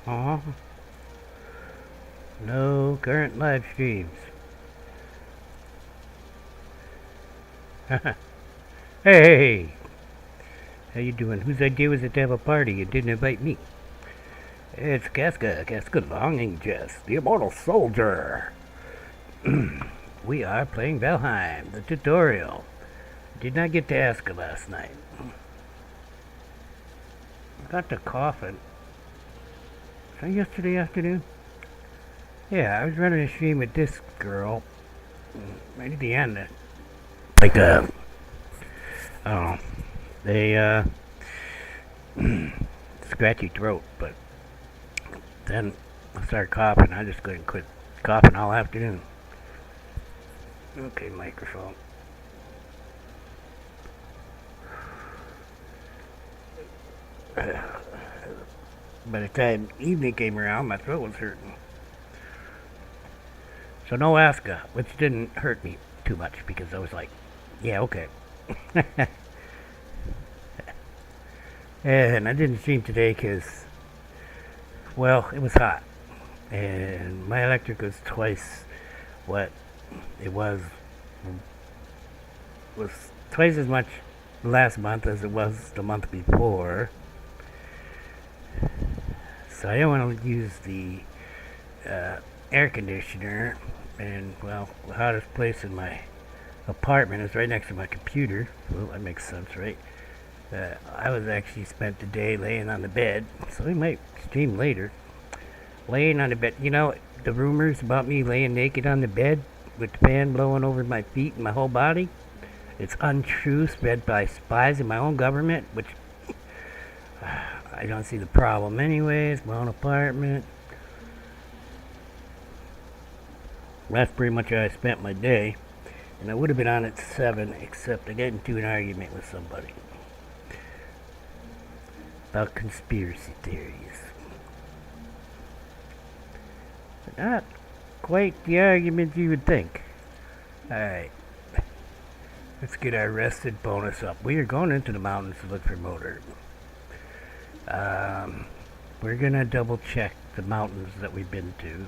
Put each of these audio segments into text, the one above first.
Aw. No current live streams. Hey! How you doing? Whose idea was it to have a party? You didn't invite me. It's Casca Longing Jest, the immortal soldier. We are playing Valheim, the tutorial. Did not get to Aska last night. Got to coughing. Was that yesterday afternoon? Yeah, I was running a stream with this girl. Right at the end. Like, I don't know. They, scratchy throat, but then I started coughing. I just couldn't quit coughing all afternoon. Okay, microphone. By the time evening came around, my throat was hurting. So no Aska, which didn't hurt me too much because I was like, yeah, okay. And I didn't stream today because, well, it was hot. And my electric was twice what it was twice as much last month as it was the month before. So I don't want to use the air conditioner. And, well, the hottest place in my apartment is right next to my computer. Well, that makes sense, right? I was actually spent the day laying on the bed, so we might stream later. Laying on the bed. You know, the rumors about me laying naked on the bed with the fan blowing over my feet and my whole body, it's untrue, spread by spies in my own government, which I don't see the problem anyways. My own apartment. That's pretty much how I spent my day. And I would have been on at 7, except I got into an argument with somebody about conspiracy theories. But not quite the argument you would think. Alright. Let's get our rested bonus up. We are going into the mountains to look for motor. We're gonna double check the mountains that we've been to,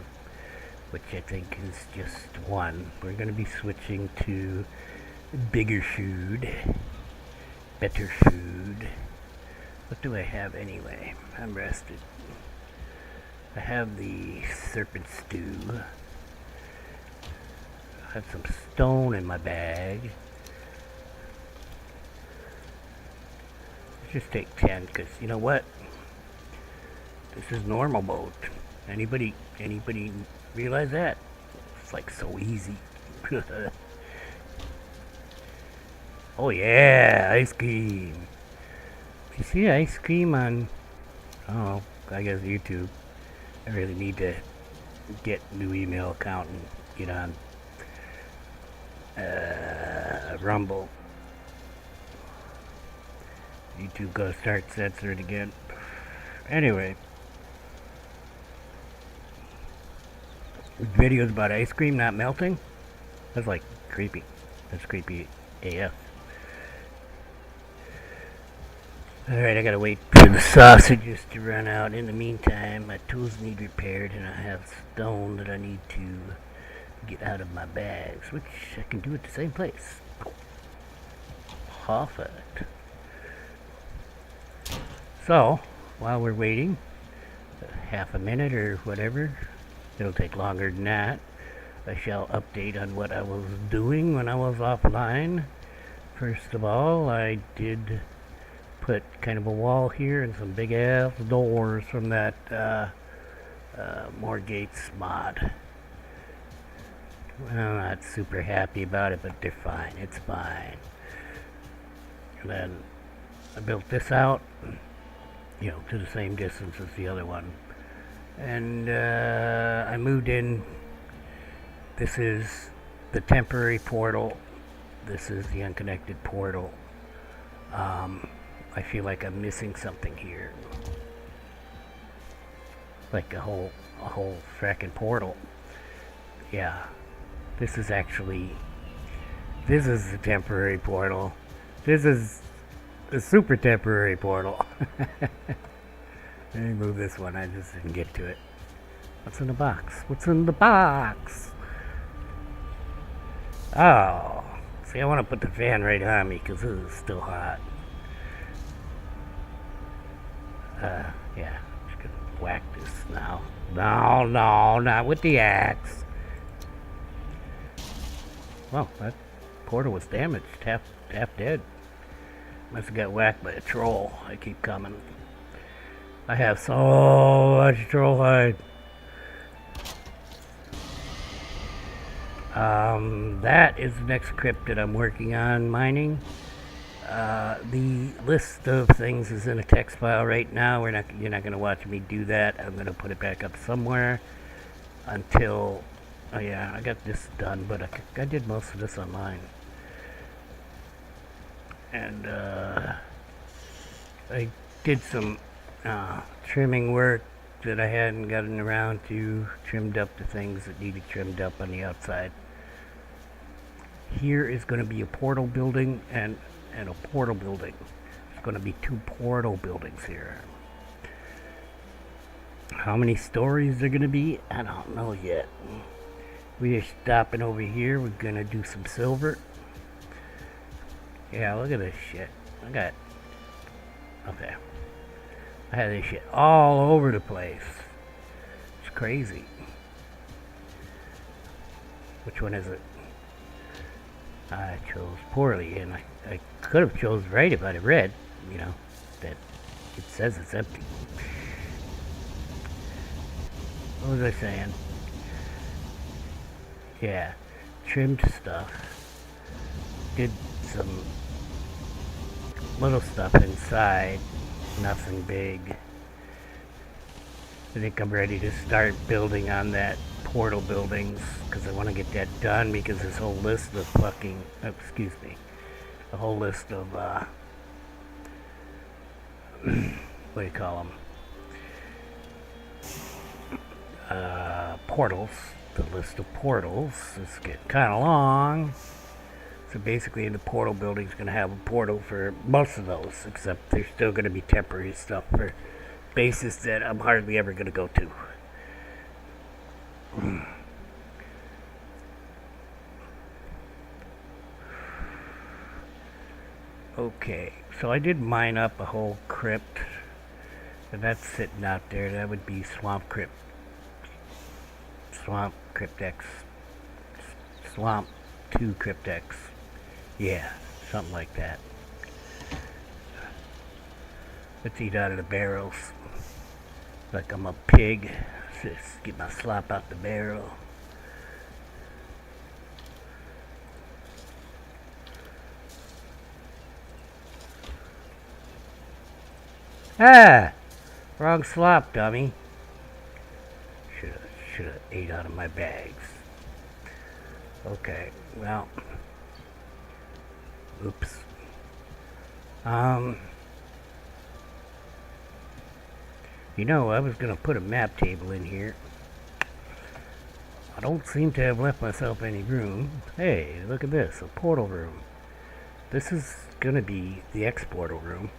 which I think is just one. We're going to be switching to bigger food, better food. What do I have anyway? I'm rested. I have the serpent stew. I have some stone in my bag. Let's just take 10, because you know what? This is normal mode. Anybody realize that? It's like so easy. Oh yeah, ice cream. You see ice cream on, oh, I guess YouTube. I really need to get a new email account and get on Rumble. YouTube gotta start censoring again. Anyway. Videos about ice cream not melting? That's like creepy. That's creepy AF. Alright, I gotta wait for the sausages to run out. In the meantime, my tools need repaired and I have stone that I need to get out of my bags, which I can do at the same place. Perfect. So, while we're waiting, half a minute or whatever, it'll take longer than that. I shall update on what I was doing when I was offline. First of all, I did put kind of a wall here and some big ass doors from that More Gates mod. Well, I'm not super happy about it, but they're fine. It's fine. And then I built this out, you know, to the same distance as the other one. And I moved in. This is the temporary portal. This is the unconnected portal. I feel like I'm missing something here. Like a whole fracking portal. Yeah. This is the temporary portal. This is the super temporary portal. Let me move this one. I just didn't get to it. What's in the box? What's in the box? Oh. See, I want to put the fan right on me because this is still hot. Yeah. Just gonna whack this now. No, not with the axe. Well, that portal was damaged. Half dead. Must have got whacked by a troll. I keep coming. I have so much troll hide. That is the next crypt that I'm working on mining. The list of things is in a text file right now. You're not gonna watch me do that. I'm gonna put it back up somewhere until. Oh yeah, I got this done, but I did most of this online. And I did some trimming work that I hadn't gotten around to. Trimmed up the things that needed trimmed up on the outside. Here is going to be a portal building and a portal building. There's going to be 2 portal buildings here. How many stories they're going to be? I don't know yet. We are stopping over here. We're going to do some silver. Yeah, look at this shit. Okay. I had this shit all over the place. It's crazy. Which one is it? I chose poorly, and I could have chose right if I'd have read, that it says it's empty. What was I saying? Yeah, trimmed stuff. Did some little stuff inside, nothing big. I think I'm ready to start building on that portal buildings because I want to get that done because this whole list of a whole list of what do you call them? Portals. The list of portals is getting kind of long. So basically, the portal building is going to have a portal for most of those, except there's still going to be temporary stuff for bases that I'm hardly ever going to go to. Okay, so I did mine up a whole crypt, and that's sitting out there. That would be Swamp Cryptex. Swamp 2 Cryptex. Yeah, something like that. Let's eat out of the barrels. Like I'm a pig. Just get my slop out the barrel. Ah! Wrong slop, dummy. Should have ate out of my bags. Okay, well. Oops. I was gonna put a map table in here. I don't seem to have left myself any room. Hey, look at this, a portal room. This is gonna be the X-portal room.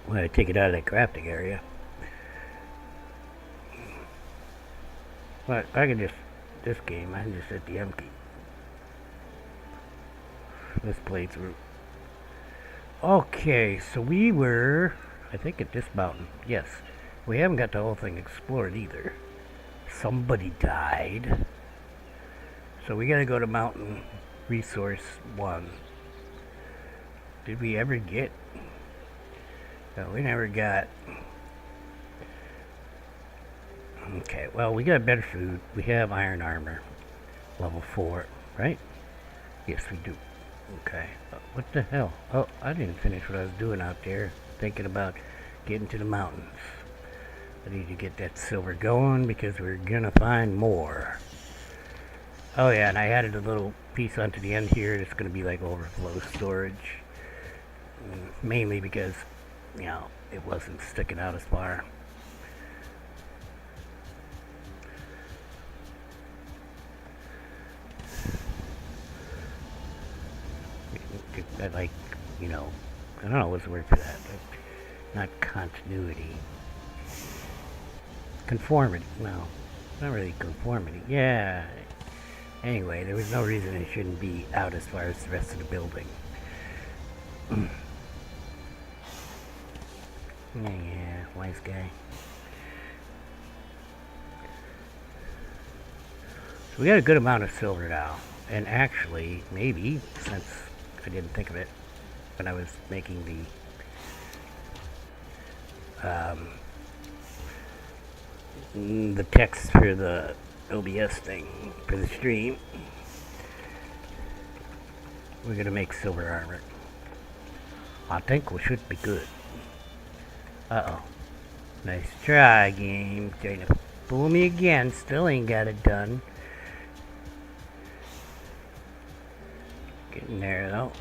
When I take it out of that crafting area. But I can just, this game, I can just hit the empty. Let's play through. Okay, so we were, I think at this mountain. Yes, we haven't got the whole thing explored either. Somebody died. So we gotta go to Mountain Resource 1. Did we ever get? No, we never got. Okay, well, we got better food. We have iron armor. Level 4, right? Yes, we do. Okay. What the hell? Oh, I didn't finish what I was doing out there. Thinking about getting to the mountains. I need to get that silver going because we're gonna find more. Oh yeah, and I added a little piece onto the end here. It's gonna be like overflow storage. Mainly because, it wasn't sticking out as far. I like, I don't know what's the word for that, but not continuity. Conformity. No, not really conformity. Yeah. Anyway, there was no reason it shouldn't be out as far as the rest of the building. Yeah, wise guy. So we got a good amount of silver now. And actually, maybe, since I didn't think of it when I was making the text for the OBS thing, for the stream, we're gonna make silver armor. I think we should be good. Uh-oh. Nice try, game. Trying to fool me again. Still ain't got it done. Getting there, though.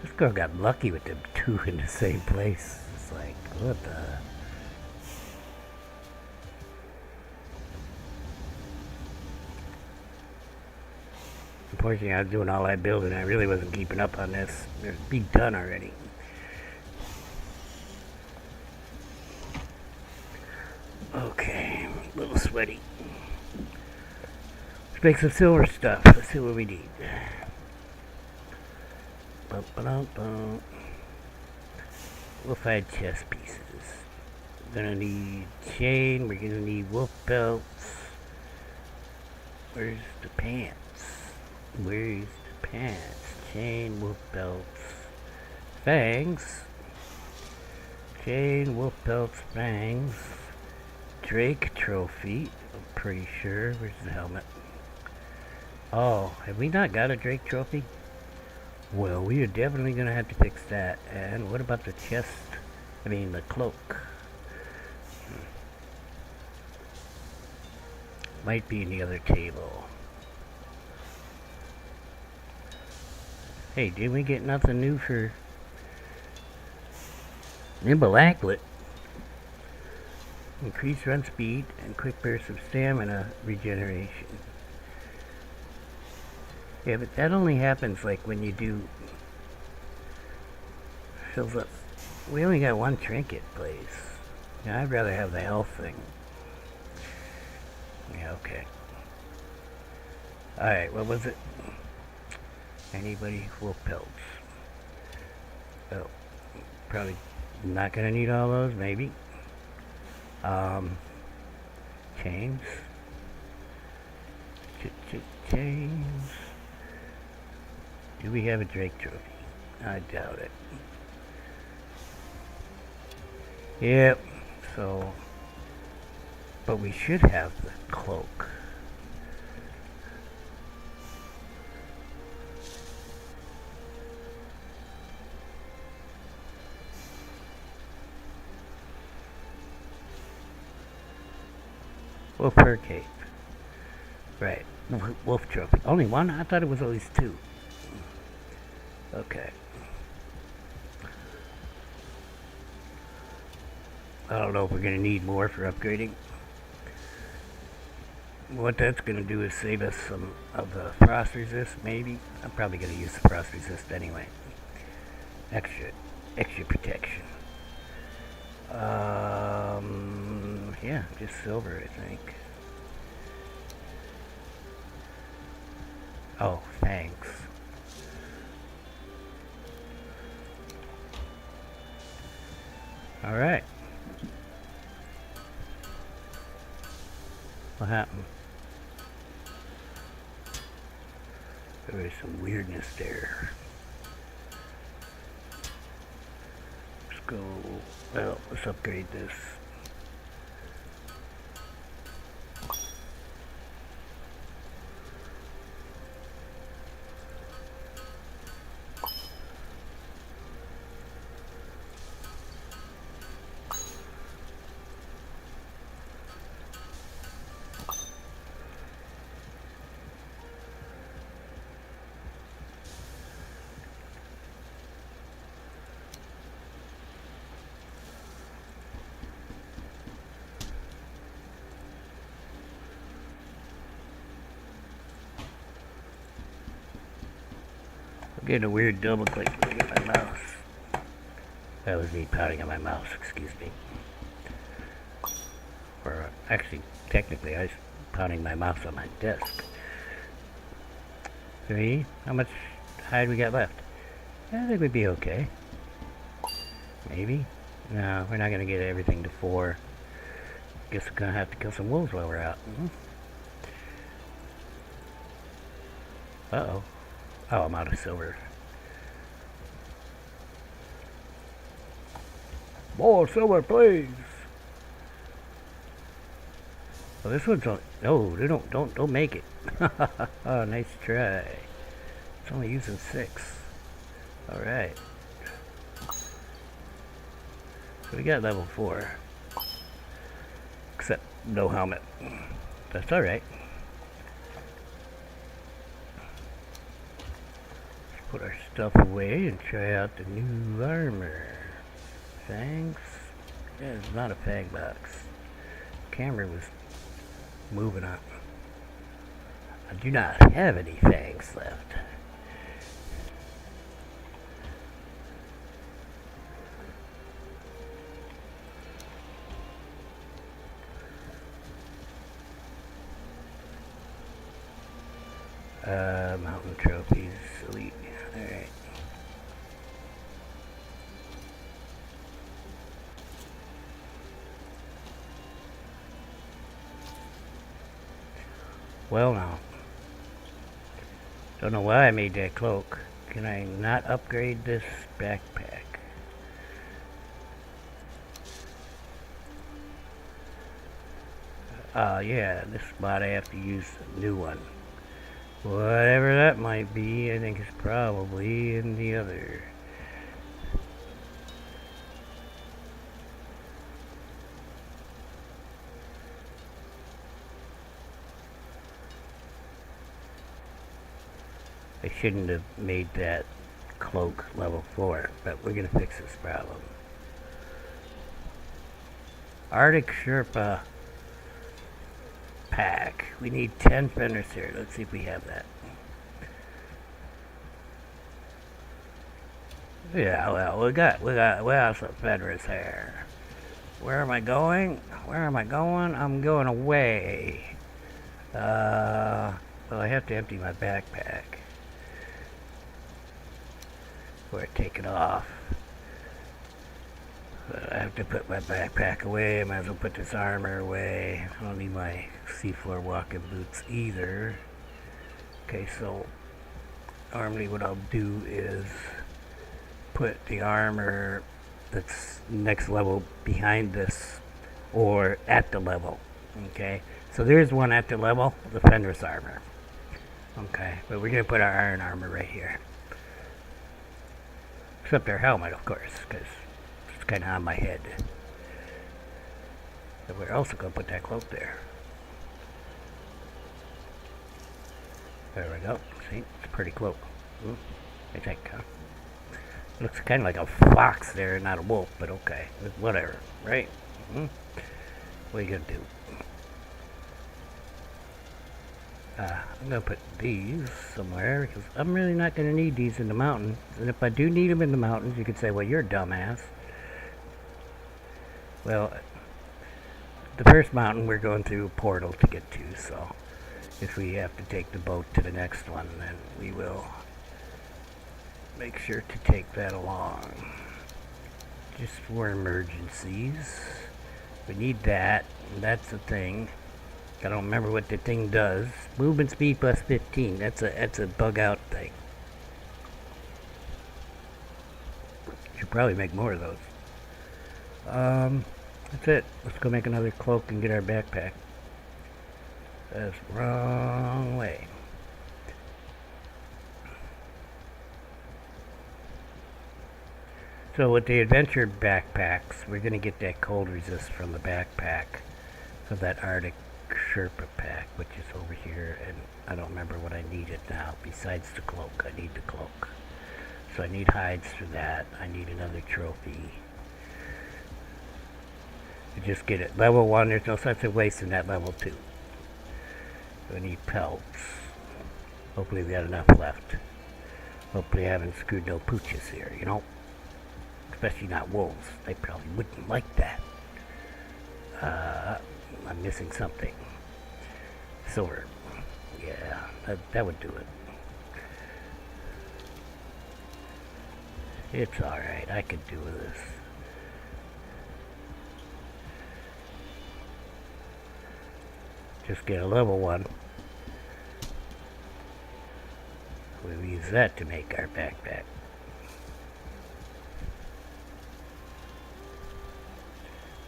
This girl got lucky with them two in the same place. It's like, what the... Unfortunately, I was doing all that building. I really wasn't keeping up on this. It's be done already. Okay, a little sweaty. Let's make some silver stuff. Let's see what we need. Wolf-hide chest pieces. We're gonna need chain. We're gonna need wolf belts. Where's the pants? Where's the pants? Chain, wolf belts, fangs. Chain, wolf belts, fangs. Drake trophy. I'm pretty sure. Where's the helmet? Oh, have we not got a Drake trophy? Well, we are definitely going to have to fix that. And what about the chest? I mean, the cloak. Might be in the other table. Hey, did we get nothing new for Nimble Anklet? Increased run speed and quick burst of stamina regeneration. Yeah, but that only happens like when you do fills up. We only got one trinket, please. Yeah, I'd rather have the health thing. Yeah, okay. Alright, what was it? Anybody? Wolf pelts. Oh, probably not gonna need all those, maybe. Chains. Chains. Do we have a Drake trophy? I doubt it. Yep, so... But we should have the cloak. Wolf fur cape. Right. Wolf trophy. Only one? I thought it was always two. Okay. I don't know if we're going to need more for upgrading. What that's going to do is save us some of the frost resist, maybe. I'm probably going to use the frost resist anyway. Extra protection. Yeah, just silver, I think. Oh, thanks. Alright. What happened? There was some weirdness there. Let's go, well, let's upgrade this. Getting a weird double click at my mouse. That was me pounding on my mouse, excuse me. Or actually, technically, I was pounding my mouse on my desk. 3. How much hide we got left? I think we'd be okay. Maybe. No, we're not going to get everything to 4. Guess we're going to have to kill some wolves while we're out. Uh-oh. Oh, I'm out of silver. More silver, please. Well, this one's on. No, they don't make it. Oh, nice try. It's only using 6. All right. So we got level 4. Except no helmet. That's all right. Let's put our stuff away and try out the new armor. Fangs? Yeah, it's not a fang box. Camera was moving up. I do not have any fangs left. Mountain trophies, elite. Alright. Well now. Don't know why I made that cloak. Can I not upgrade this backpack? Yeah, this spot I have to use a new one. Whatever that might be, I think it's probably in the other. I shouldn't have made that cloak level 4, but we're gonna fix this problem. Arctic Sherpa pack. We need 10 fenders here. Let's see if we have that. Yeah, well, we got some fenders here. Where am I going? Where am I going? I'm going away. Well, I have to empty my backpack before I take it off. But I have to put my backpack away. I might as well put this armor away. I don't need my seafloor walking boots either. Okay, so normally what I'll do is put the armor that's next level behind this or at the level. Okay, so there's one at the level, the Fenris armor. Okay, but we're going to put our iron armor right here. Except our helmet, of course, because it's kind of on my head. But we're also going to put that cloak there. There we go. See, it's a pretty cloak. I think, looks kind of like a fox there, not a wolf, but okay. Whatever, right? What are you going to do? I'm going to put these somewhere, because I'm really not going to need these in the mountains. And if I do need them in the mountains, you could say, well, you're a dumbass. Well, the first mountain we're going through a portal to get to, so if we have to take the boat to the next one, then we will make sure to take that along. Just for emergencies. We need that, and that's the thing. I don't remember what the thing does. Movement speed plus 15. That's a bug out thing. Should probably make more of those. That's it. Let's go make another cloak and get our backpack. That's wrong way. So with the adventure backpacks, we're gonna get that cold resist from the backpack of that Arctic Sherpa pack, which is over here, and I don't remember what I needed now besides the cloak. I need the cloak, so I need hides for that. I need another trophy to just get it level 1. There's no sense of wasting that level 2. So I need pelts. Hopefully we got enough left. Hopefully I haven't screwed no pooches here, you know. Especially not wolves. They probably wouldn't like that. I'm missing something. Silver. Yeah, that would do it. It's alright, I could do this. Just get a level 1. We'll use that to make our backpack.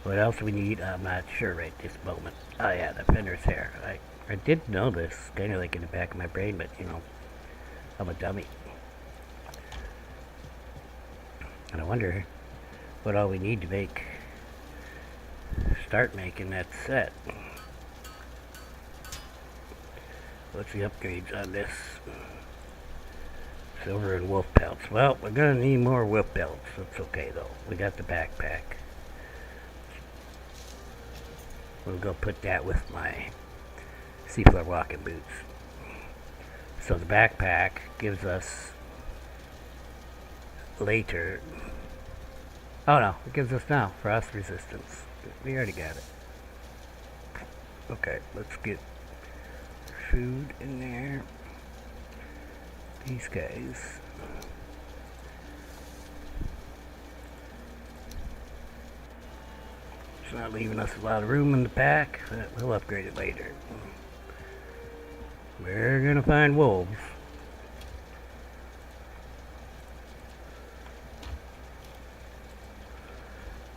What else do we need? I'm not sure right this moment. Oh yeah, the fender's hair. I did know this, kind of like in the back of my brain, but you know, I'm a dummy. And I wonder what all we need to start making that set. What's the upgrades on this? Silver and wolf pelts. Well, we're gonna need more wolf pelts. That's okay though. We got the backpack. We'll go put that with my seafloor walking boots. So the backpack gives us later. Oh no, it gives us now frost resistance. We already got it. Okay, let's get food in there. These guys. It's not leaving us a lot of room in the pack, but we'll upgrade it later. We're gonna find wolves.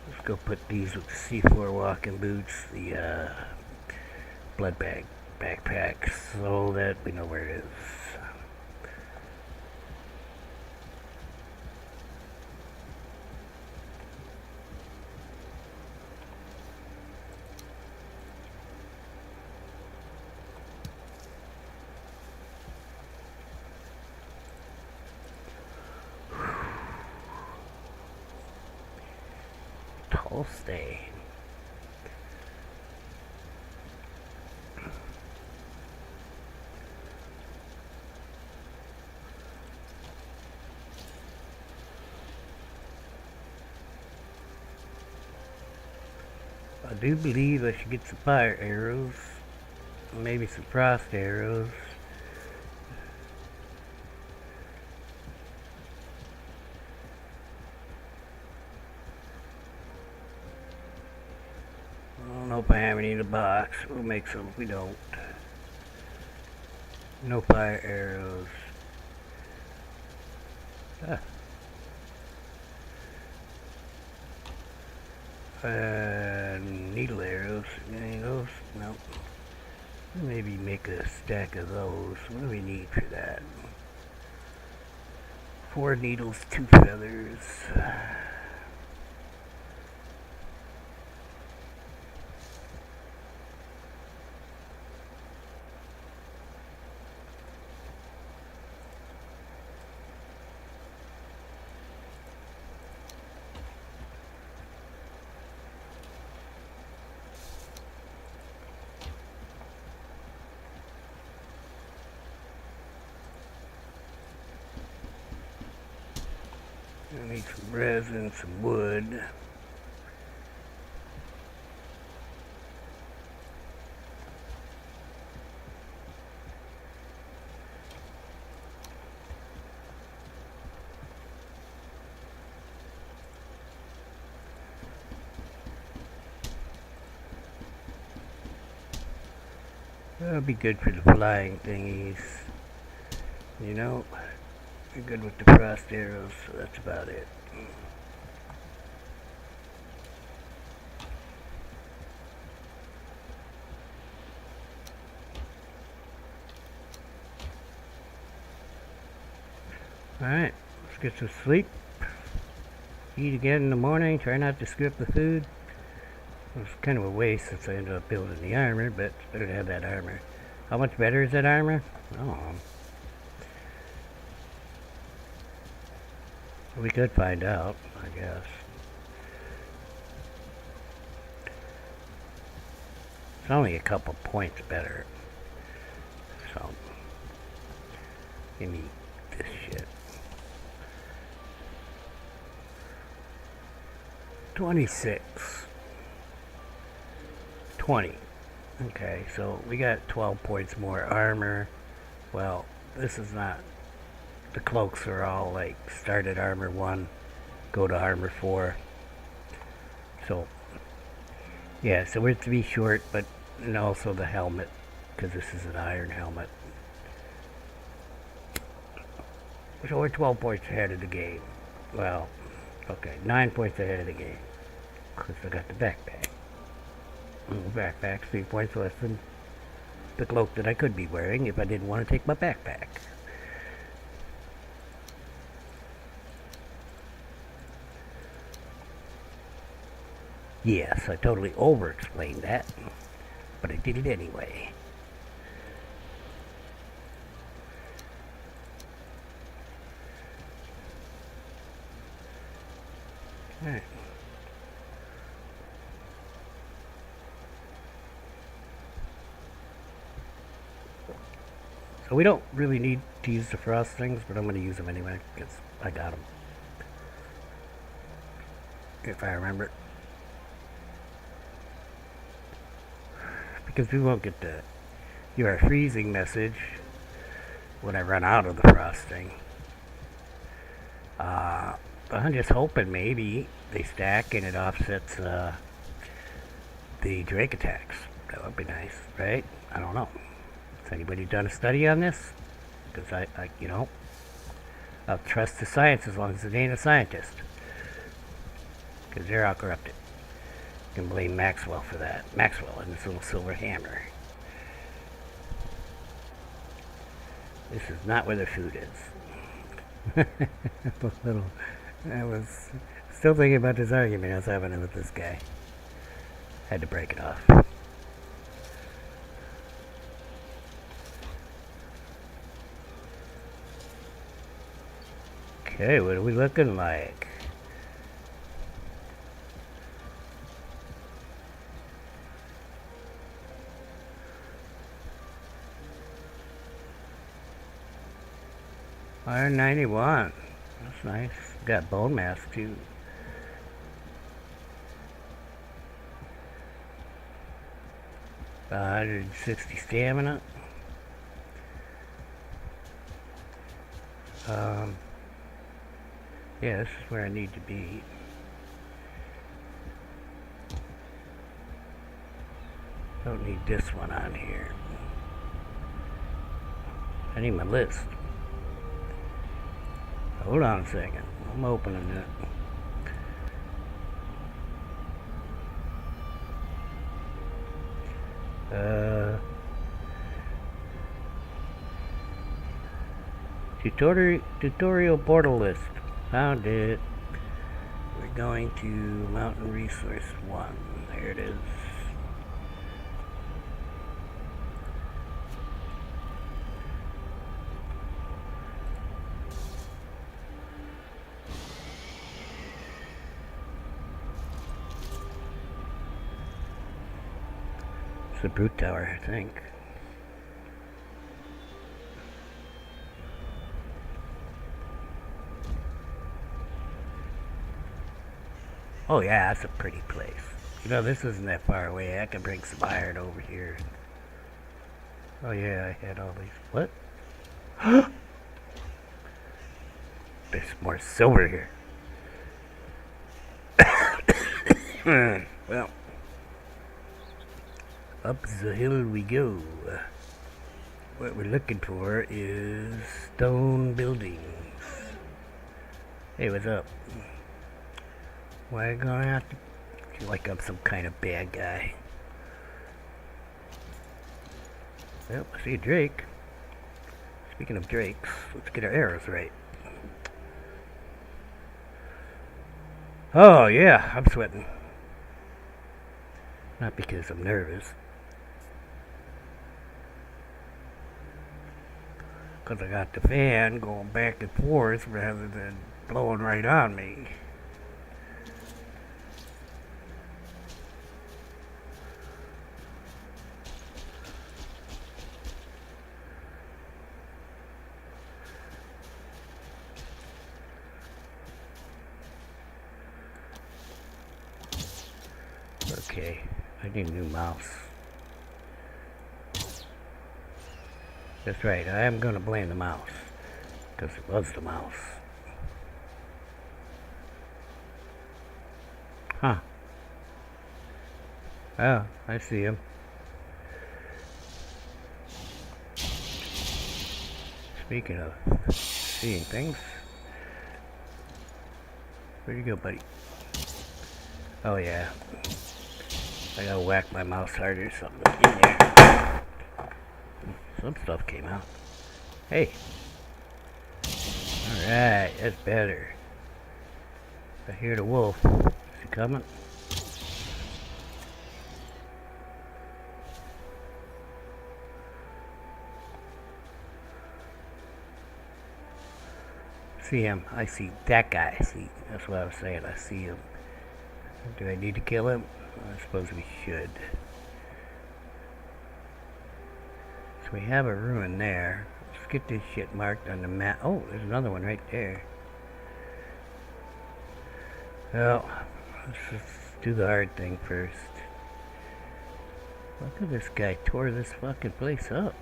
Let's go put these with the seafloor walking boots, the blood bag backpack, so that we know where it is. Tall stay. I do believe I should get some fire arrows, maybe some frost arrows. I don't know if I have any in the box. We'll make some if we don't. No fire arrows. Needle arrows. Any of those? Nope. Maybe make a stack of those. What do we need for that? 4 needles, 2 feathers. I need some resin, some wood. That'll be good for the flying thingies. You know? We're good with the frost arrows, so that's about it. Alright, let's get some sleep. Eat again in the morning, try not to skip the food. It was kind of a waste since I ended up building the armor, but it's better to have that armor. How much better is that armor? Oh. We could find out, I guess. It's only a couple points better. So, give me this shit. 26. 20. Okay, so we got 12 points more armor. Well, this is not... The cloaks are all like start at armor 1, go to armor 4. So, yeah, so we're 3 short, but and also the helmet, because this is an iron helmet. So we're 12 points ahead of the game. Well, okay, 9 points ahead of the game. Because I got the backpack. The backpack's 3 points less than the cloak that I could be wearing if I didn't want to take my backpack. Yes, I totally over-explained that, but I did it anyway. Alright. So we don't really need to use the frost things, but I'm going to use them anyway, because I got them. If I remember. Because we won't get the "you are freezing" message when I run out of the frosting. I'm just hoping maybe they stack and it offsets the Drake attacks. That would be nice, right? I don't know. Has anybody done a study on this? Because I I'll trust the science as long as it ain't a scientist. Because they're all corrupted. You can blame Maxwell for that. Maxwell and his little silver hammer. This is not where the food is. I was still thinking about this argument I was having with this guy. Had to break it off. Okay, what are we looking like? Iron 91. That's nice. Got bone mass too. $160 stamina. Yeah, this is where I need to be. Don't need this one on here. I need my list. Hold on a second. I'm opening it. Tutorial portal list. Found it. We're going to Mountain Resource 1. There it is. It's the Brute Tower, I think. Oh yeah, that's a pretty place. You know, this isn't that far away. I can bring some iron over here. Oh yeah, I had all these. What? There's more silver here. Well, up the hill we go. What we're looking for is stone buildings. Hey, what's up? Why am I gonna have to feel like I'm some kind of bad guy? Well, I see a Drake. Speaking of Drakes, let's get our arrows right. Oh yeah, I'm sweating. Not because I'm nervous. Because I got the fan going back and forth rather than blowing right on me. Okay, I need a new mouse. That's right, I am gonna blame the mouse. Because it was the mouse. Huh. Oh, I see him. Speaking of seeing things. Where'd you go, buddy? Oh yeah. I gotta whack my mouse harder or something in there. Some stuff came out. Hey. Alright, that's better. I hear the wolf. Is he coming? See him. I see that guy. See, that's what I was saying. I see him. Do I need to kill him? I suppose we should. So we have a ruin there. Let's get this shit marked on the map. Oh, there's another one right there. Well, let's just do the hard thing first. Look at this guy tore this fucking place up.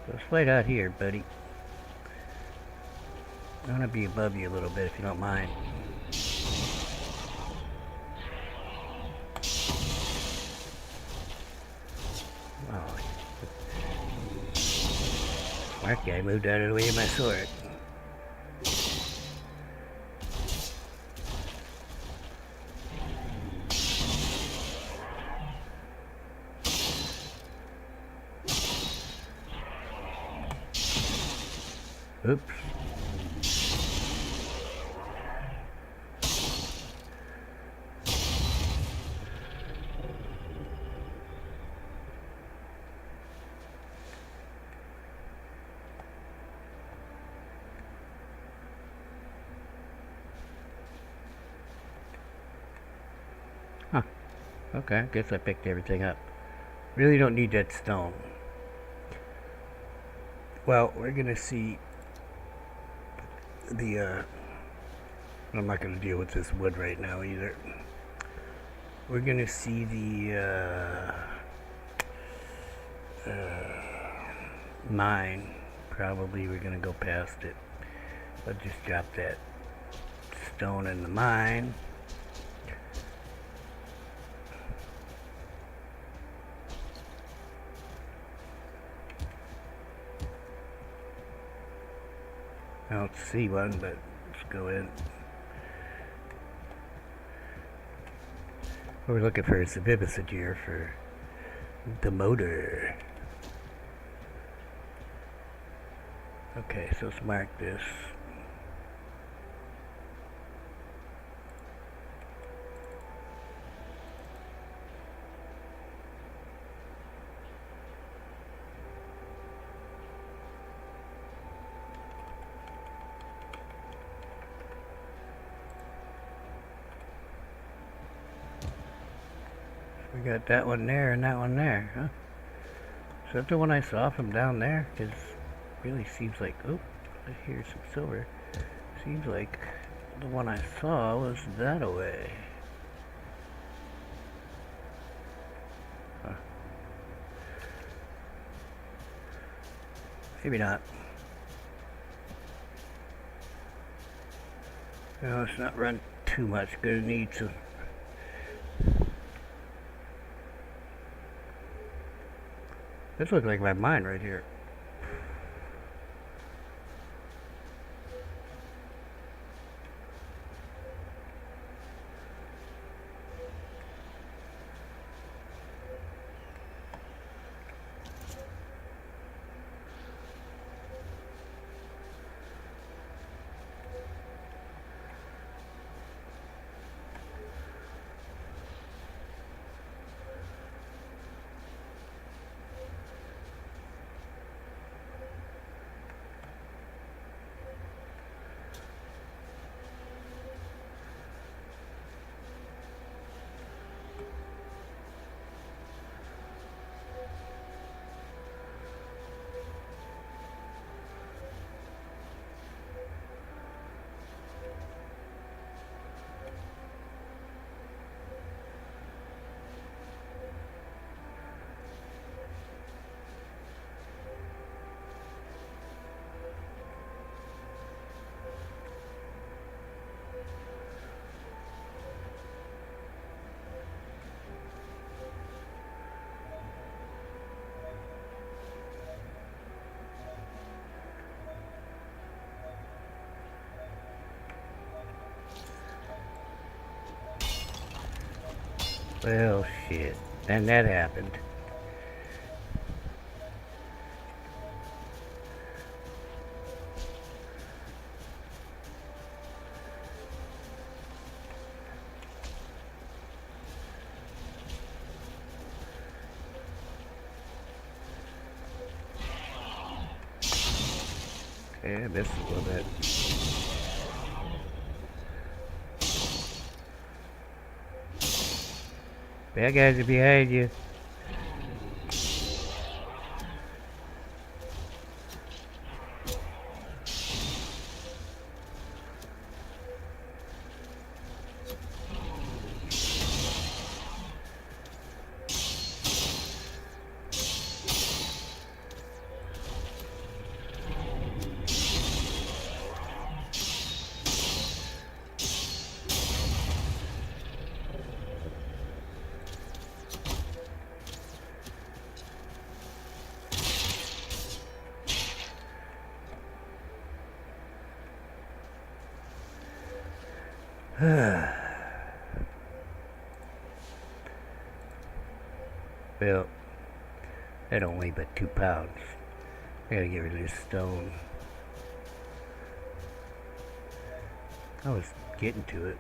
Let's fight out here, buddy. I'm gonna be above you a little bit if you don't mind. Oh. Smart guy moved out of the way of my sword. Oops. Huh. Okay, I guess I picked everything up. Really don't need that stone. Well, we're gonna see the, I'm not gonna deal with this wood right now either. We're gonna see the, mine. Probably we're gonna go past it. But just drop that stone in the mine. I don't see one, but let's go in. What we're looking for is the vivisecure for the motor. Okay, so let's mark this. We got that one there and that one there, huh? Is that the one I saw from down there? Because it really seems like, oh, I hear some silver. Seems like the one I saw was that away. Huh. Maybe not. No, let's not run too much. Gonna need to. This looks like my mine right here. Well, shit. Then that happened. Okay, I missed a little bit. Bad guys are behind you. Well, that don't weigh but 2 pounds. I gotta get rid of this stone. I was getting to it.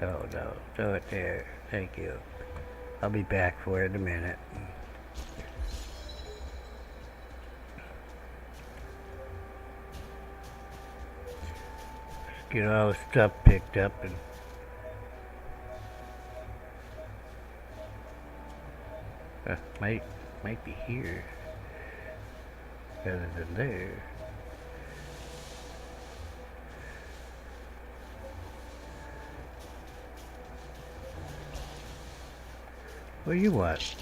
Oh no, throw it there. Thank you. I'll be back for it in a minute. Just get all the stuff picked up and might be here rather than there. What do you want?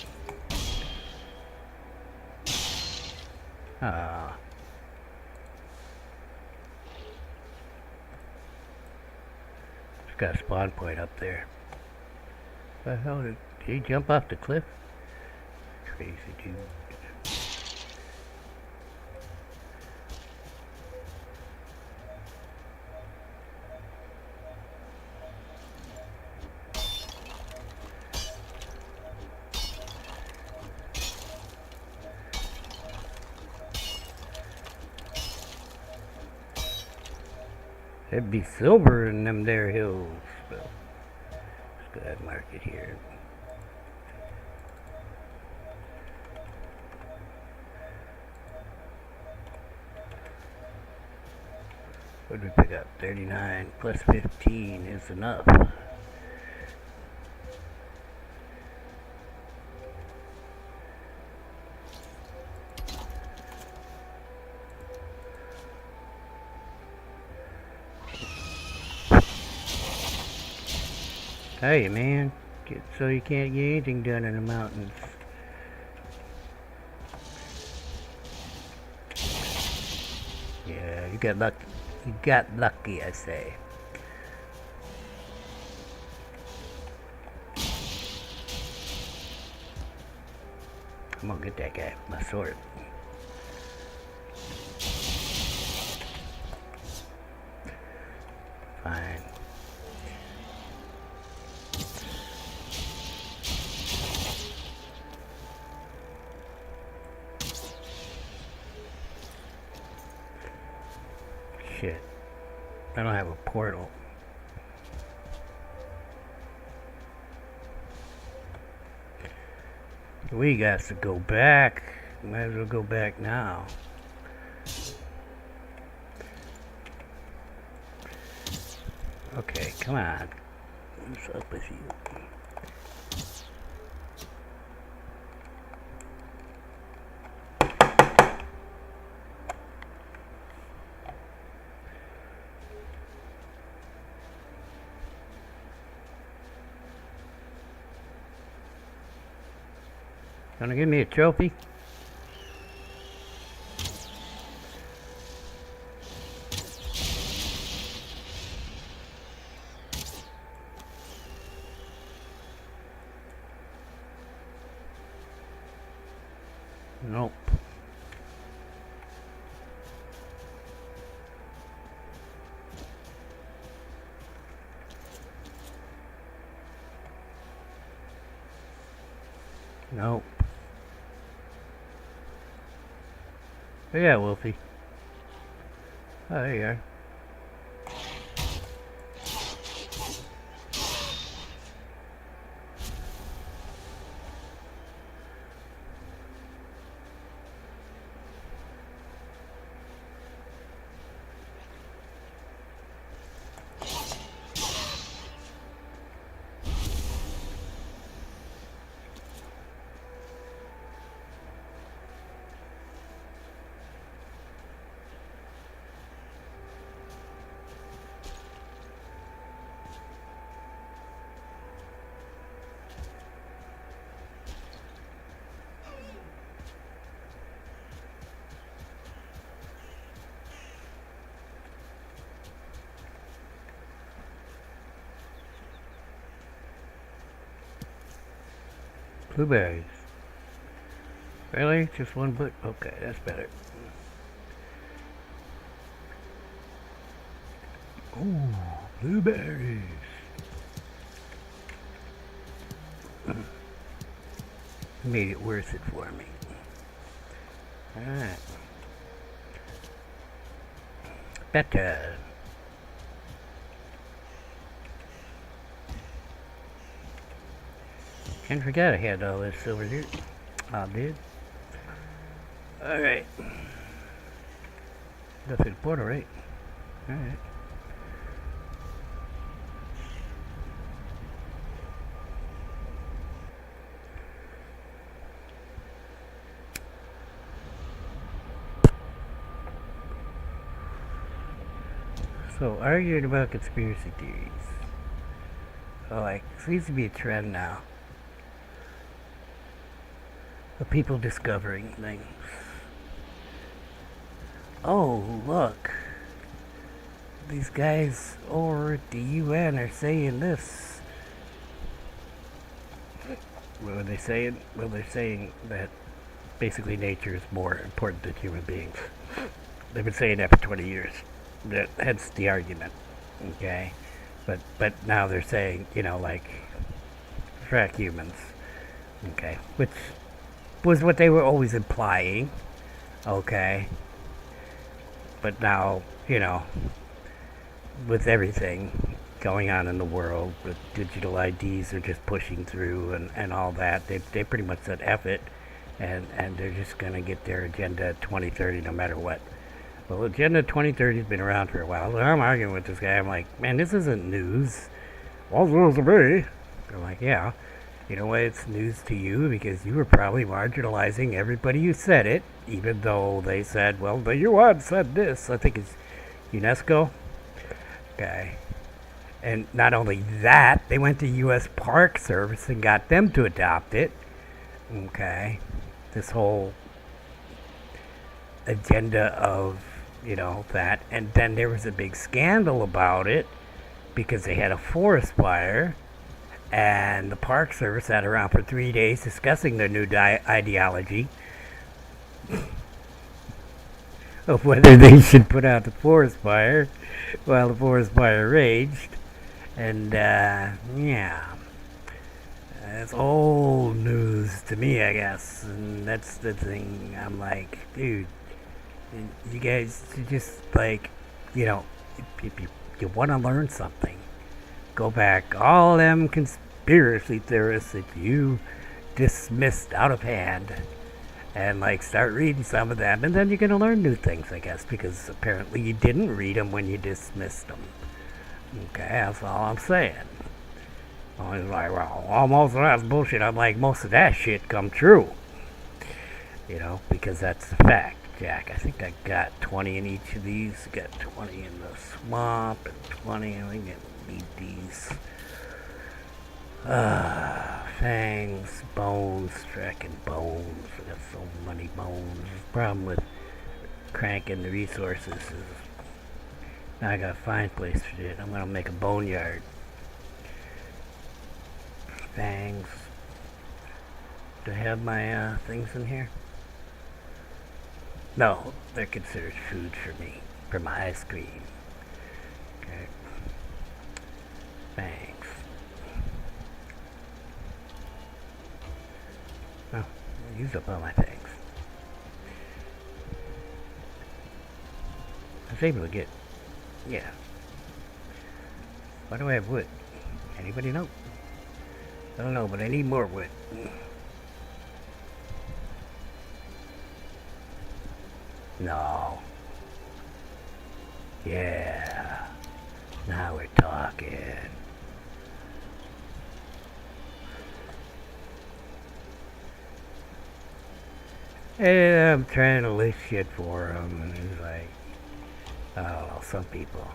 Ah. It's got a spawn point up there. What the hell did he jump off the cliff? Crazy dude. There'd be silver in them there hills. Well, let's go ahead and mark it here. What did we pick up? 39 plus 15 is enough. Tell you, man, so you can't get anything done in the mountains. Yeah, you got lucky. You got lucky, I say. I'm gonna get that guy with my sword. Fine. Shit. I don't have a portal. We got to go back. Might as well go back now. Okay, come on. What's up with you? Gonna give me a trophy? Nope. Nope. Oh, yeah, Wolfie. Oh, there you are. Blueberries. Really? Just one book? Okay, that's better. Ooh, blueberries. Made it worth it for me. Alright. Better. Can't forget I had all this over here. I did. Alright. Go through the portal, right? Alright. So, arguing about conspiracy theories. So, like, seems to be a trend now of people discovering things. Oh, look. These guys over at the UN are saying this. What are they saying? Well, they're saying that basically nature is more important than human beings. They've been saying that for 20 years. Hence the argument. Okay? But now they're saying, you know, like, track humans. Okay? Which was what they were always implying. Okay? But now, you know, with everything going on in the world, with digital IDs are just pushing through and all that, they pretty much said F it, and they're just going to get their agenda 2030 no matter what. Well, Agenda 2030 has been around for a while. So I'm arguing with this guy. I'm like, man, this isn't news. All news to me. They're like, yeah. You know why it's news to you? Because you were probably marginalizing everybody who said it, even though they said, well, the UN said this. I think it's UNESCO. Okay. And not only that, they went to U.S. Park Service and got them to adopt it. Okay. This whole agenda of, you know, that. And then there was a big scandal about it because they had a forest fire. And the Park Service sat around for 3 days discussing their new ideology of whether they should put out the forest fire while the forest fire raged. And, yeah. That's old news to me, I guess. And that's the thing. I'm like, dude, you guys just, like, you know, if you want to learn something, go back all them conspiracy theorists that you dismissed out of hand and, like, start reading some of them, and then you're going to learn new things, I guess, because apparently you didn't read them when you dismissed them. Okay, that's all I'm saying. I was like, well, most of that's bullshit. I'm like, most of that shit come true. You know, because that's the fact, Jack. I think I got 20 in each of these. Got 20 in the swamp and 20. I think I need these. Fangs, bones, tracking bones. I got so many bones. The problem with cranking the resources is now I gotta find a place for it. I'm gonna make a boneyard. Fangs. Do I have my things in here? No, they're considered food for me, for my ice cream. Okay. Thanks. Oh, I used up all my things. I was able to get, yeah. Why do I have wood? Anybody know? I don't know, but I need more wood. No. Yeah. Now we're talking. And I'm trying to list shit for them, and it's like, I don't know, some people.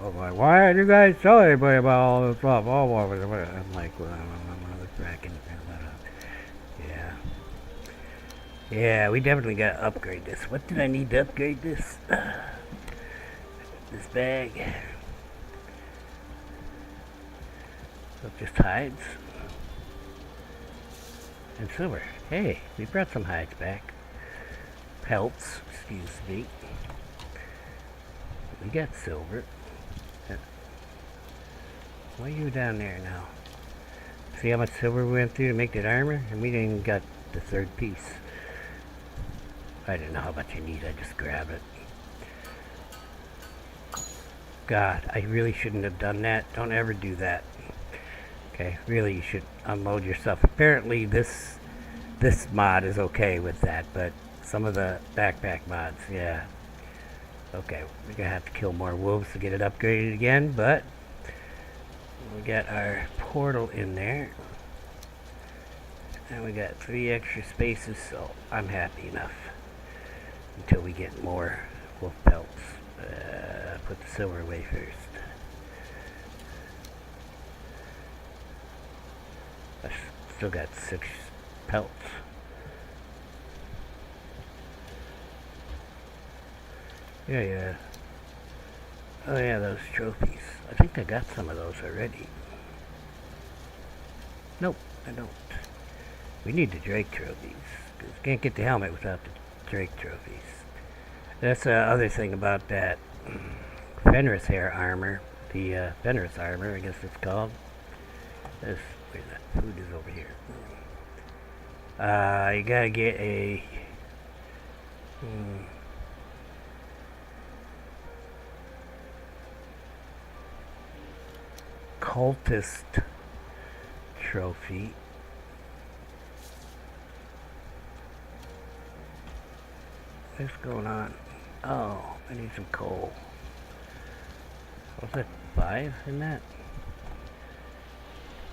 I'm like, why did you guys tell anybody about all this stuff? Oh, I'm like, well, I'm fracking. Yeah. Yeah, we definitely got to upgrade this. What did I need to upgrade this? This bag. So just hides. And silver. Hey, we brought some hides back. Pelts, excuse me. We got silver. Why are you down there now? See how much silver we went through to make that armor? And we didn't even got the third piece. I didn't know how much you need, I just grab it. God, I really shouldn't have done that. Don't ever do that. Okay, really you should unload yourself. Apparently this mod is okay with that, but some of the backpack mods, yeah. Okay, we're gonna have to kill more wolves to get it upgraded again, but we got our portal in there. And we got 3 extra spaces, so I'm happy enough. Until we get more wolf pelts. Put the silver away first. I still got 6 pelts. Yeah. Oh yeah, those trophies. I think I got some of those already. Nope, I don't. We need the Drake trophies. Cause can't get the helmet without the Drake trophies. That's the other thing about that Fenris hair armor. The Fenris armor, I guess it's called. Where's that? Food is over here. You gotta get a... cultist trophy. What's going on? Oh, I need some coal. Was that 5 in that?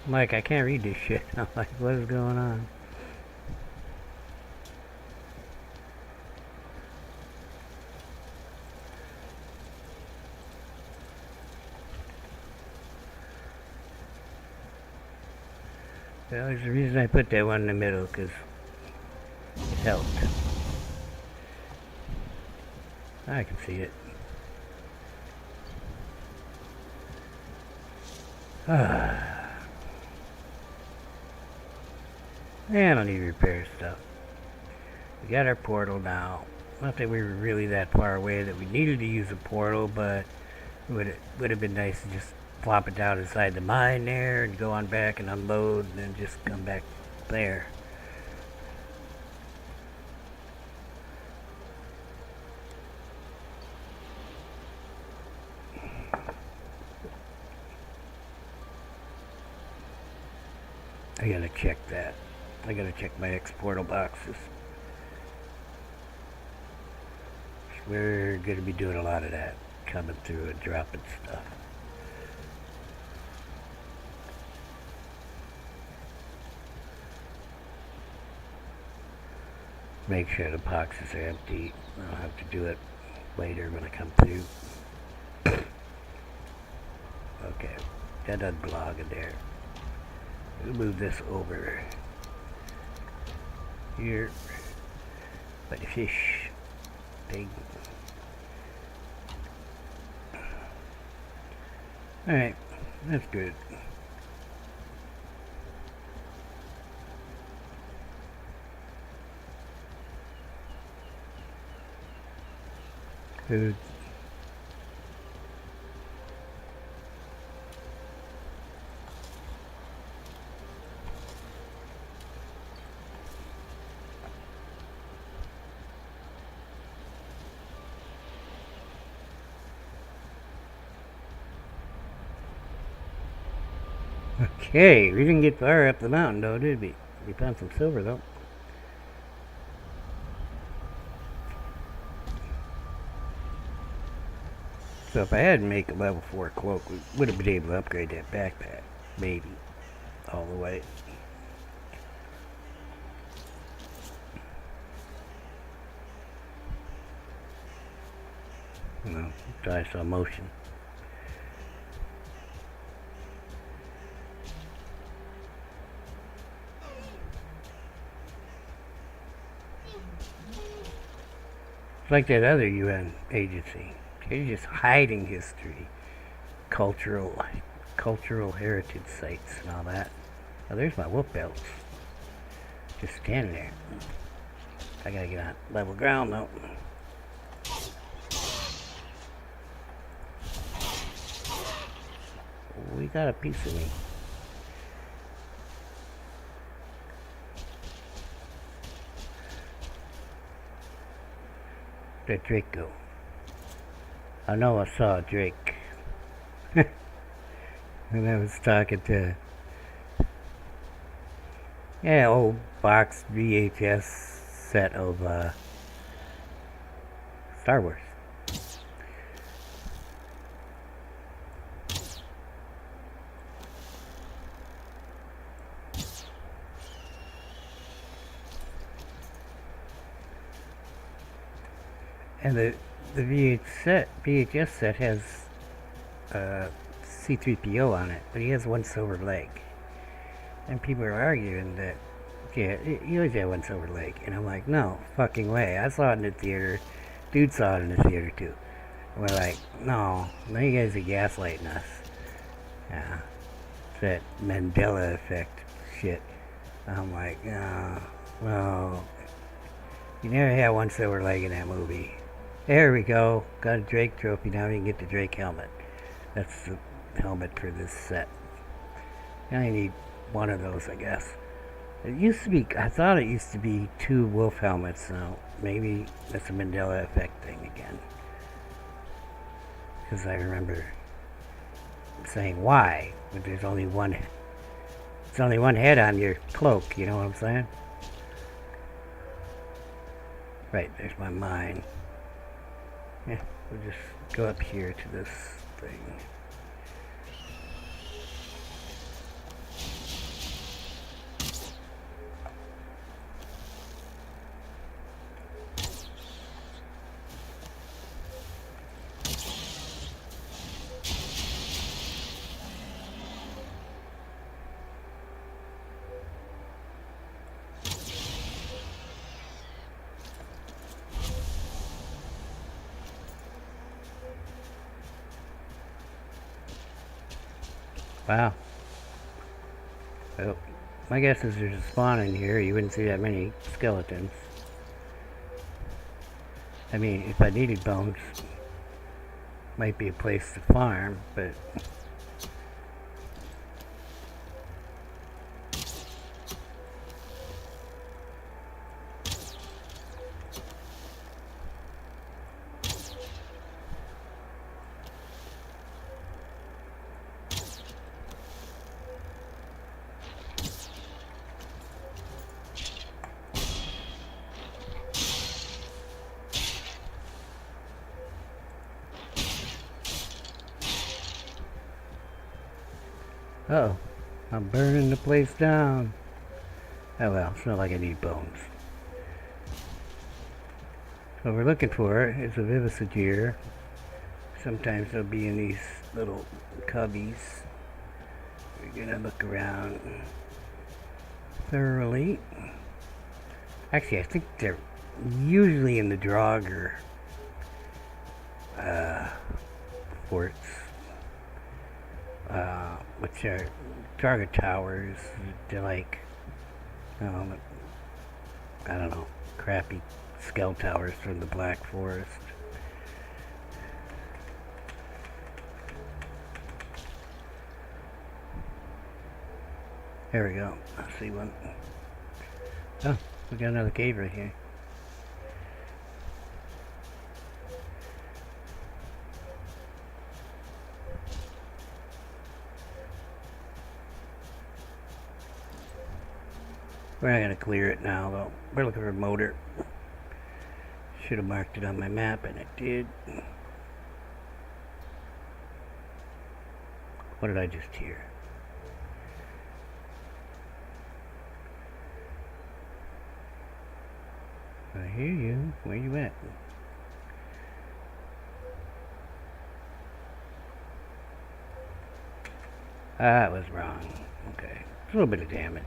I'm like, I can't read this shit. I'm like, what is going on? Well, there's a reason I put that one in the middle, because it helped. I can see it. And I don't need to repair stuff. We got our portal now. Not that we were really that far away that we needed to use a portal, but it would have been nice to just plop it down inside the mine there and go on back and unload and then just come back there. I gotta check that. I gotta check my ex-portal boxes. We're gonna be doing a lot of that, coming through and dropping stuff. Make sure the boxes are empty. I'll have to do it later when I come through. Okay, that doesn't belong in there. We'll move this over here by the fish thing. Alright, that's good. Dude. Okay, we didn't get far up the mountain though, did we? We found some silver though. So if I had to make a level 4 cloak, we would have been able to upgrade that backpack. Maybe. All the way. No, I saw motion. It's like that other UN agency. They're just hiding history, cultural heritage sites and all that. Oh, there's my wolf belts. Just standing there. I gotta get on level ground though. We got a piece of me. Where'd that Drake go? I know I saw a Drake. And I was talking to old box VHS set of Star Wars. And the VHS set has C-3PO on it, but he has one silver leg. And people are arguing that, yeah, he always had one silver leg. And I'm like, no fucking way. I saw it in the theater. Dude saw it in the theater too. And we're like, no, you guys are gaslighting us. Yeah, it's that Mandela effect shit. I'm like, well, you never had one silver leg in that movie. There we go. Got a Drake trophy. Now we can get the Drake helmet. That's the helmet for this set. You only need one of those, I guess. It used to be, I thought it used to be 2 wolf helmets, so maybe that's a Mandela effect thing again. Because I remember saying, why? But there's only one head on your cloak, you know what I'm saying? Right, there's my mine. Yeah, we'll just go up here to this thing. Wow. Well, my guess is there's a spawn in here. You wouldn't see that many skeletons. I mean, if I needed bones, might be a place to farm, but... Uh-oh, I'm burning the place down. Oh well, it's not like I need bones. So what we're looking for is a vivisagere. Sometimes they'll be in these little cubbies. We're gonna look around thoroughly. Actually, I think they're usually in the Draugr forts. Which are Draugr towers. They're like, I don't know, crappy skull towers from the Black Forest. There we go. I see one. Oh, we got another cave right here. We're not going to clear it now, though. We're looking for a motor. Should have marked it on my map, and it did. What did I just hear? I hear you. Where you at? Ah, it was wrong. Okay. A little bit of damage.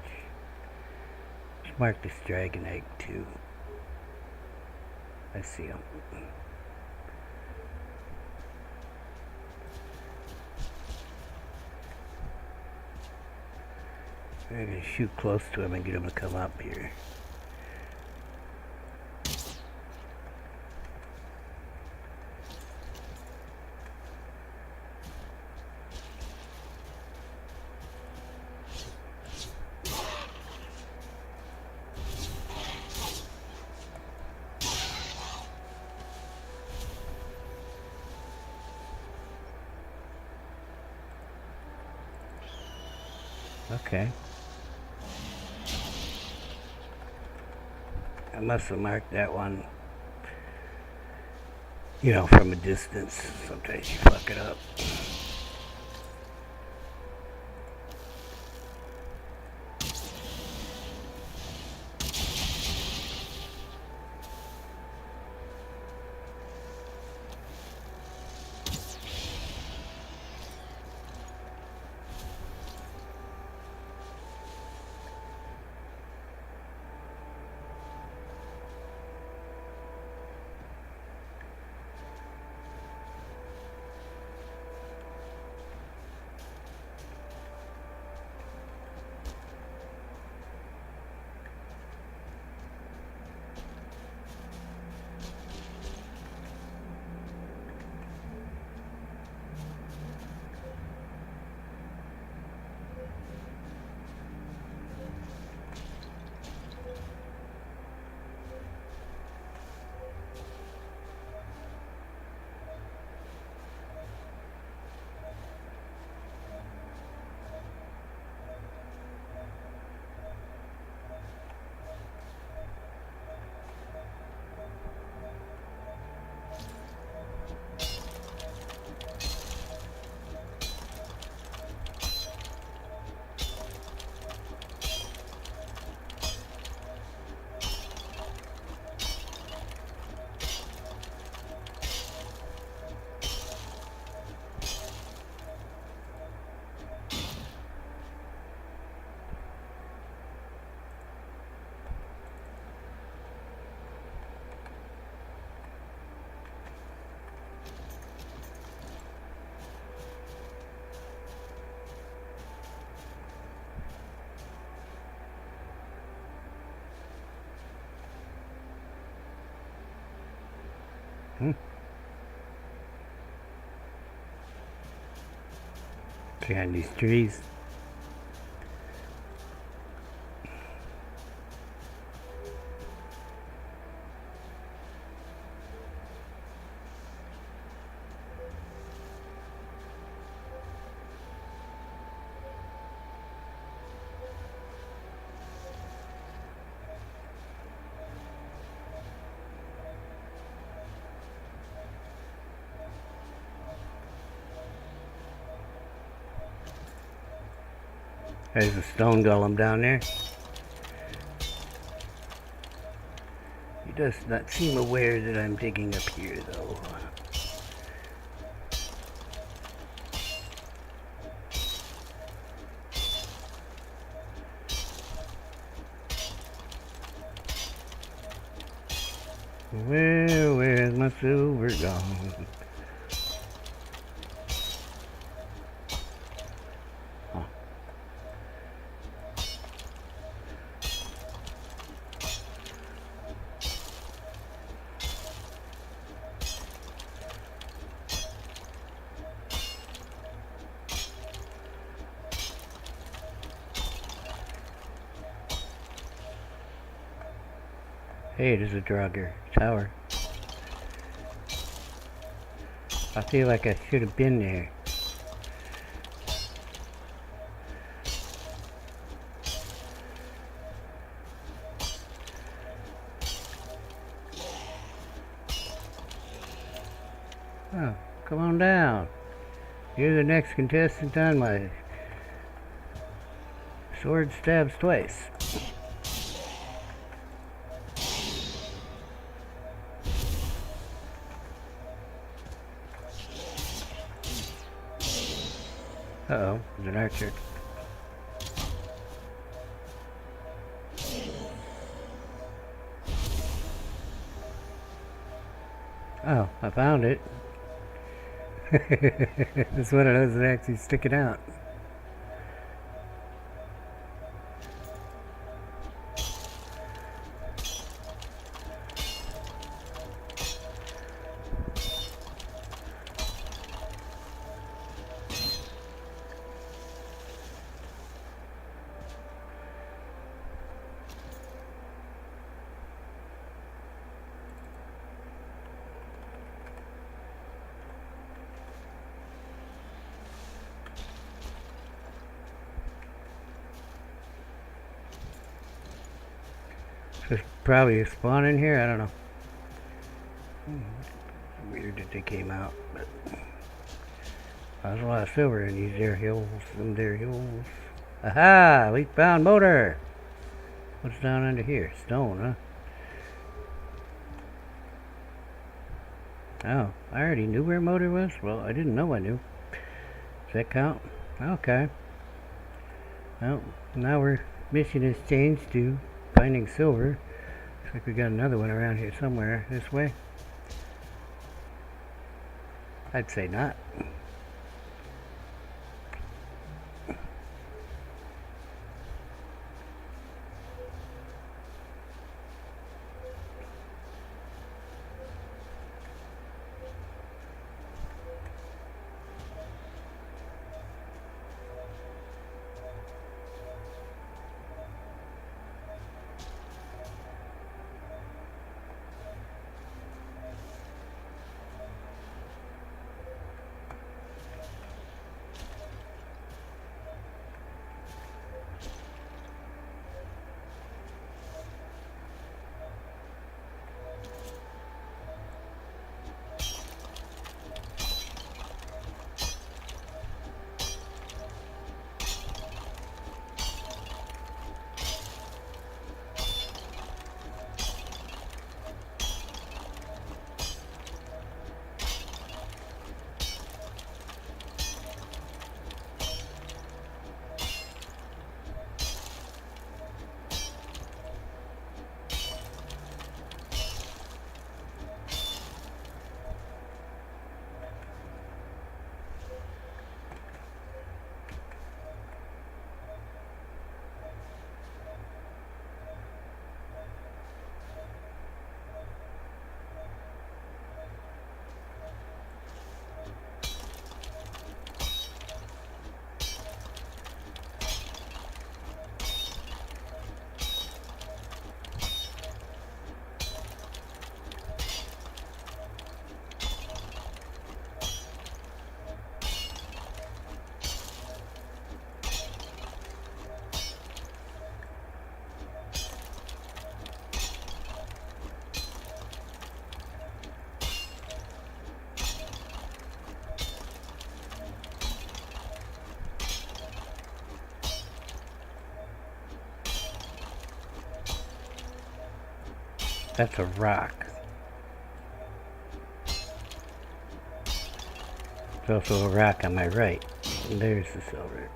Let's mark this dragon egg, too. I see him. I'm going to shoot close to him and get him to come up here. Okay. I must have marked that one, you know, from a distance. Sometimes you fuck it up. Behind these trees. There's a stone golem down there. He does not seem aware that I'm digging up here, though. Well, where's my silver gone? Hey, there's a Draugr tower. I feel like I should have been there. Oh, come on down. You're the next contestant on my sword stabs twice. Uh-oh, there's an archer. Oh, I found it. It's one of those that actually sticking out. There's probably a spawn in here, I don't know. Weird that they came out, but there's a lot of silver in these there hills, them there hills. Aha! We found motor! What's down under here? Stone, huh? Oh, I already knew where motor was? Well, I didn't know I knew. Does that count? Okay. Well, now our mission has changed to finding silver. Looks like we got another one around here somewhere. This way? I'd say not. That's a rock. There's also a rock on my right. And there's the silver.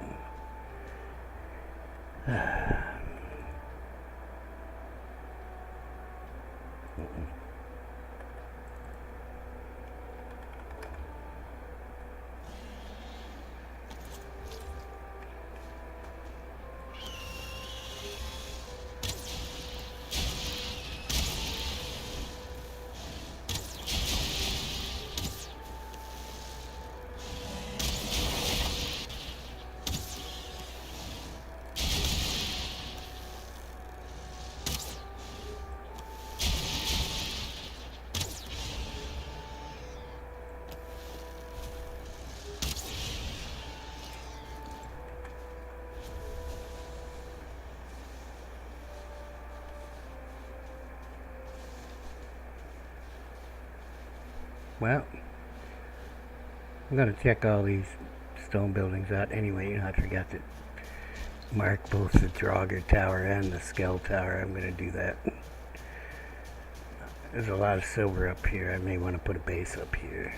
well, I'm gonna check all these stone buildings out anyway. I forgot to mark both the Draugr Tower and the Skell Tower. I'm gonna do that. There's a lot of silver up here. I may want to put a base up here.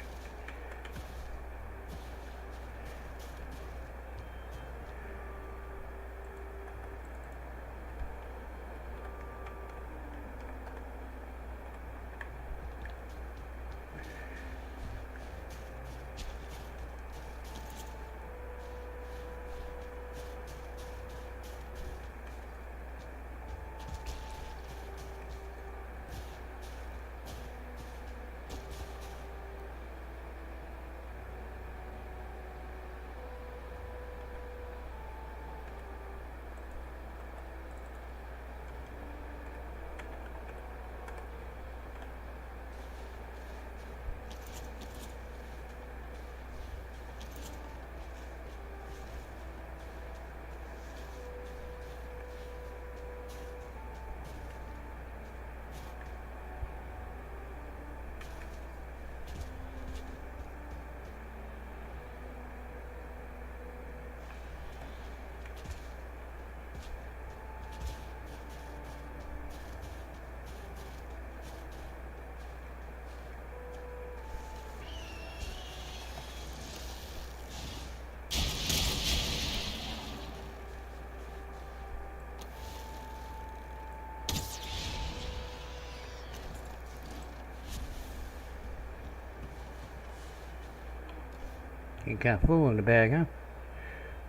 Getting kind of full in the bag, huh?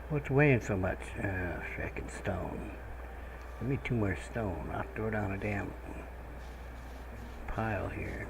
What's weighing so much? Second stone. Give me 2 more stone. I'll throw down a damn pile here.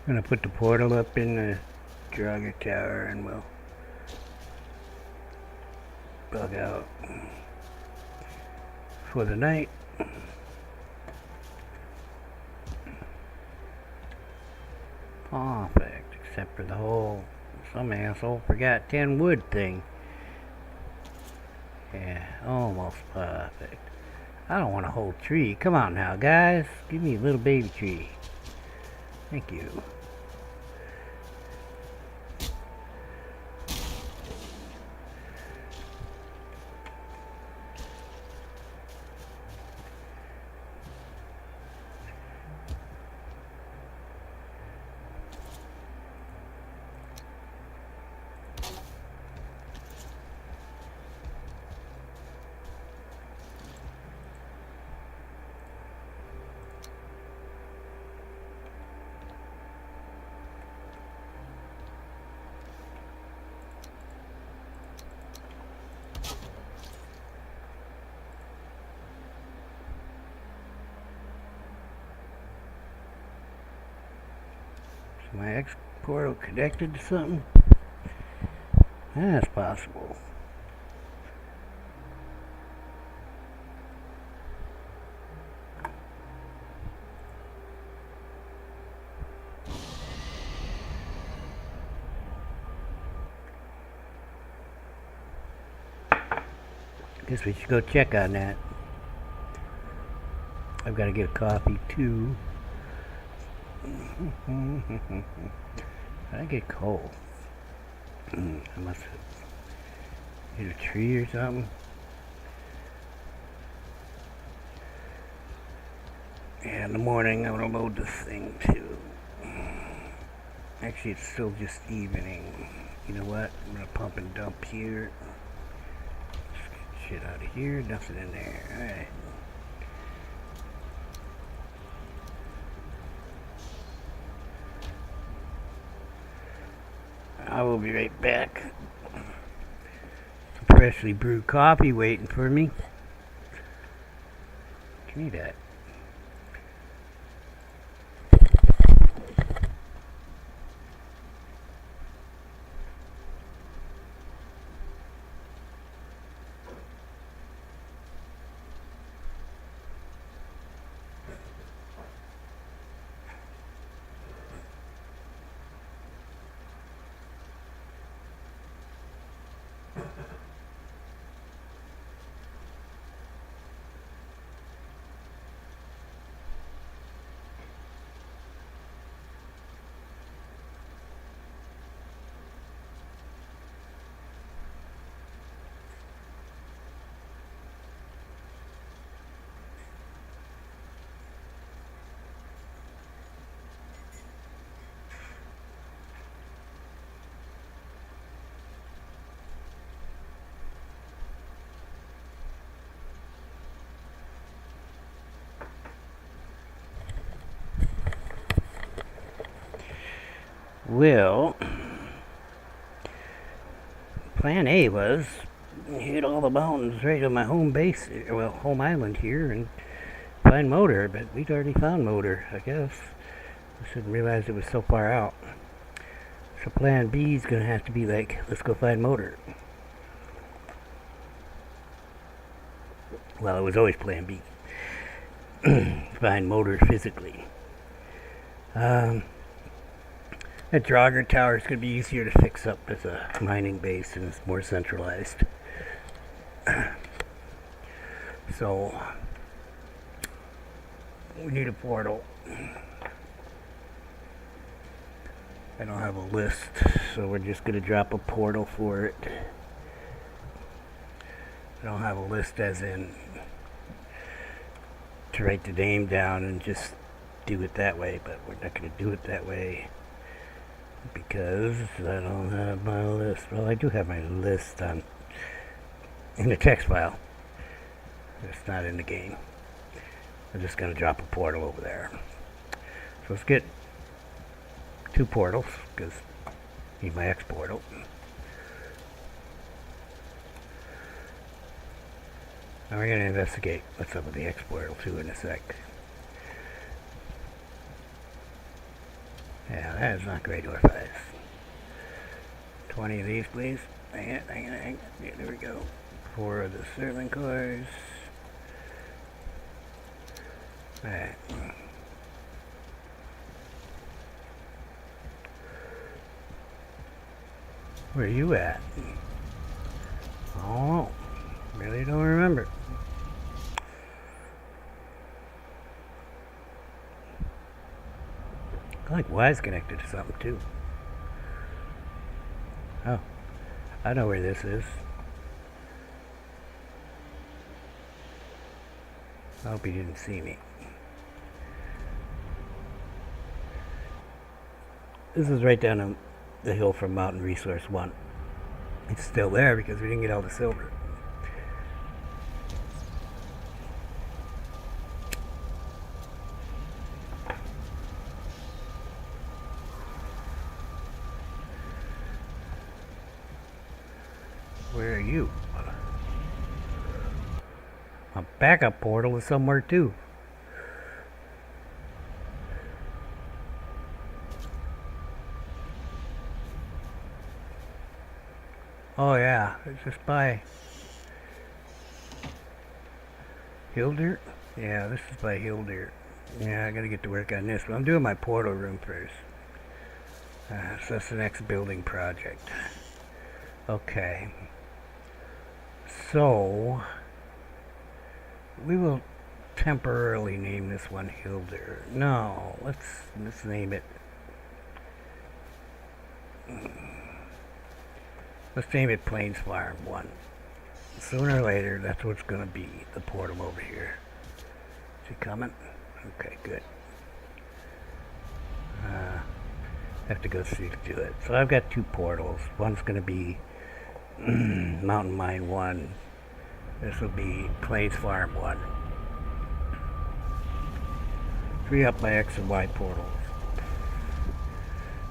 I'm gonna put the portal up in the Draugr Tower and we'll bug out for the night. Perfect, except for the whole, some asshole forgot 10 wood thing. Yeah, almost perfect. I don't want a whole tree. Come on now, guys. Give me a little baby tree. Thank you. Is my X portal connected to something? That's possible. Guess we should go check on that. I've got to get a coffee too. I get cold. I must have hit a tree or something. Yeah, in the morning I'm gonna load this thing too. I Actually, it's still just evening. You know what? I'm gonna pump and dump here. Just get shit out of here. Nothing in there. Alright. I will be right back. Some freshly brewed coffee waiting for me. Give me that. Well, plan A was hit all the mountains right on my home base, well, home island here, and find motor, but we'd already found motor, I guess. I shouldn't realize it was so far out. So plan B is going to have to be like, let's go find motor. Well, it was always plan B. Find motor physically. That Draugr Tower is going to be easier to fix up as a mining base, and it's more centralized. So, we need a portal. I don't have a list, so we're just going to drop a portal for it. I don't have a list as in to write the name down and just do it that way, but we're not going to do it that way. Because I don't have my list. Well, I do have my list in the text file. It's not in the game. I'm just going to drop a portal over there. So let's get 2 portals, because I need my X portal. Now we're going to investigate what's up with the X portal too in a sec. Yeah, that is not great or 5. 20 of these, please. Hang it. Yeah, there we go. 4 of the Sterling cores. Alright. Where are you at? Oh, really don't remember. I think Y's connected to something too. Oh, I know where this is. I hope he didn't see me. This is right down the hill from Mountain Resource 1. It's still there because we didn't get all the silver. Where are you? A backup portal is somewhere too. Oh yeah, it's just by Hilder? Yeah, this is by Hilder. Yeah, I gotta get to work on this, but I'm doing my portal room first. So that's the next building project. Okay. So, we will temporarily name this one Hilder. No, let's name it. Let's name it Plains Farm 1. Sooner or later, that's what's going to be, the portal over here. Is he coming? Okay, good. Have to go see to do it. So I've got 2 portals. One's going to be Mountain Mine 1. This will be Plains Farm 1. 3 up my X and Y portals.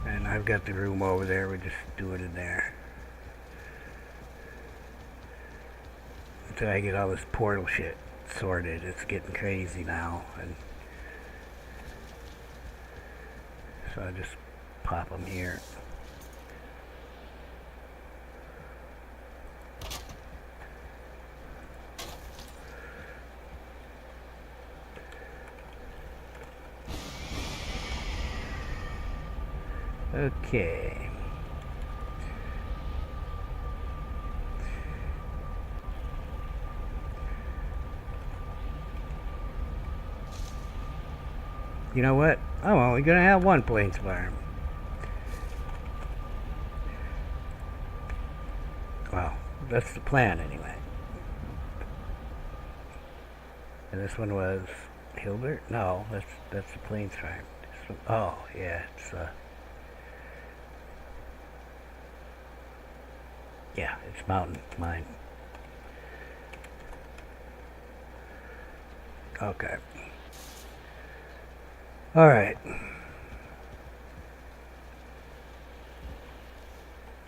And I've got the room over there. We just do it in there. Until I get all this portal shit sorted. It's getting crazy now. And so I just pop them here. Okay. You know what? I'm only gonna have 1 Plains Farm. Well, that's the plan anyway. And this one was Hilbert? No, that's the Plains Farm. This one, oh yeah, it's yeah, it's Mountain Mine. Okay. Alright.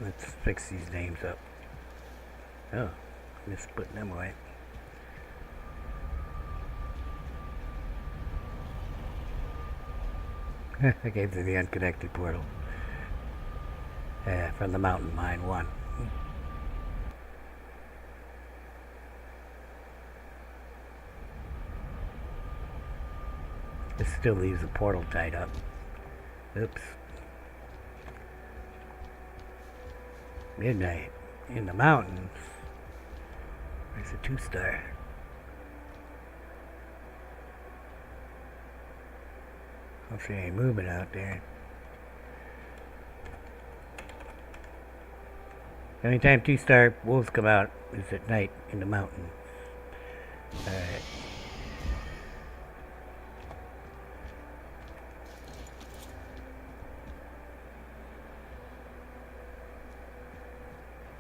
Let's fix these names up. Oh, I missed putting them away. I gave to the unconnected portal. From the Mountain Mine 1. This still leaves the portal tied up. Oops. Midnight in the mountains. There's a 2-star. I don't see any movement out there. The only time 2-star wolves come out is at night in the mountains. Alright.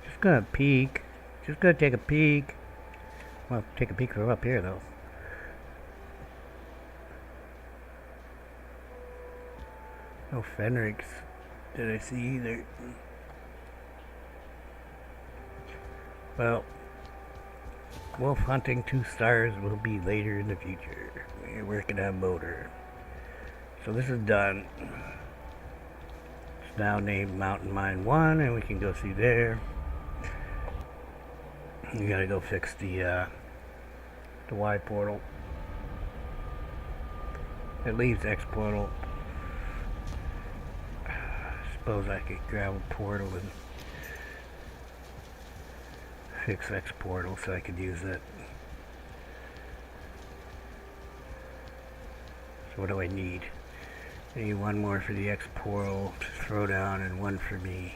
Just gonna peek. Just gonna take a peek. Well, take a peek from up here though. No Fenrix did I see either. Well, wolf hunting 2-stars will be later in the future. We're working on motor. So this is done. It's now named Mountain Mine 1 and we can go see there. You gotta go fix the Y portal. It leaves X portal. Suppose I could grab a portal and fix X portal so I could use it. So what do I need? I need 1 more for the X portal to throw down and 1 for me.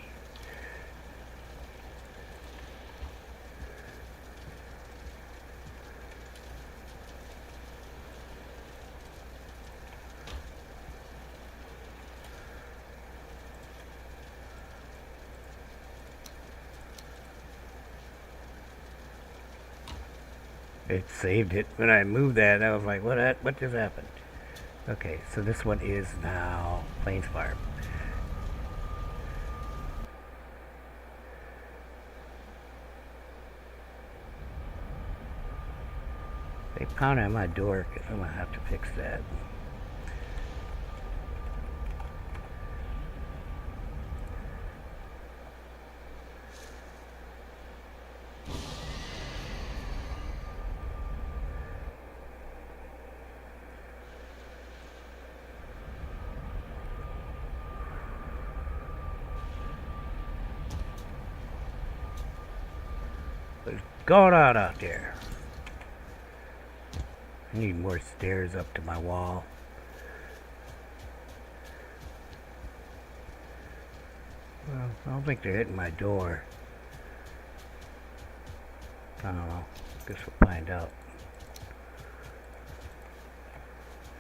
It saved it. When I moved that, I was like, what just happened? Okay, so this one is now Plains Farm. They pounded on my door because I'm going to have to fix that. What's going on out there? I need more stairs up to my wall. Well, I don't think they're hitting my door. I don't know. Guess we'll find out.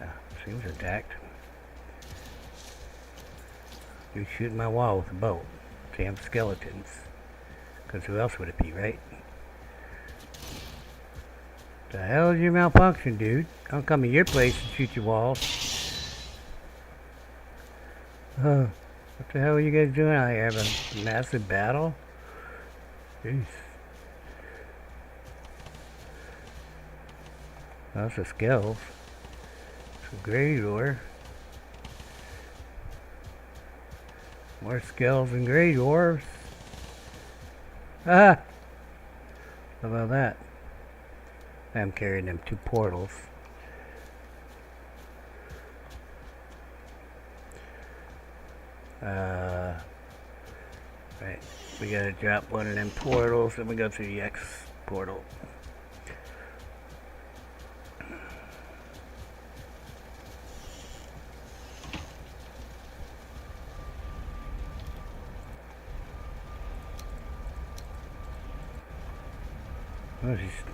Yeah, seems intact. Who's shooting my wall with a bow? Damn skeletons. Because who else would it be, right? The hell is your malfunction, dude? I'll come to your place and shoot your walls. What the hell are you guys doing out here? Having a massive battle? Jeez. Lots of skills. Some grey ore. More skulls and grey dwarves. Ah! How about that? I'm carrying them 2 portals. Right. We gotta drop one of them portals and we go through the X portal. Oh, she's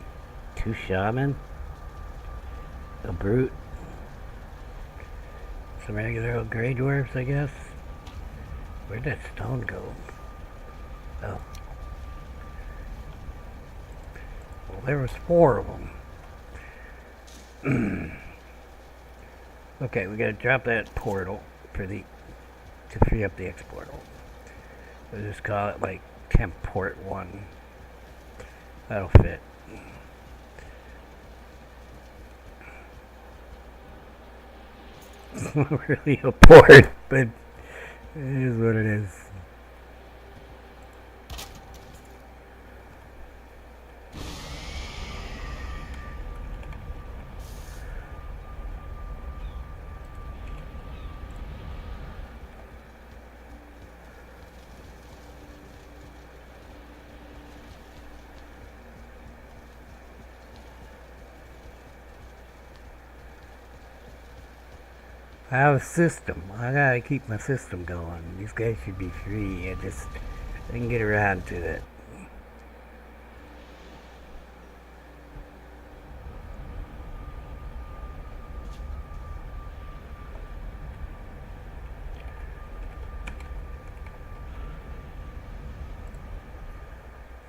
2 shaman, a brute, some regular old grey dwarves, I guess. Where'd that stone go? Oh. Well, there was 4 of them. Okay, we gotta drop that portal to free up the X portal. We'll just call it like Temp Port 1. That'll fit. It's not really a port, but it is what it is. I have a system. I gotta keep my system going. These guys should be free. I can get around to it.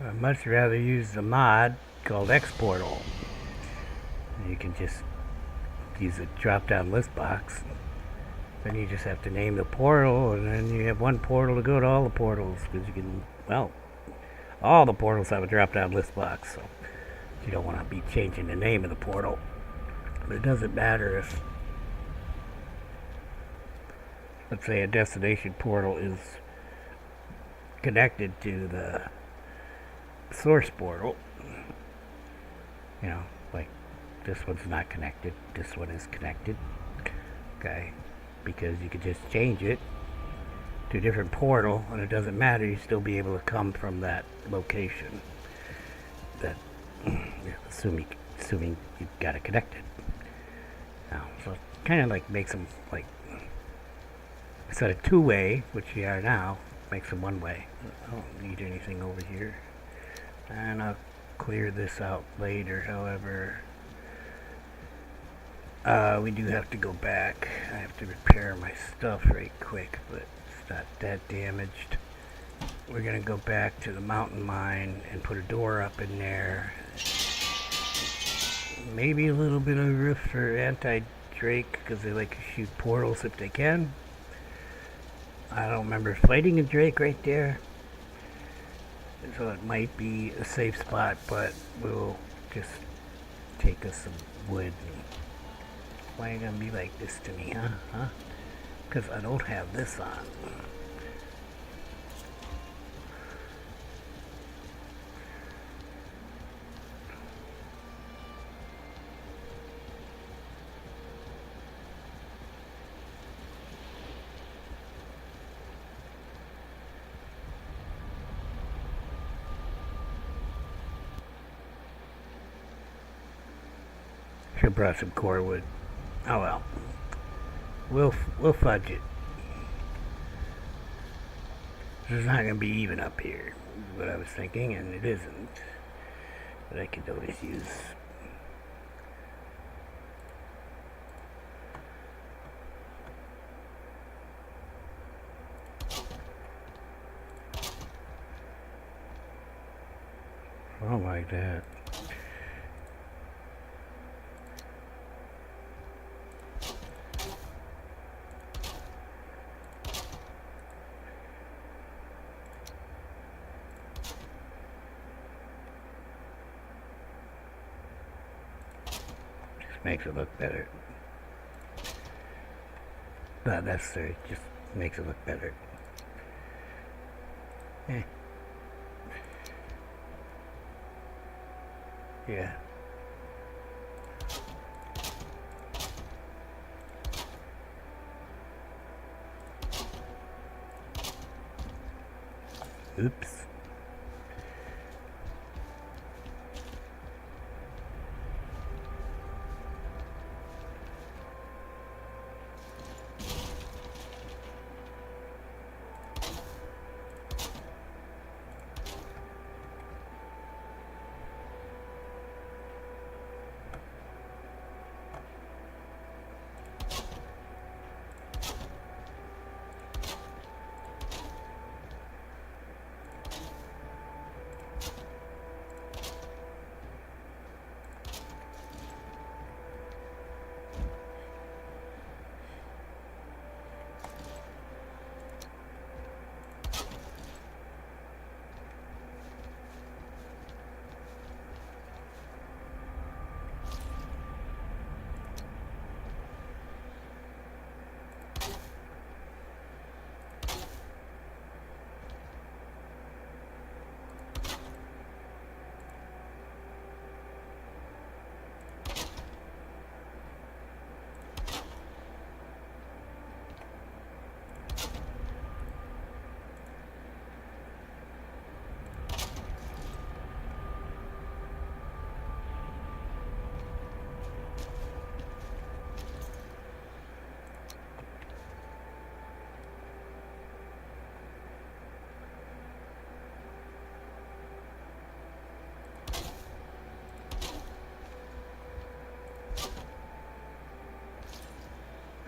I'd much rather use the mod called Exportal. You can just use a drop-down list box. Then you just have to name the portal, and then you have one portal to go to all the portals, because you can, well, all the portals have a drop-down list box, so you don't want to be changing the name of the portal. But it doesn't matter if, let's say, a destination portal is connected to the source portal. You know, like, this one's not connected, this one is connected. Okay. Because you could just change it to a different portal and it doesn't matter, you still be able to come from that location. That, assuming you've got it connected. Now, so it kind of like makes them like, instead of 2-way, which you are now, makes them 1-way. I don't need anything over here. And I'll clear this out later, however. We do have to go back. I have to repair my stuff right quick, but it's not that damaged. We're gonna go back to the mountain mine and put a door up in there. Maybe a little bit of a roof for anti-Drake, because they like to shoot portals if they can. I don't remember fighting a Drake right there, so it might be a safe spot, but we'll just take us some wood. Why are you gonna be like this to me, huh? Because I don't have this on. Should've brought some core wood. Oh well. We'll fudge it. It's not gonna be even up here, is what I was thinking, and it isn't. But I could always use. don't like that. Just makes it look better. Not necessary, just makes it look better. Yeah. Oops.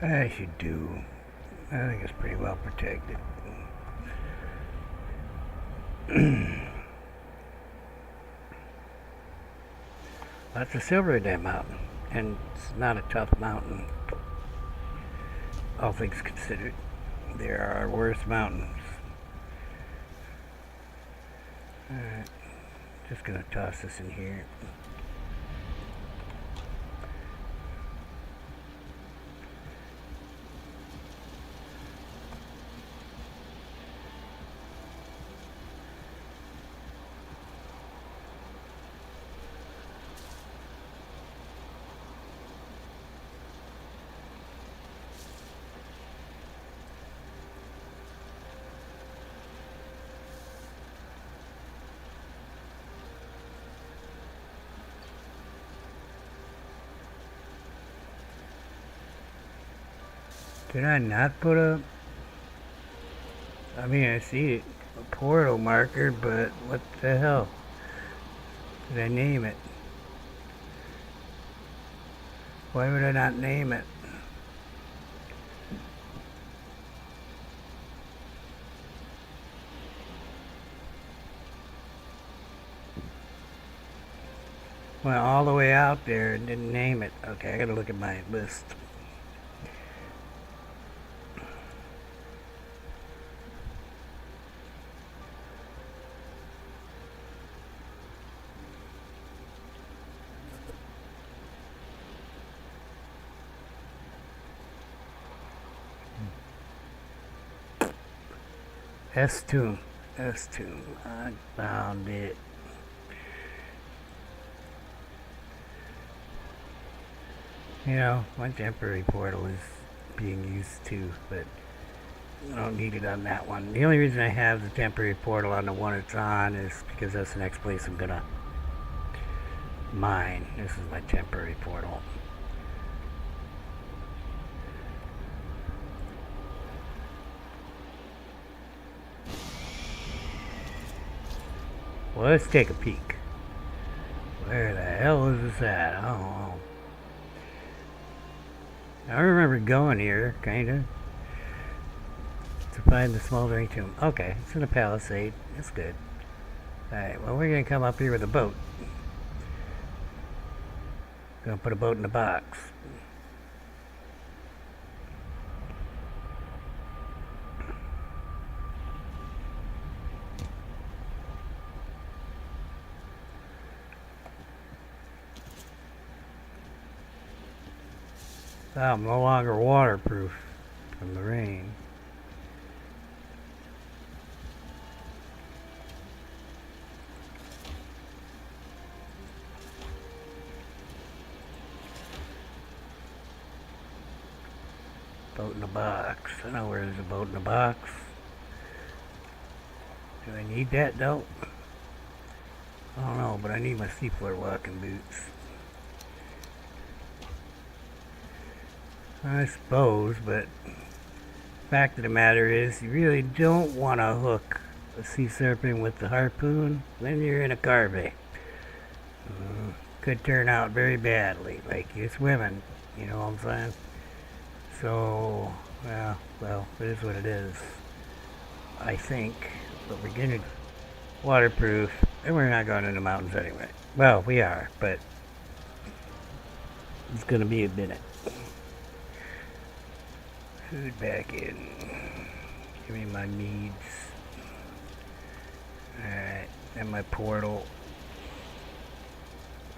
I should do. I think it's pretty well protected. Lots of silver in that mountain, and it's not a tough mountain. All things considered, there are worse mountains. Alright, just gonna toss this in here. Did I not put a... I mean, I see it, a portal marker, but what the hell? Did I name it? Why would I not name it? Went all the way out there and didn't name it. Okay, I gotta look at my list. S2. I found it. You know, my temporary portal is being used too, but I don't need it on that one. The only reason I have the temporary portal on the one it's on is because that's the next place I'm gonna mine. This is my temporary portal. Well, let's take a peek. Where the hell is this at? I don't know. I remember going here, kinda, to find the smoldering tomb. Okay, it's in a palisade. That's good. Alright, well, we're gonna come up here with a boat. Gonna put a boat in the box. I'm no longer waterproof from the rain. Boat in a box. I know where there's a boat in a box. Do I need that though? I don't know, but I need my seafloor walking boots. I suppose, but fact of the matter is, you really don't want to hook a sea serpent with the harpoon when you're in a carve. Could turn out very badly, like you're swimming, you know what I'm saying? So, well, it is what it is, I think, but we're getting waterproof, and we're not going in the mountains anyway. Well, we are, but it's going to be a minute. Food back in. Give me my needs. Alright, and my portal.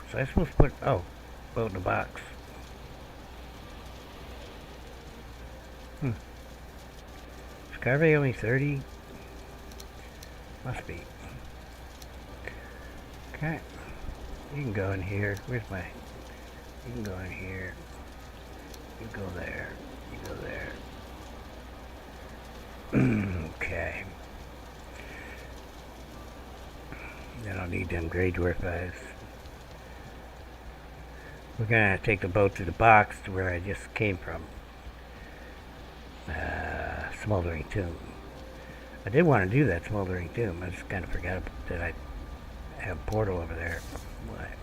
So I'm supposed to put, boat in the box. Is carve only 30? Must be. Okay. You can go in here. Where's my... You can go in here. You go there. You go there. Okay. Then I'll need them gray dwarf eyes. We're gonna take the boat to the box to where I just came from. Smoldering Tomb. I did want to do that Smoldering Tomb. I just kind of forgot that I have a portal over there.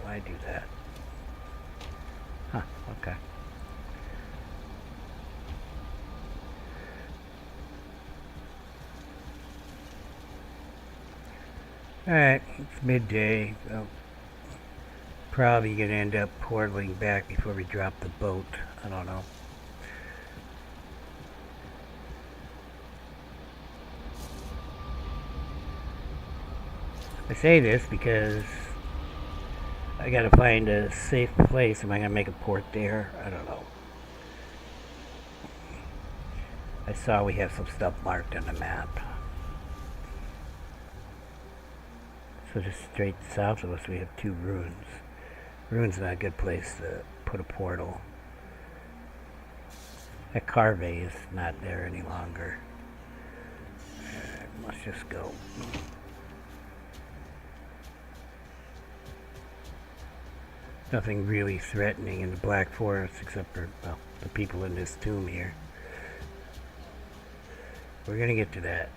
Why do that? Huh, okay. Alright, it's midday. Well, probably gonna end up portaling back before we drop the boat. I don't know. I say this because I gotta find a safe place. Am I gonna make a port there? I don't know. I saw we have some stuff marked on the map. So just straight south of us we have 2 ruins. Ruins not a good place to put a portal. That carve is not there any longer. Let's just go. Nothing really threatening in the Black Forest except for, well, the people in this tomb here. We're gonna get to that.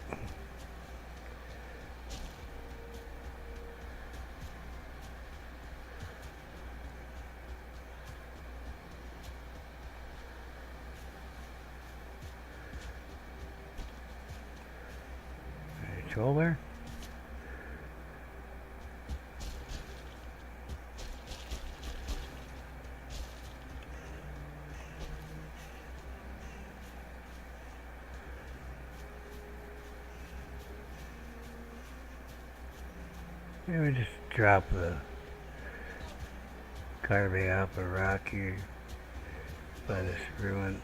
Controller. Maybe we just drop the carve off a rock here by this ruin.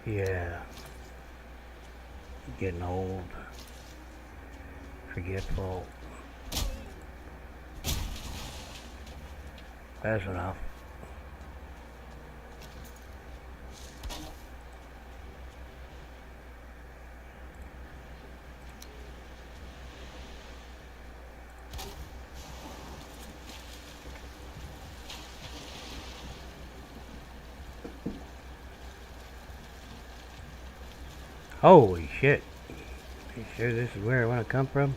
Yeah. Getting old. Forgetful. That's enough. Holy shit. Are you sure this is where I want to come from?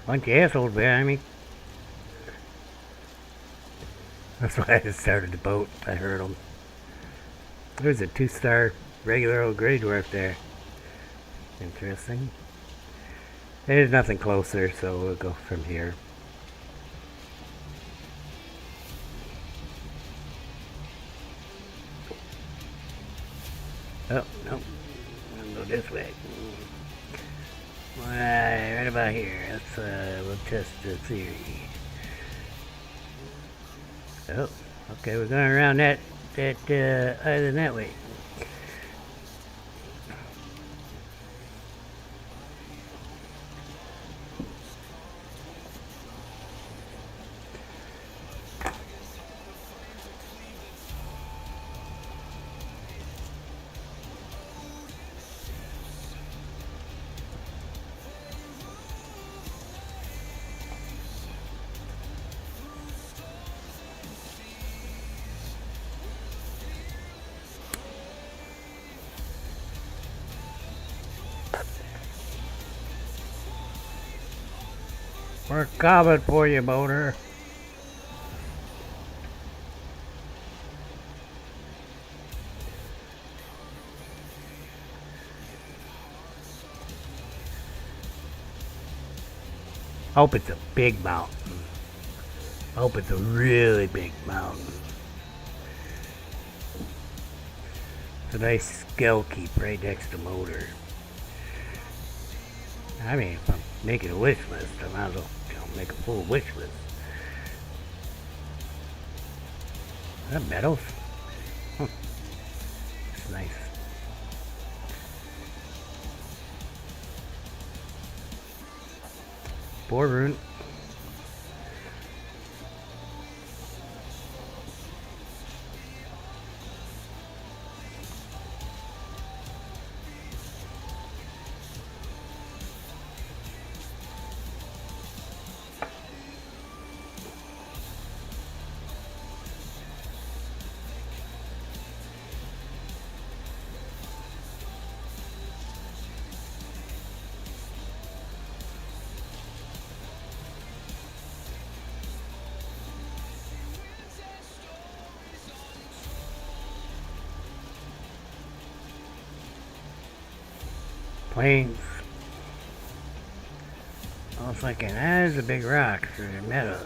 Bunch of assholes behind me. That's why I started the boat. I heard them. There's a 2-star regular old gray dwarf there. Interesting. There's nothing closer, so we'll go from here. Oh, no. I'll go this way. Right about here. We'll test the theory. Oh, okay, we're going around that island that way. We're coming for you, motor. Hope it's a big mountain. Hope it's a really big mountain. It's a nice skill keep right next to motor. I mean, if I'm making a wish list, I might as well make a full wish list. Is that metals? Huh. It's nice. Boar rune. Plains. I was thinking, that is a big rock through the meadows.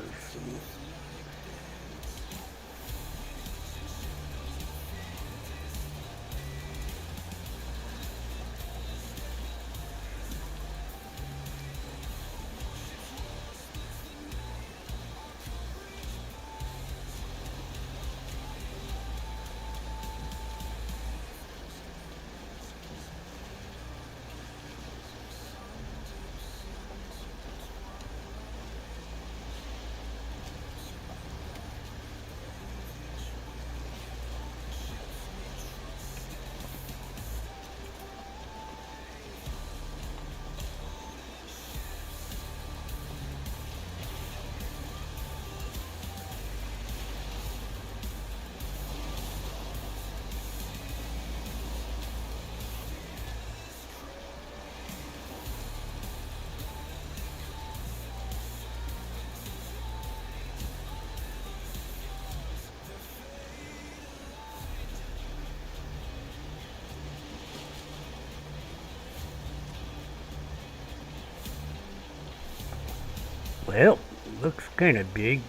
Well, looks kind of big.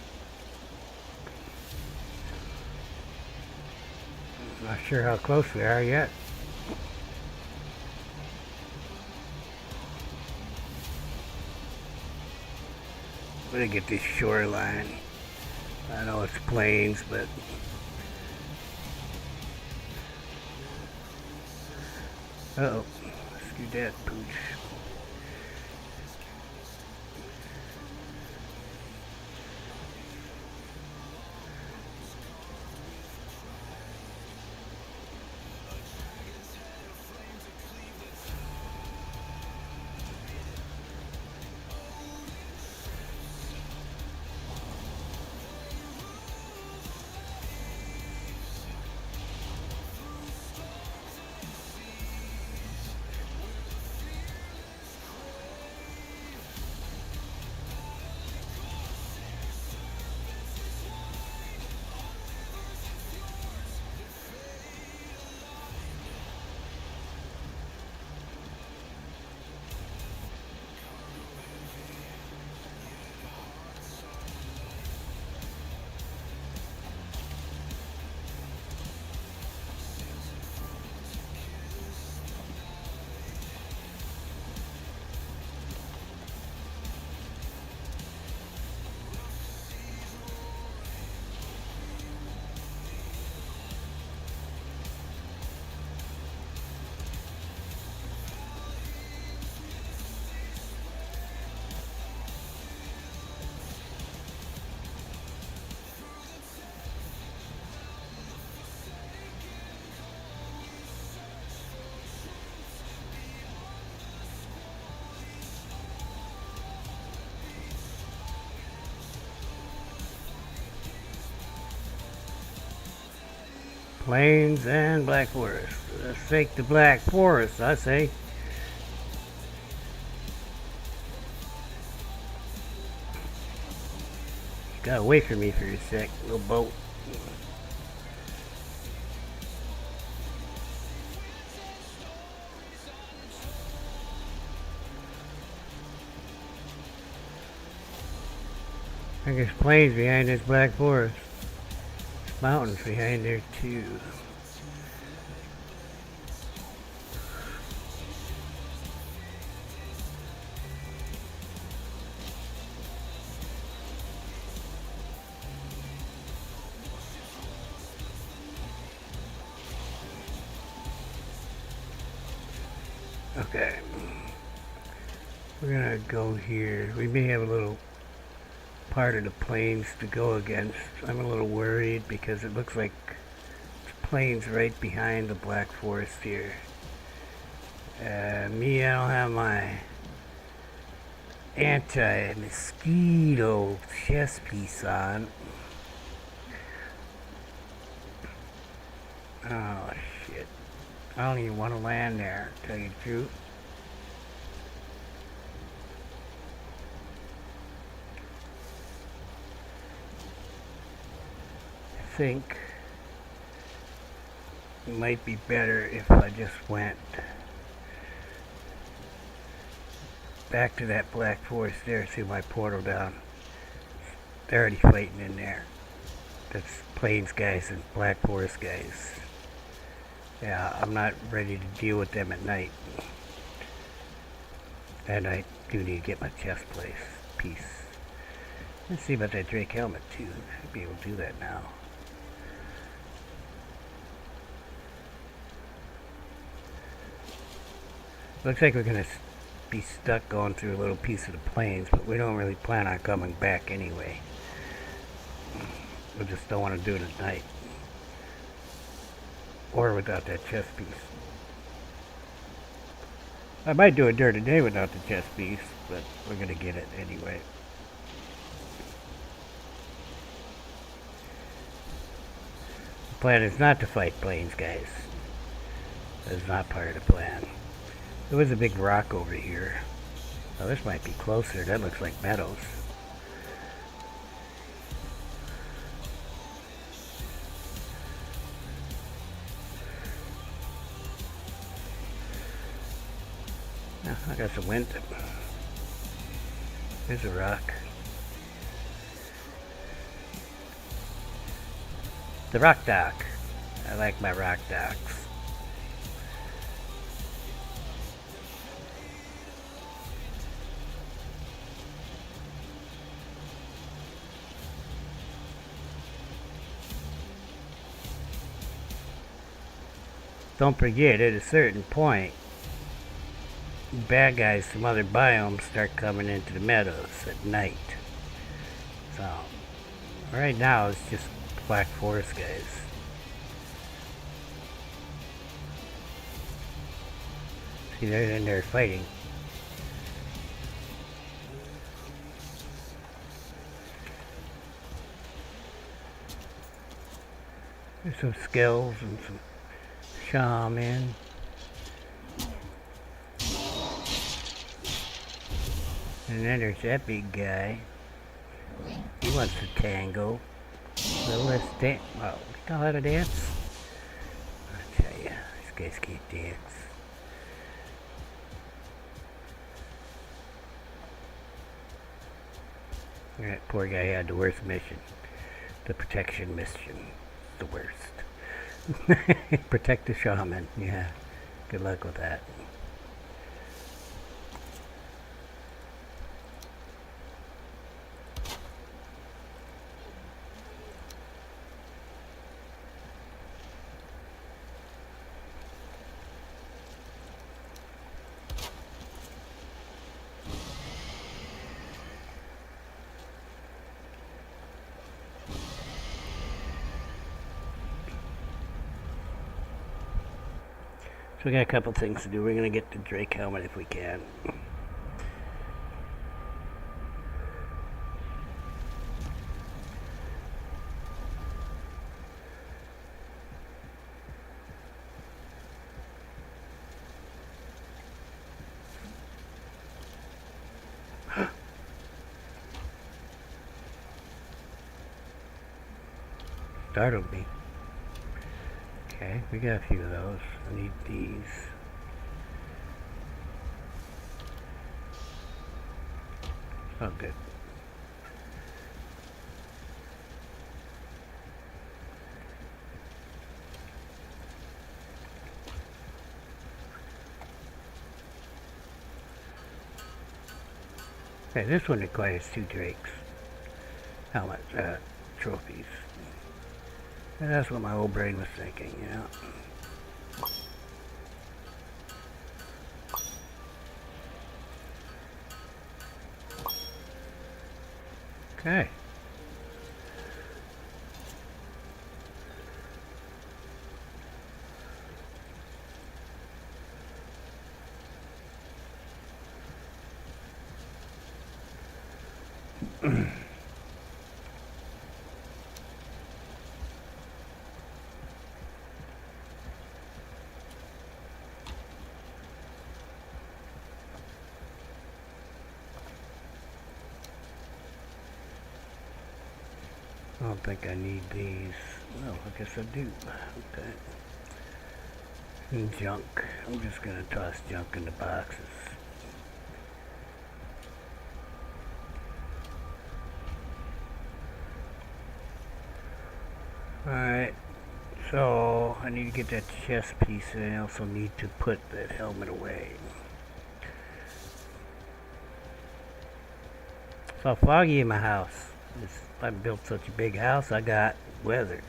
Not sure how close we are yet. Let me get this shoreline. I know it's plains, but uh-oh, let's do that pooch. Plains and Black Forest. Let's take the Black Forest, I say. Got away from me for a sec, little boat. I think there's plains behind this Black Forest. There's mountains behind there too. Okay. We're gonna go here. We may have a little part of the plains to go against. I'm a little worried because it looks like the plains right behind the Black Forest here. Me, I don't have my anti-mosquito chest piece on. Oh shit. I don't even want to land there, to tell you the truth. I think it might be better if I just went back to that Black Forest there, see my portal down. They're already fighting in there. That's Plains guys and Black Forest guys. Yeah, I'm not ready to deal with them at night. And I do need to get my chest piece. Let's see about that Drake helmet too. Should be able to do that now. Looks like we're gonna be stuck going through a little piece of the plains, but we don't really plan on coming back anyway. We just don't want to do it at night. Or without that chest piece. I might do it during the day without the chest piece, but we're gonna get it anyway. The plan is not to fight plains, guys. That is not part of the plan. There was a big rock over here. Oh, this might be closer. That looks like meadows. Oh, I got some wind. There's a rock. The rock dock. I like my rock docks. Don't forget, at a certain point, bad guys from other biomes start coming into the meadows at night. So, right now it's just Black Forest guys. See, they're in there fighting. There's some skills and some shaman. And then there's that big guy. He wants to tango. A little less dance. Oh, we know how to dance? I tell ya, these guys can't dance. That poor guy had the worst mission. The protection mission. The worst. Protect the shaman. Yeah. Good luck with that. So we got a couple things to do. We're going to get the Drake helmet if we can. Startled me. Okay, we got a few of those. I need these. Oh, good. Okay, this one requires 2 drakes. Helmet, trophies. And that's what my old brain was thinking, you know. Okay. I don't think I need these. No, I guess I do. Okay. And junk. I'm just gonna toss junk in the boxes. Alright. So, I need to get that chest piece, and I also need to put that helmet away. It's all foggy in my house. I built such a big house, I got weather.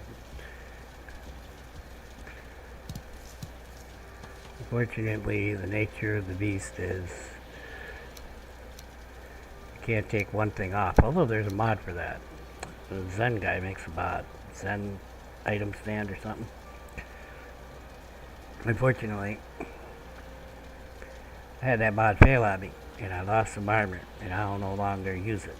Unfortunately, the nature of the beast is you can't take one thing off, although there's a mod for that. The Zen guy makes a mod. Zen item stand or something. Unfortunately, I had that mod fail on me, and I lost some armor, and I'll no longer use it.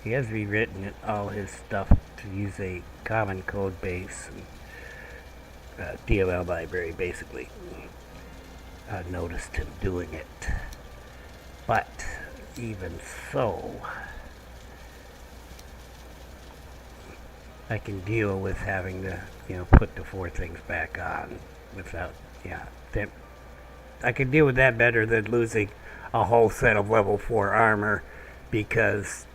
He has rewritten all his stuff to use a common code base and DLL library, basically. I noticed him doing it. But even so, I can deal with having to, put the 4 things back on without, I can deal with that better than losing a whole set of level 4 armor because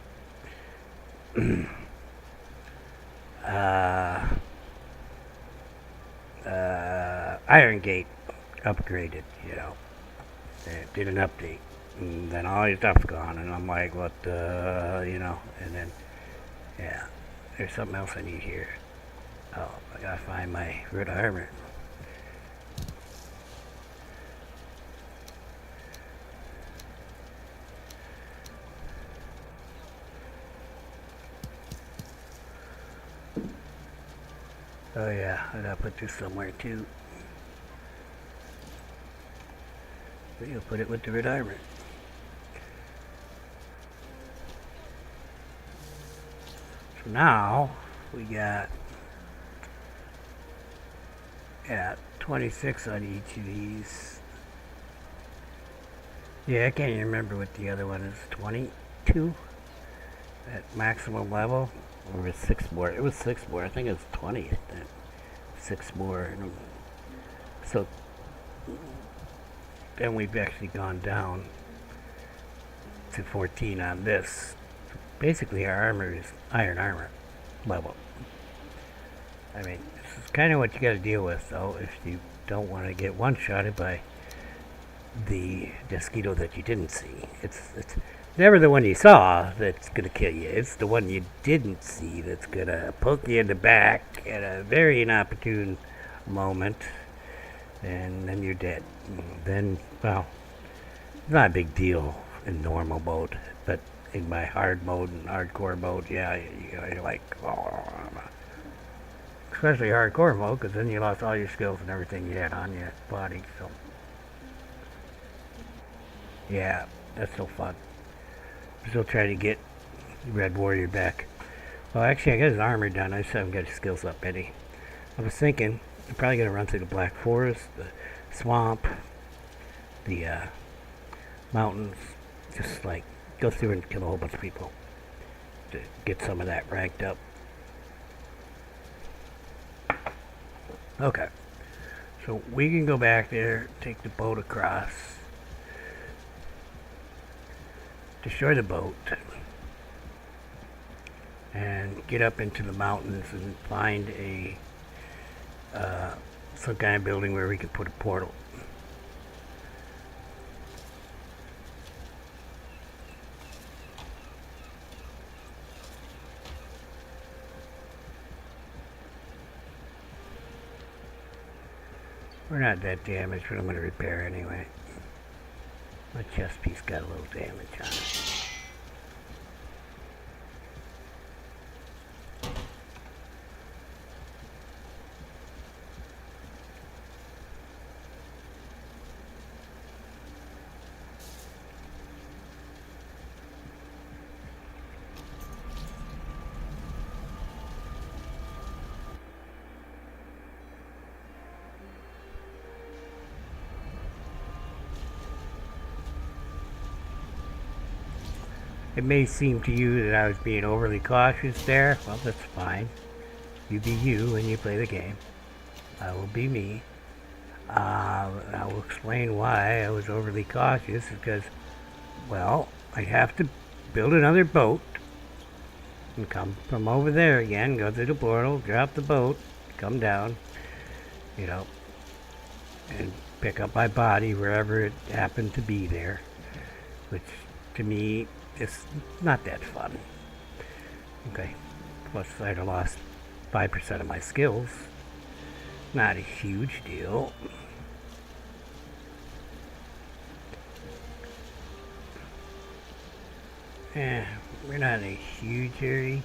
Iron Gate upgraded, It did an update. And then all your stuff's gone, and I'm like, what and then, there's something else I need here. Oh, I gotta find my red armor. Oh yeah, I gotta put this somewhere too. So you'll put it with the red armor. So now we got 26 on each of these. Yeah, I can't even remember what the other one is. 22 at maximum level. Or 6 more. It was 6 more. I think it was 20. 6 more. So then we've actually gone down to 14 on this. Basically, our armor is iron armor level. I mean, this is kind of what you got to deal with, though, if you don't want to get one-shotted by the mosquito that you didn't see. It's never the one you saw that's going to kill you. It's the one you didn't see that's going to poke you in the back at a very inopportune moment, and then you're dead. And then, well, it's not a big deal in normal mode, but in my hard mode and hardcore mode, you're like, oh. Especially hardcore mode, because then you lost all your skills and everything you had on your body, so. Yeah, that's so fun. Still trying to get Red Warrior back. Well, actually, I got his armor done. I just haven't got his skills up any. I was thinking I'm probably going to run through the Black Forest, the swamp, the mountains. Just like go through and kill a whole bunch of people. to get some of that ranked up. Okay. So we can go back there, take the boat across, destroy the boat, and get up into the mountains and find a some kind of building where we can put a portal. We're not that damaged, but I'm going to repair anyway. My chest piece got a little damage on it. It may seem to you that I was being overly cautious there. Well, that's fine. You be you when you play the game. I will be me. I will explain why I was overly cautious, because, well, I'd have to build another boat and come from over there again, go through the portal, drop the boat, come down, you know, and pick up my body wherever it happened to be there, which to me is not that fun. Okay, plus I'd have lost 5% of my skills. Not a huge deal. We're not in a huge hurry.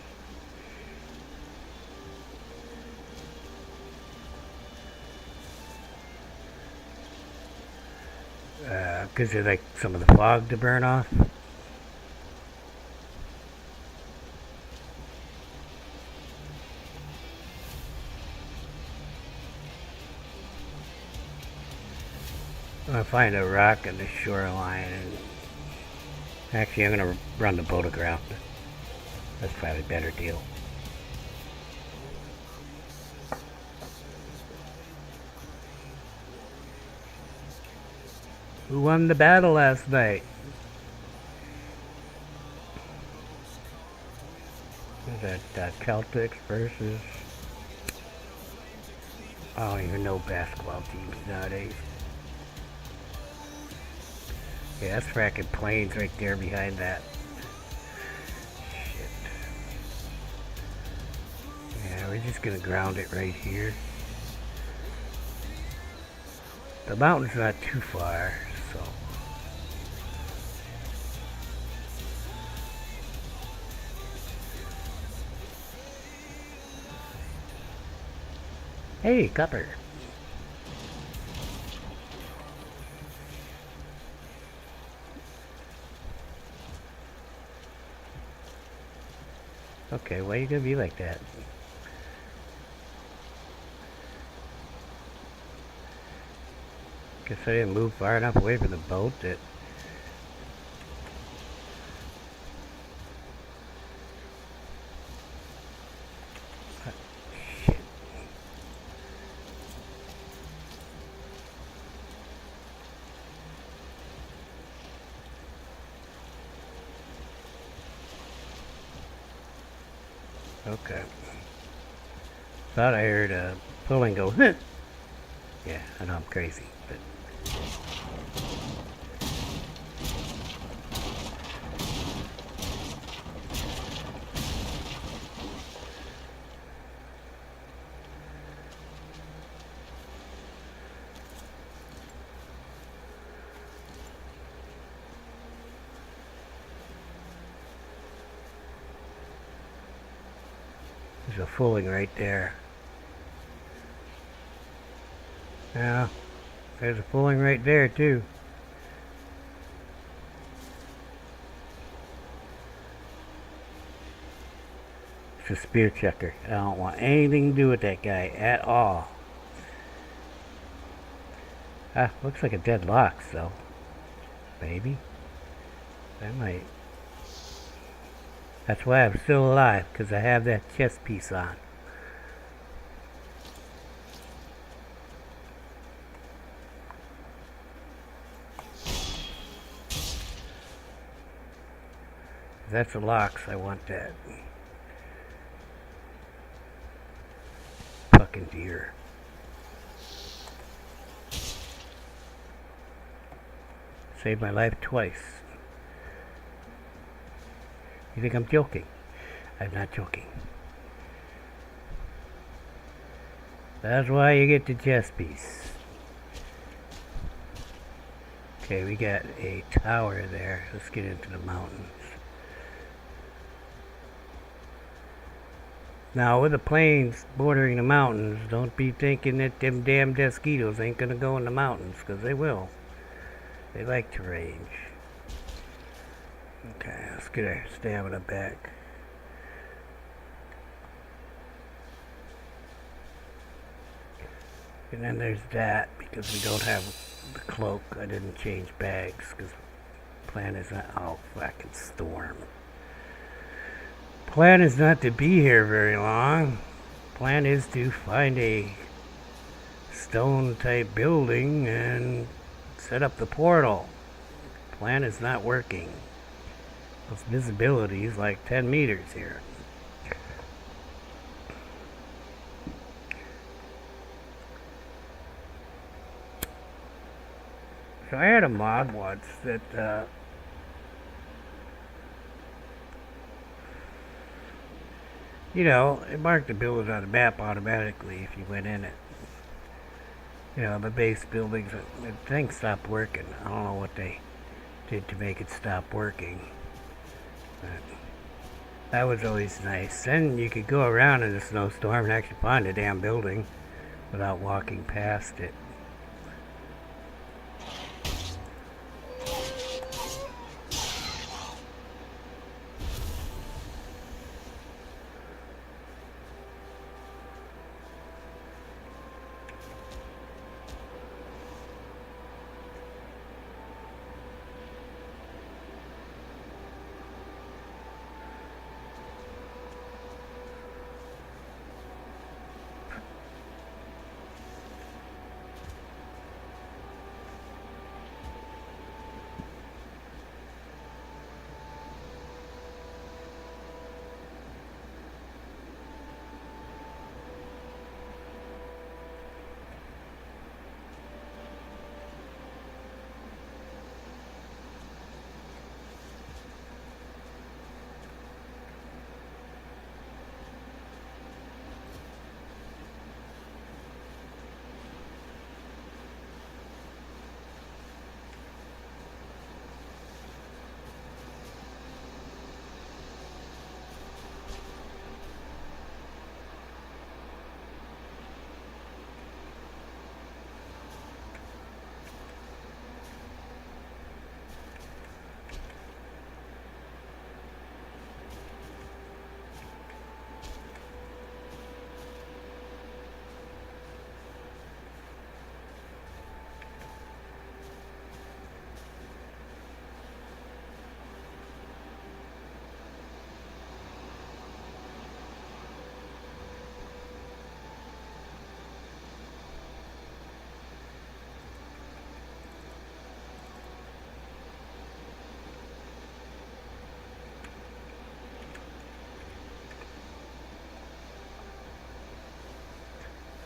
Because there's like some of the fog to burn off. I'm going to find a rock on the shoreline, and actually I'm going to run the boat aground. That's probably a better deal. Who won the battle last night? That Celtics versus... I don't even know basketball teams nowadays. Yeah, that's fracking planes right there behind that. Shit. Yeah, we're just gonna ground it right here. The mountain's not too far, so... Hey, copper. Okay, why are you gonna be like that? Guess I didn't move far enough away from the boat that... Shit. Okay. Thought I heard a pulling go, huh. Yeah, I know I'm crazy, but... There's a fooling right there. Yeah, there's a fooling right there too. It's a spear checker. I don't want anything to do with that guy at all. Ah, looks like a dead lox though. Maybe. That might... That's why I'm still alive, because I have that chest piece on. If that's a locks, I want that. Fucking deer. Saved my life twice. You think I'm joking? I'm not joking. That's why you get the chest piece. Okay, we got a tower there. Let's get into the mountains. Now, with the plains bordering the mountains, don't be thinking that them damn mosquitoes ain't gonna go in the mountains, because they will. They like to range. Okay, let's get our stamina back. And then there's that, because we don't have the cloak. I didn't change bags, because plan is not... Oh, fucking storm. Plan is not to be here very long. Plan is to find a stone type building and set up the portal. Plan is not working. This visibility is like 10 meters here. So I had a mod once that you know, it marked the buildings on the map automatically if you went in it. You know, the base buildings, the thing stopped working. I don't know what they did to make it stop working. But that was always nice. Then you could go around in a snowstorm and actually find a damn building without walking past it.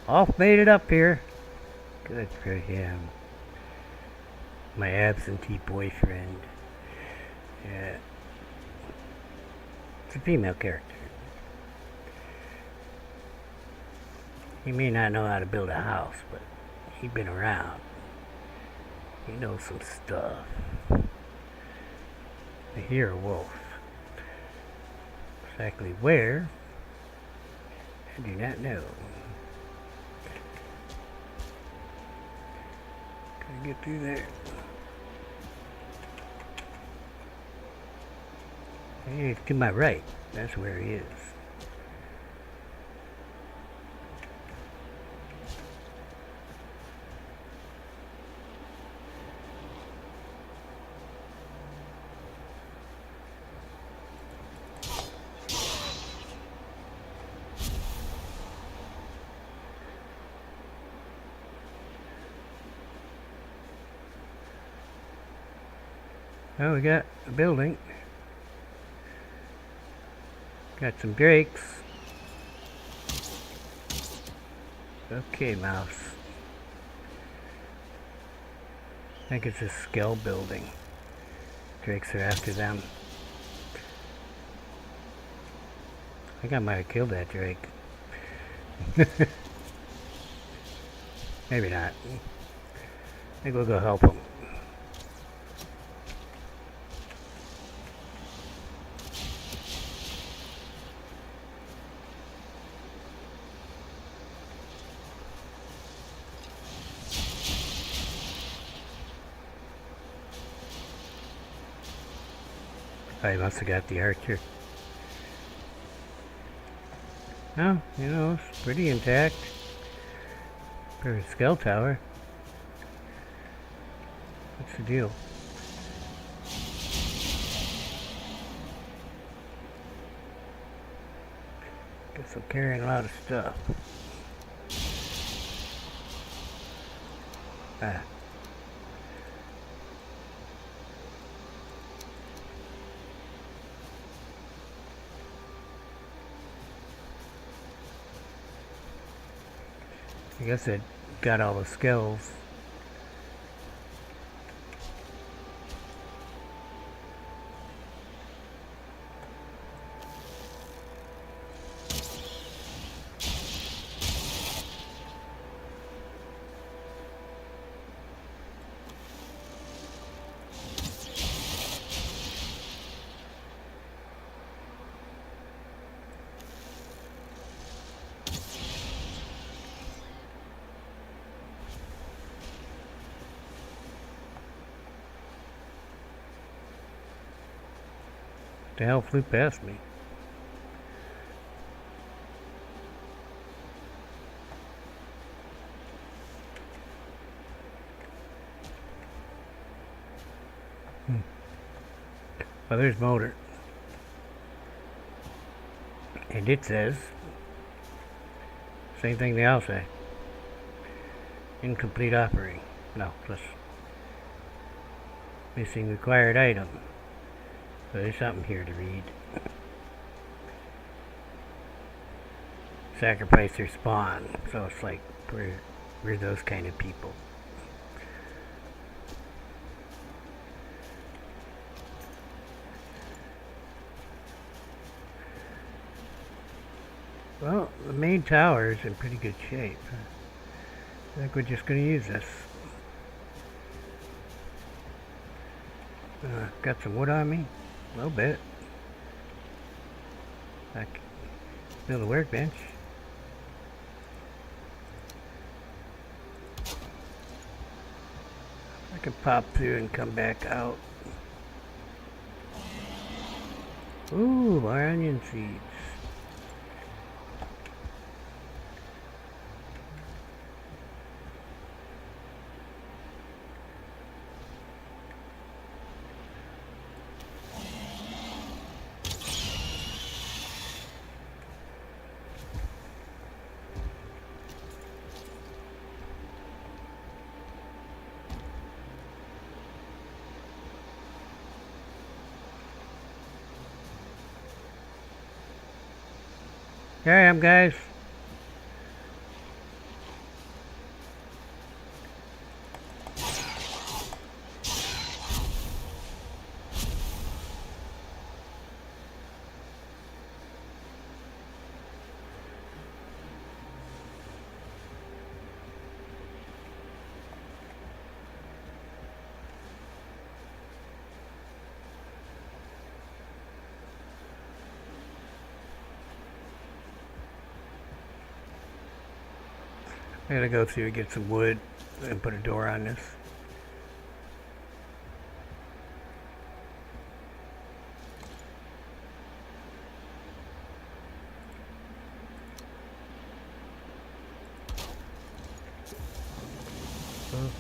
All made it up here. Good for him. My absentee boyfriend. Yeah. It's a female character. He may not know how to build a house, but he's been around. He knows some stuff. I hear a wolf. Exactly where, I do not know. Can I get through there? Hey, to my right. That's where he is. Oh, we got a building. Got some drakes. Okay, mouse. I think it's a skill building. Drakes are after them. I think I might have killed that drake. Maybe not. I think we'll go help him. I must have got the archer. Oh, you know, it's pretty intact. For a skull tower. What's the deal? Guess I'm carrying a lot of stuff. Ah. I guess it got all the skills. The hell flew past me? Well, there's motor. And it says same thing they all say. Incomplete operating. No, plus missing required item. So there's something here to read. Sacrifice their spawn. So it's like we're those kind of people. Well, the main tower is in pretty good shape. I think we're just going to use this. Got some wood on me? A little bit. I can build a workbench. I can pop through and come back out. Ooh, more onion seeds. Here I am, guys. I gotta go through and get some wood and put a door on this.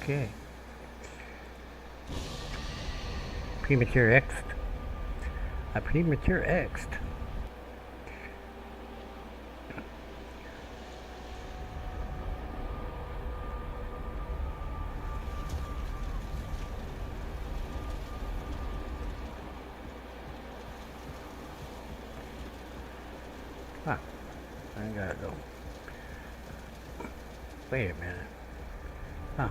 Okay. Premature X'd. A premature X'd. Huh. I gotta go. Wait a minute. Huh.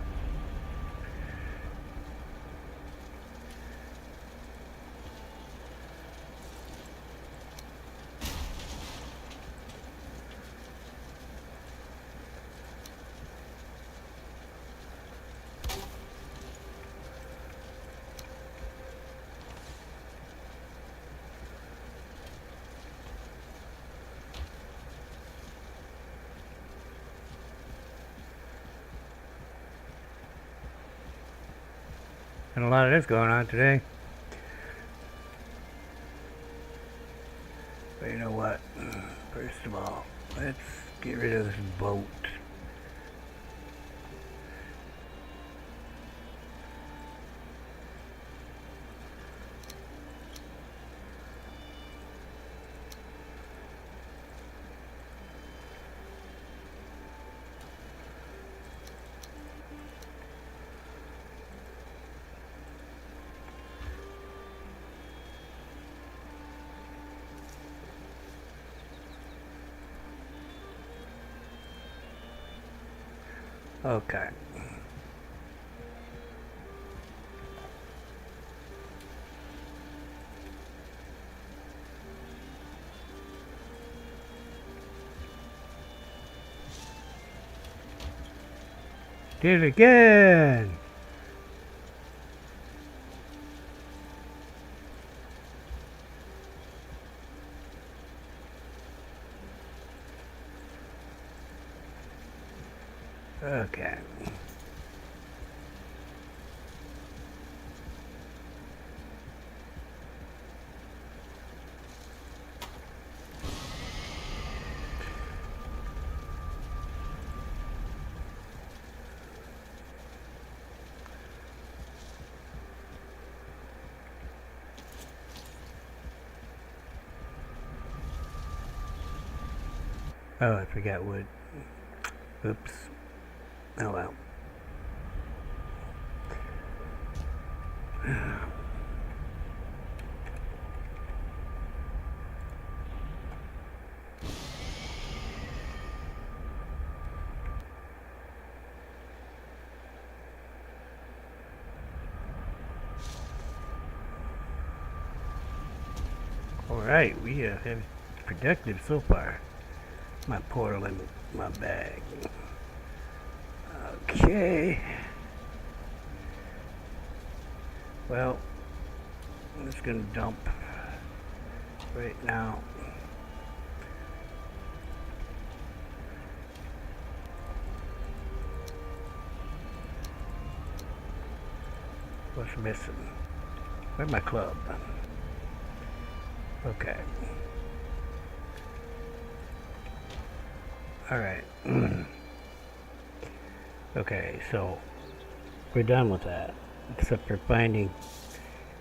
And a lot of this going on today. But you know what? First of all, let's get rid of this boat. Okay. Did it again! Okay. Oh, I forgot wood. Oops. Oh well. Alright, we have been productive so far. My portal in my bag. Okay. Well, I'm just gonna dump right now. What's missing? Where's my club? Okay. Alright. Okay, so we're done with that. Except for finding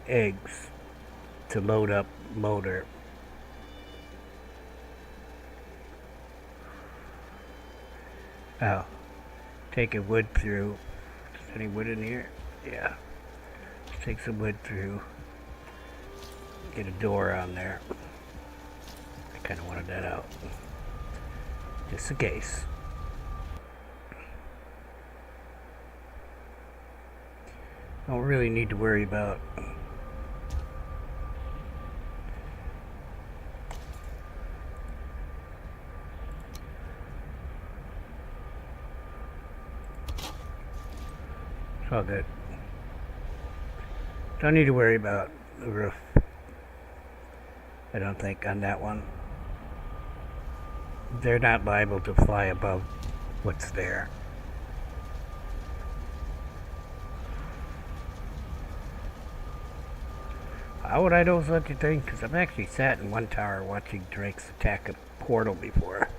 eggs to load up motor. Oh. Take a wood through. Is any wood in here? Yeah. Let's take some wood through. Get a door on there. I kind of wanted that out. Just in case. Don't really need to worry about it's all good. Don't need to worry about the roof. I don't think on that one. They're not liable to fly above what's there. How would I know such a thing? Because I've actually sat in one tower watching drakes attack a portal before.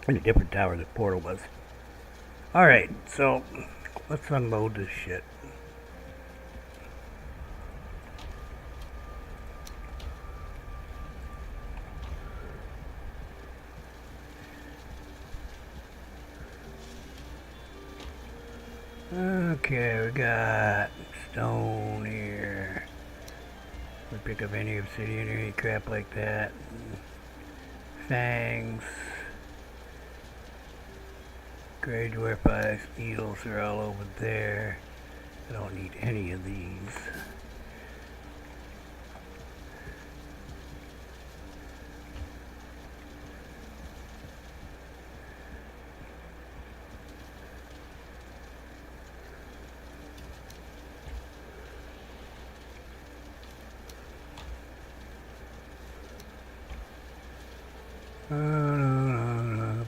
In a different tower the portal was. Alright, so let's unload this shit. Okay, we got stone here. We pick up any obsidian or any crap like that. Fangs. Gray dwarf eyes, needles are all over there. I don't need any of these.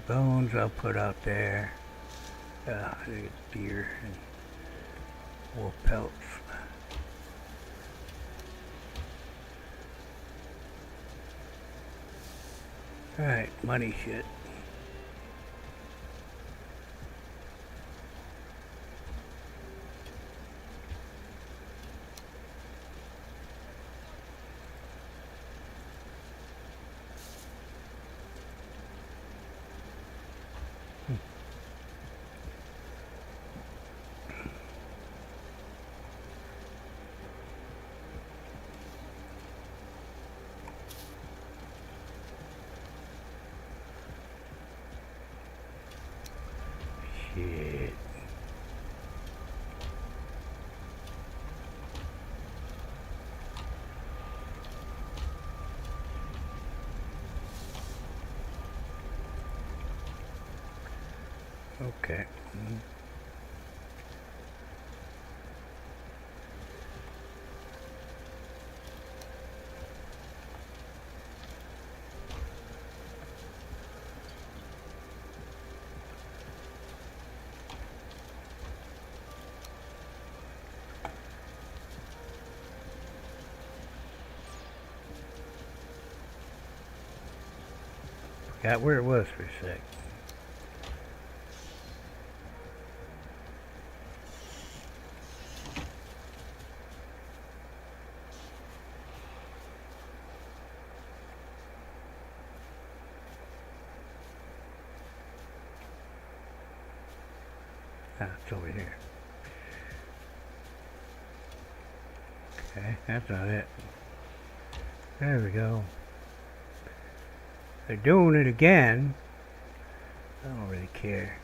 Bones I'll put out there. Deer and wolf pelts. Alright, money shit. Shit. Okay. Got where it was for a sec. Ah, it's over here. Okay, that's not it. There we go. They're doing it again. I don't really care.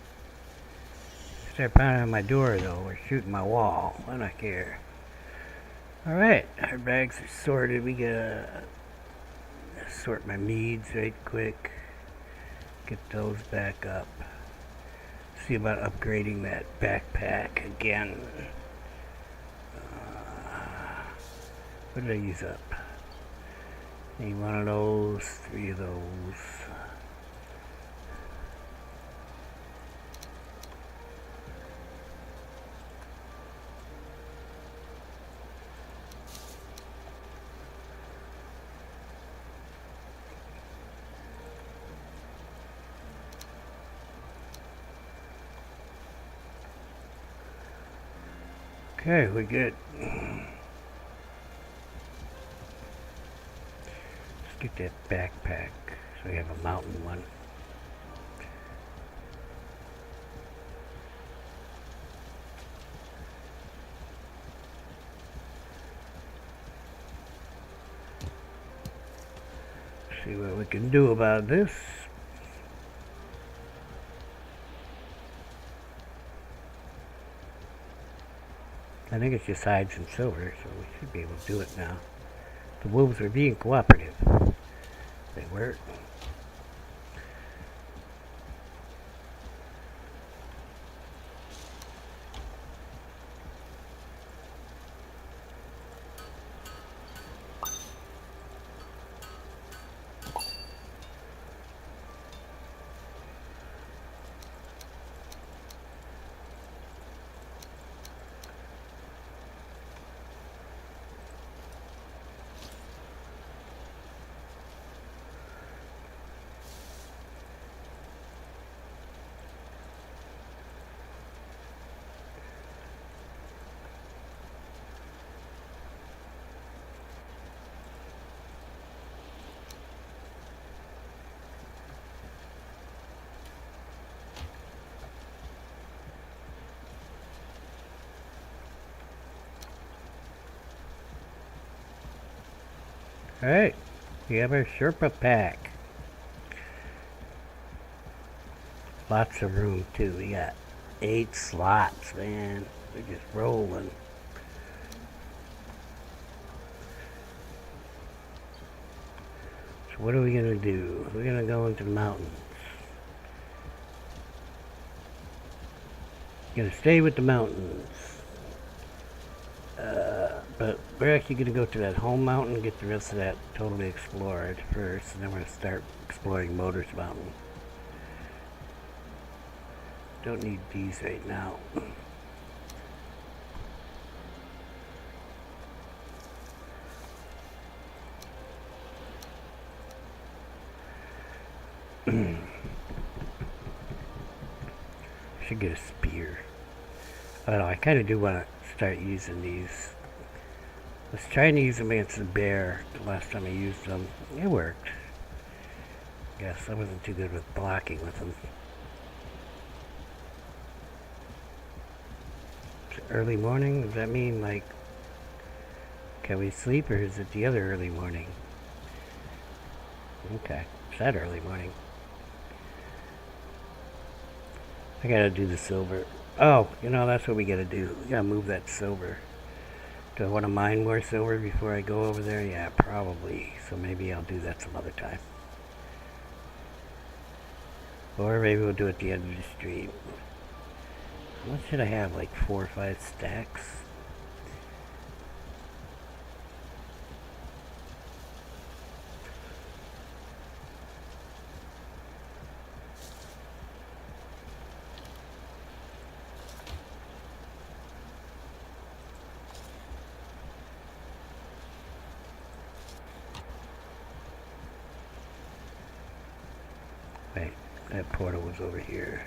Start pounding on my door though, or shooting my wall. I don't care. Alright, our bags are sorted. We gotta sort my meads right quick. Get those back up. See about upgrading that backpack again. What did I use up? Need one of those, 3 of those. Okay, we're good. Let's get that backpack so we have a mountain one. See what we can do about this. I think it's just hides and silver, so we should be able to do it now. The wolves are being cooperative. They were. Alright, we have our Sherpa pack. Lots of room too. We got 8 slots, man. We're just rolling. So what are we gonna do? We're gonna go into the mountains. Gonna stay with the mountains. But we're actually gonna go to that home mountain and get the rest of that totally explored first, and then we're gonna start exploring Motors Mountain. Don't need these right now. Should get a spear. I don't know, I kind of do want to start using these. I was trying to use them against the bear the last time I used them. It worked. Guess I wasn't too good with blocking with them. Is it early morning? Does that mean, like, can we sleep, or is it the other early morning? Okay, it's that early morning. I gotta do the silver. Oh, you know, that's what we gotta do. We gotta move that silver. Do I want to mine more silver before I go over there? Yeah, probably. So maybe I'll do that some other time. Or maybe we'll do it at the end of the stream. What should I have? Like 4 or 5 stacks? Wait, that portal was over here.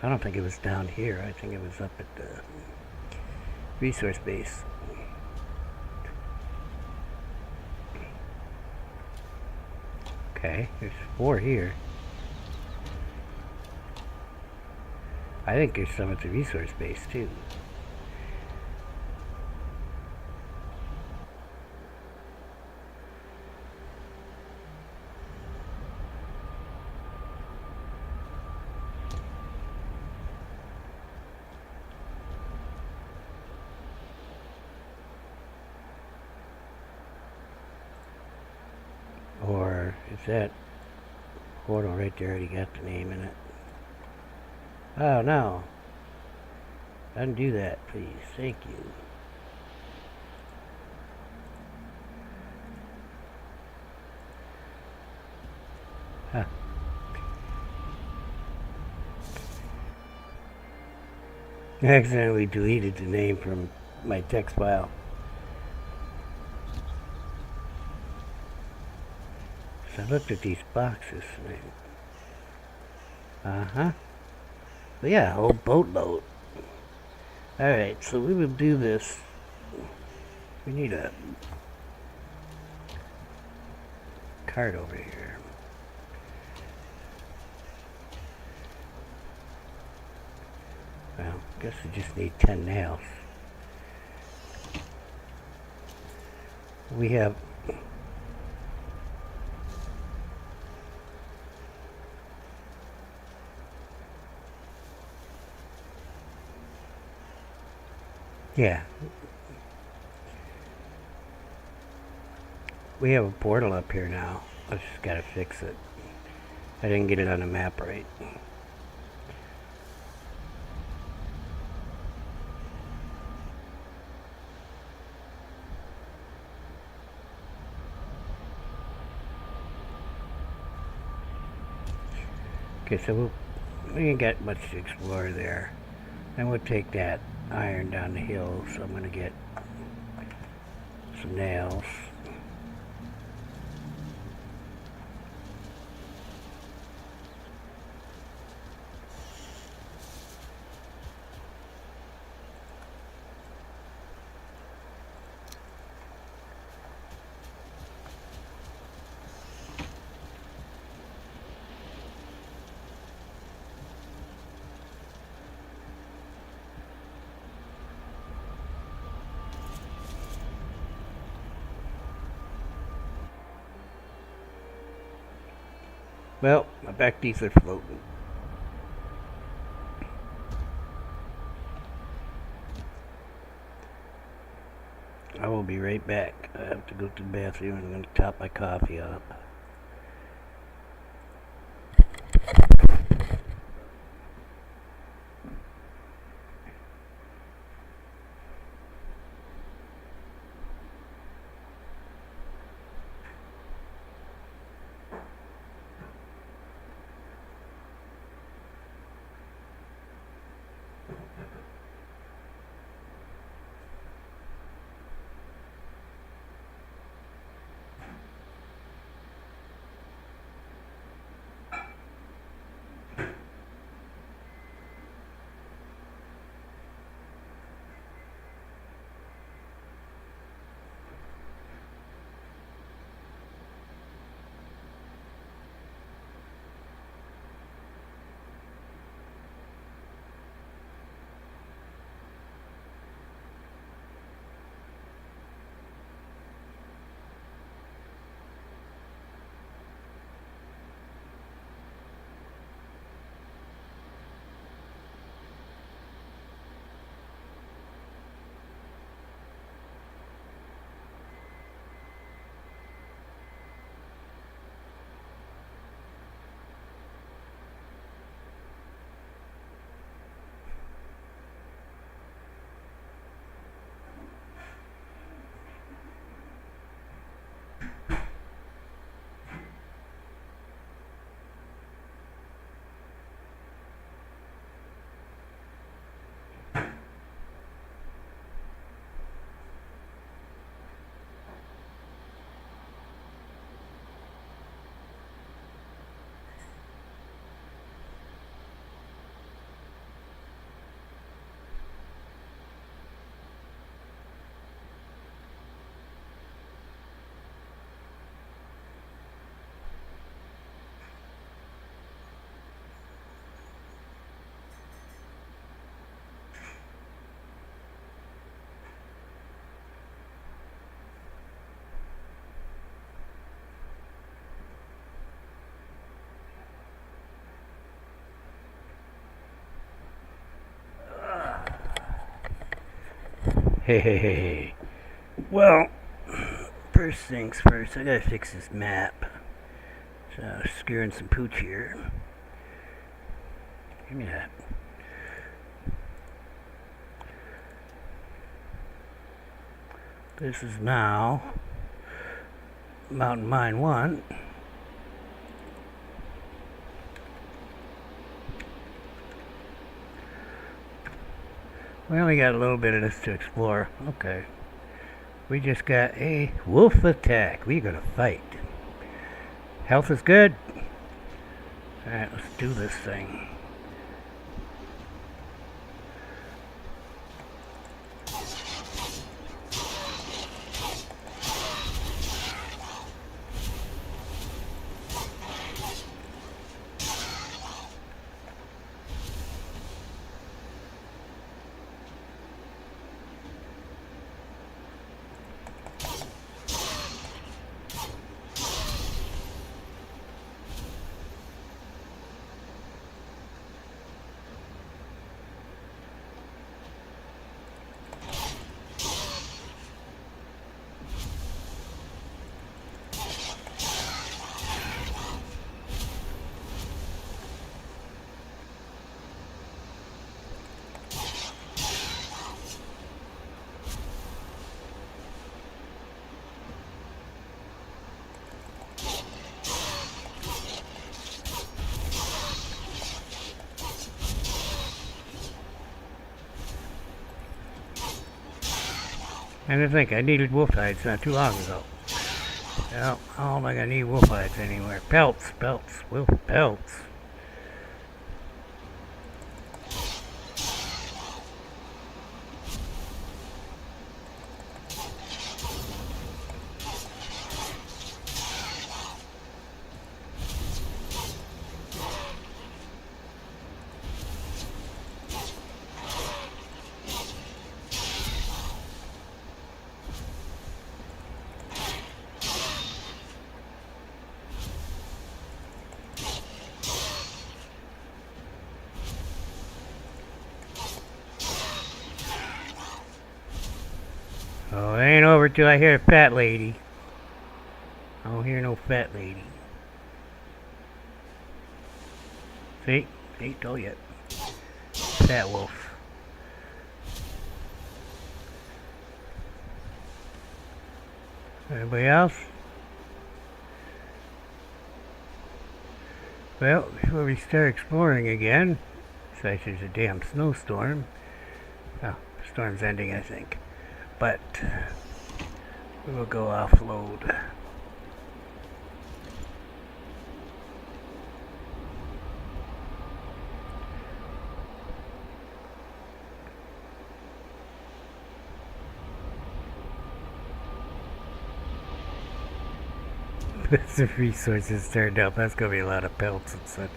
I don't think it was down here. I think it was up at the resource base. Okay, there's 4 here. I think there's some at the resource base too. Or is that portal right there already got the name in it? Oh no. Undo that, please. Thank you. Huh. I accidentally deleted the name from my text file. So I looked at these boxes. Uh-huh. But yeah, a whole boatload. Alright, so we will do this. We need a cart over here. Well, I guess we just need 10 nails. We have... Yeah. We have a portal up here now. I just gotta fix it. I didn't get it on the map right. Okay, so we ain't got much to explore there. Then we'll take that iron down the hill, so I'm gonna get some nails. Well, my back teeth are floating. I will be right back. I have to go to the bathroom and I'm going to top my coffee up. Hey. Well, first things first, I gotta fix this map. So I was skewering some pooch here. Give me that. This is now Mountain Mine 1. We only got a little bit of this to explore. Okay. We just got a wolf attack. We're gonna fight. Health is good. Alright, let's do this thing. And to think, I needed wolf hides not too long ago. Well, I don't think I need wolf hides anywhere. Pelts, wolf pelts. What do I hear? Fat lady. I don't hear no fat lady. See? See? Told you. Fat wolf. Anybody else? Well, before we start exploring again, besides there's a damn snowstorm. Well, the storm's ending, I think. But we will go offload. The resources turned up. That's gonna be a lot of pelts and such.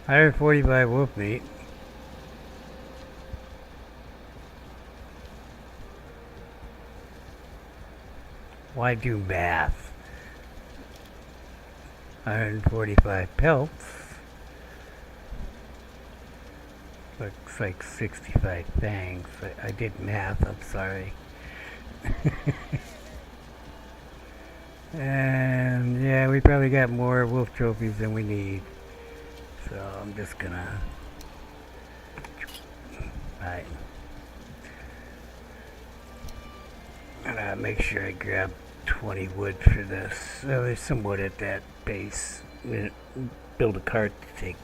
145 wolf meat. Why do math? 145 pelts. Looks like 65 fangs. I did math, I'm sorry. And yeah, we probably got more wolf trophies than we need. So I'm just gonna... Alright. I'm gonna make sure I grab 20 wood for this. So there's some wood at that base. I'm gonna build a cart to take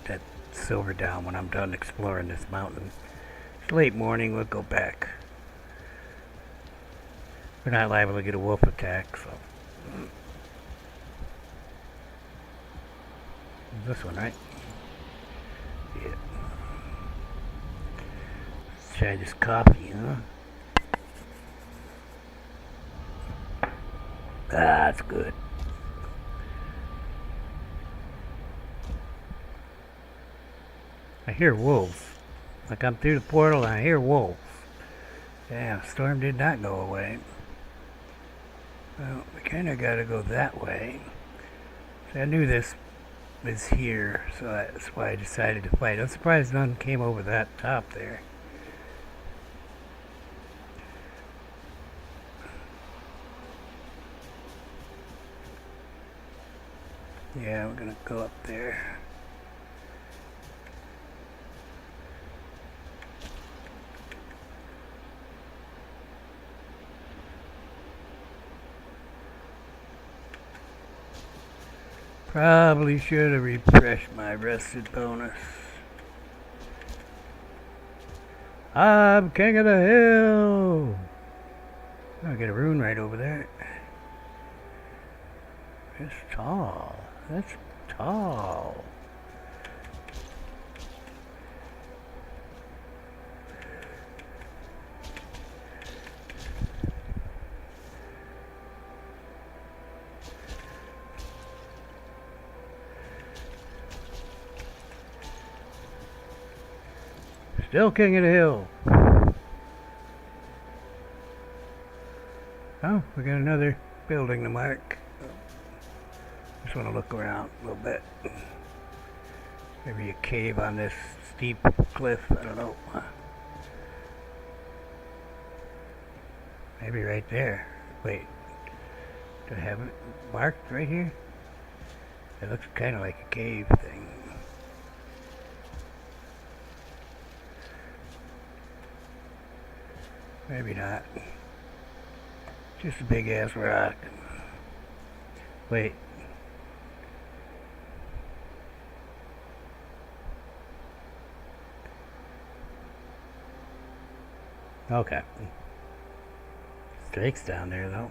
that silver down when I'm done exploring this mountain. It's late morning, we'll go back. We're not liable to get a wolf attack, so... This one, right? Yeah. Let's try this coffee, huh? Ah, that's good. I hear wolves. Like I'm through the portal and I hear wolves. Yeah, the storm did not go away. Well, we kind of got to go that way. See, I knew this was here, so that's why I decided to fight. I'm surprised none came over that top there. Yeah, we're going to go up there. Probably should have refreshed my rested bonus. I'm king of the hill! I'll get a rune right over there. It's tall. That's tall. Still king of the hill. Oh, we got another building to mark. Just want to look around a little bit. Maybe a cave on this steep cliff. I don't know. Maybe right there. Wait. Do I have it marked right here? It looks kind of like a cave thing. Maybe not. Just a big ass rock. Wait. Okay. Drake's down there though.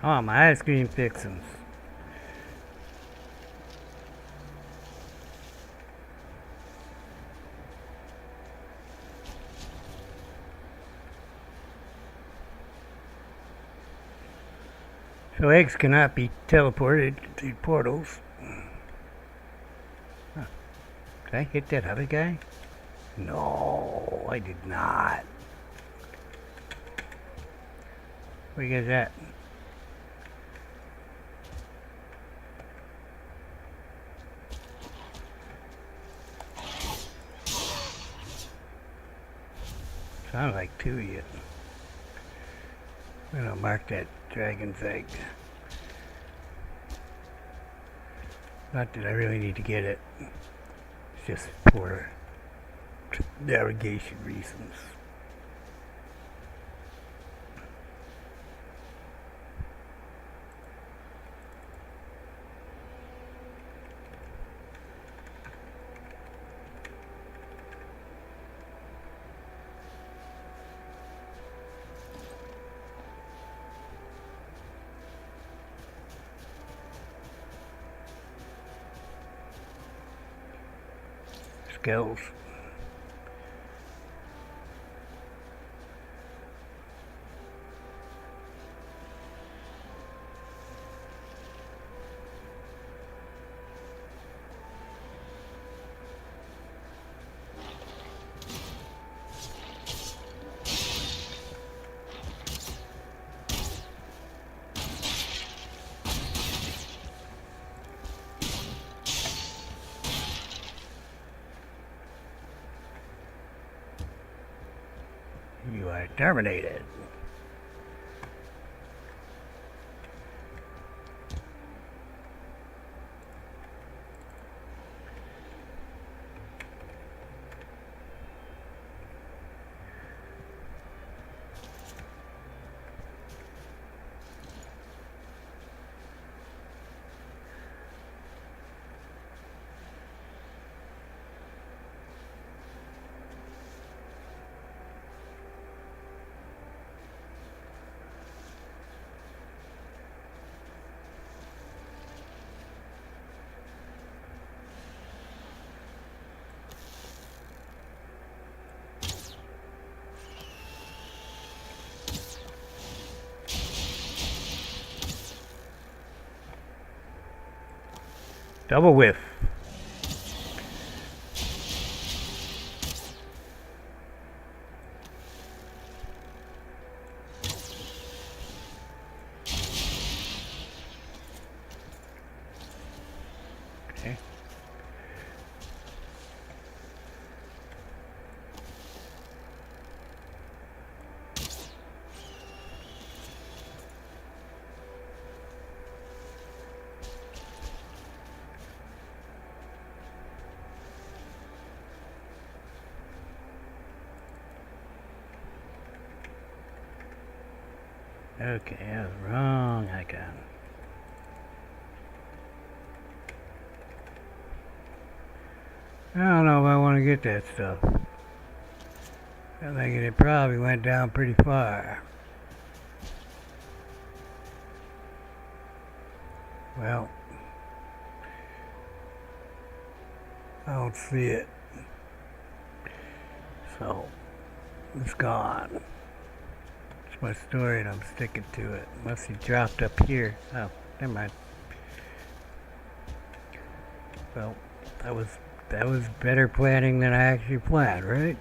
Oh, my ice cream fixins. So eggs cannot be teleported through portals. Huh. Did I hit that other guy? No, I did not. Where you guys at? Sounds like two of you. I'm gonna mark that dragon's egg. Not that I really need to get it. It's just for navigation reasons. Skills. You are terminated. Double whiff. Okay. Okay, I was wrong icon. I don't know if I want to get that stuff. I think it probably went down pretty far. Well, I don't see it. So, it's gone. It's my story and I'm sticking to it. Unless he dropped up here. Oh, never mind. Well, that was better planning than I actually planned, right?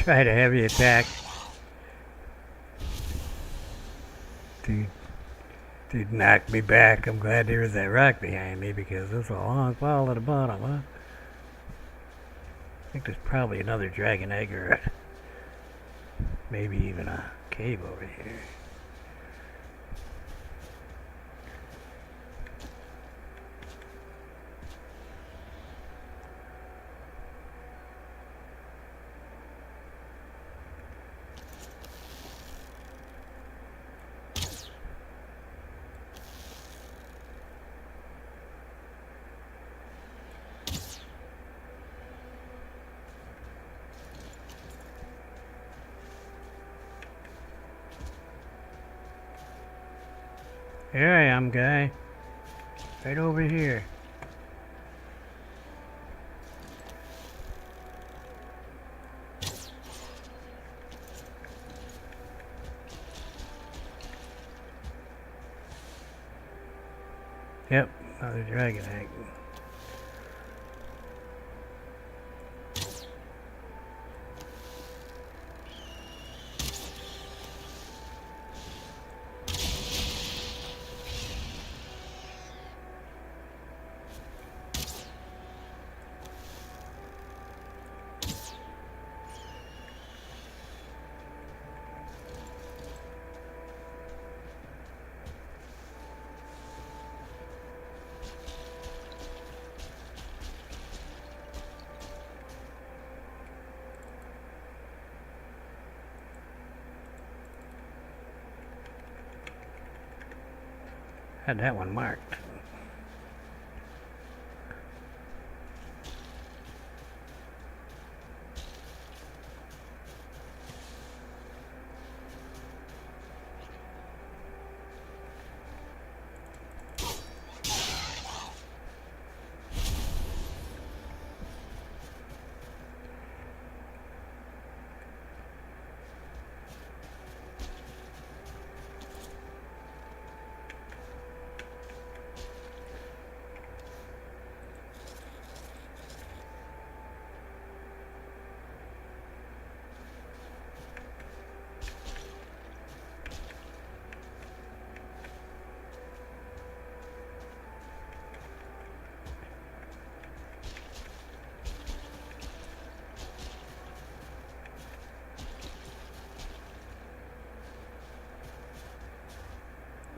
Try to heavy attack. Dude knocked me back. I'm glad there was that rock behind me because there's a long fall at the bottom, huh? I think there's probably another dragon egg or maybe even a cave over here. Here I am, guy. Right over here. Yep, another dragon egg. Had that one marked.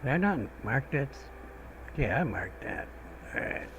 Did I not mark that? Yeah, I marked that. Alright.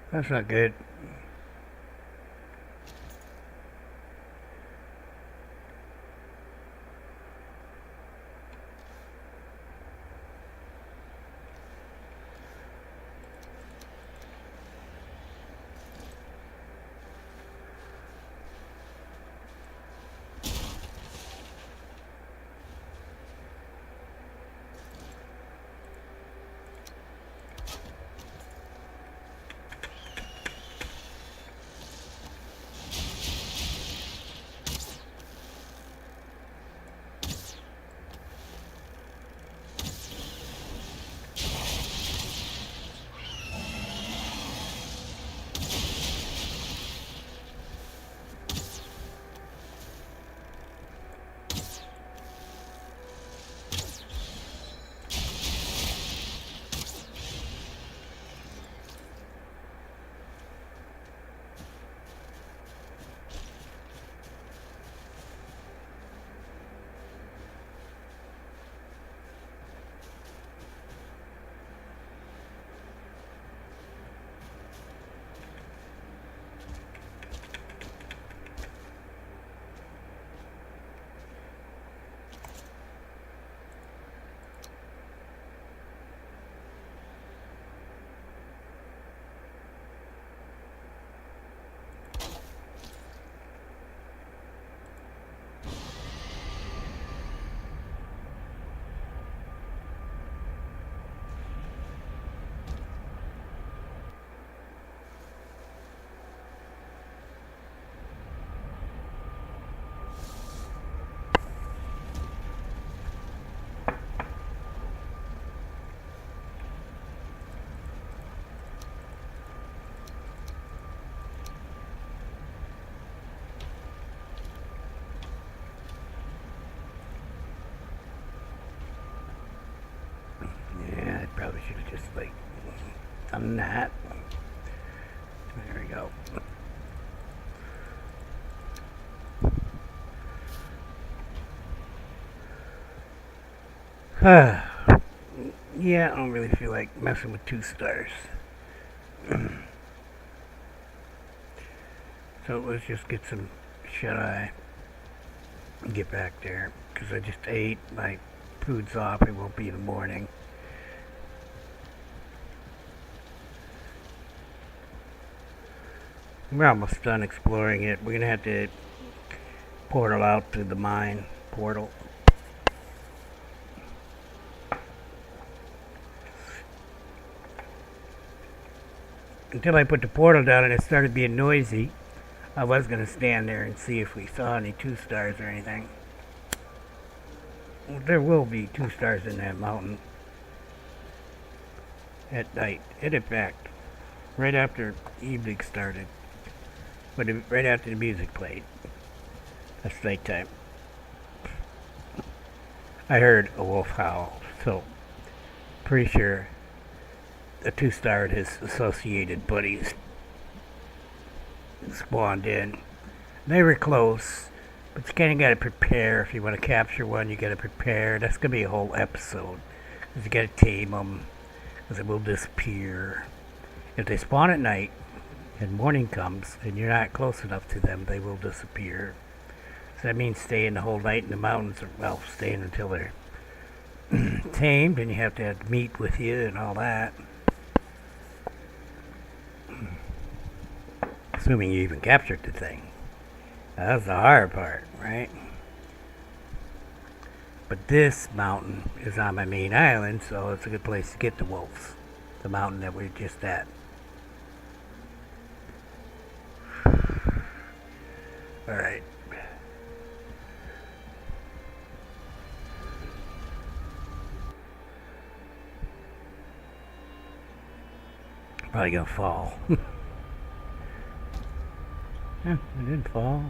That's not good. on that. There we go. Yeah, I don't really feel like messing with 2 stars. So let's just get some shut-eye and get back there. Because I just ate, my food's off, it won't be in the morning. We're almost done exploring it. We're going to have to portal out to the mine portal. Until I put the portal down and it started being noisy, I was going to stand there and see if we saw any 2 stars or anything. Well, there will be 2 stars in that mountain at night. And in fact, right after evening started, right after the music played. That's nighttime. I heard a wolf howl, so pretty sure a 2 star and his associated buddies spawned in. They were close, but you kind of got to prepare. If you want to capture one, you got to prepare. That's going to be a whole episode. Because you got to tame them, because it will disappear. If they spawn at night and morning comes and you're not close enough to them, they will disappear. So that means staying the whole night in the mountains, or, well, staying until they're tamed, and you have to have meat with you and all that. Assuming you even captured the thing. That's the hard part, right? But this mountain is on my main island, so it's a good place to get the wolves. The mountain that we're just at. Alright. Probably gonna fall. Yeah, it didn't fall.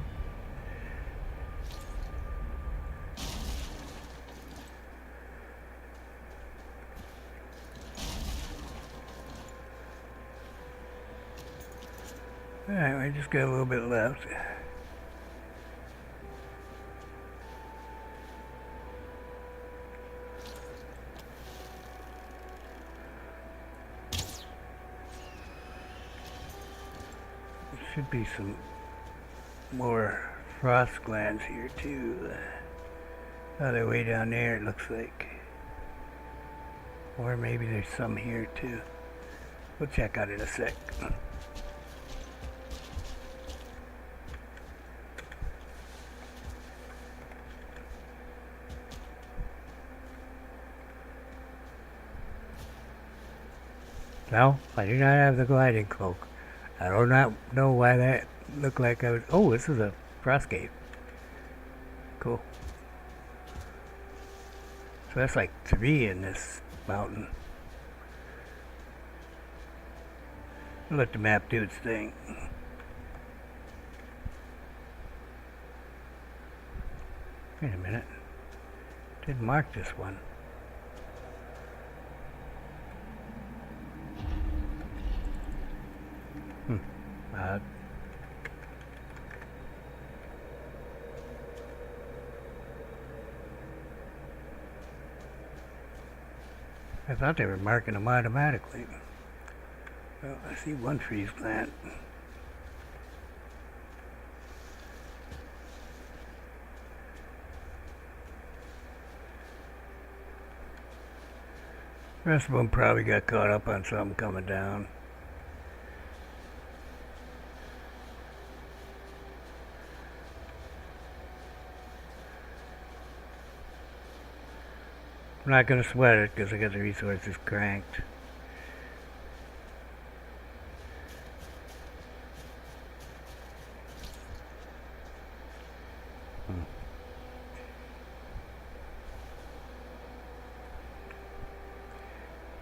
Alright, we just got a little bit left. Should be some more frost glands here too. Oh, they're way down there, it looks like. Or maybe there's some here too. We'll check out in a sec. No, I do not have the gliding cloak. I do not know why that looked like I was... Oh, this is a frost cave. Cool. So that's like 3 in this mountain. Let the map do its thing. Wait a minute. Didn't mark this one. Odd. I thought they were marking them automatically. Well, I see one freeze plant. The rest of them probably got caught up on something coming down. I'm not going to sweat it because I got the resources cranked.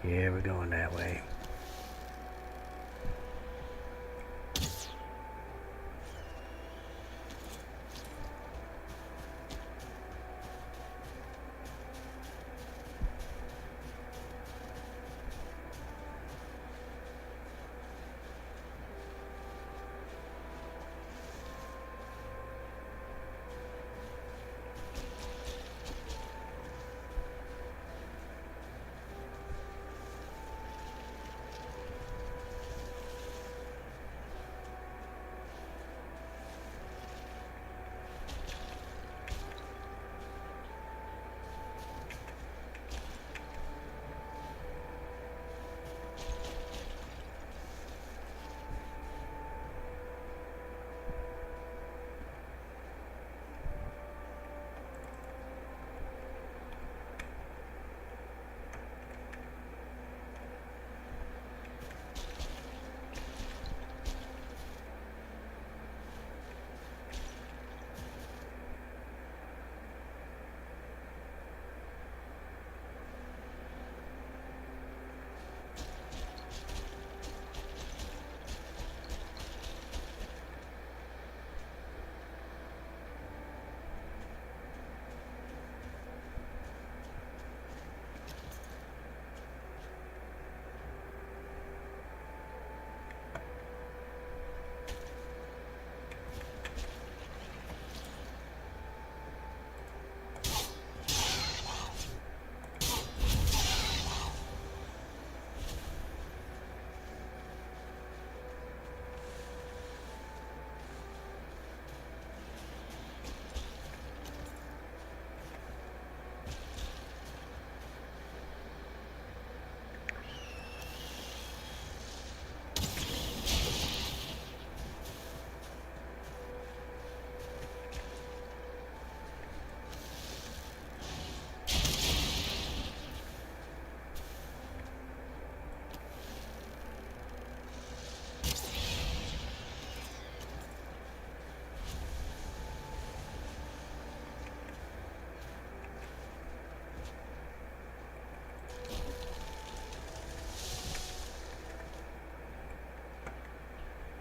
Yeah, we're going that way.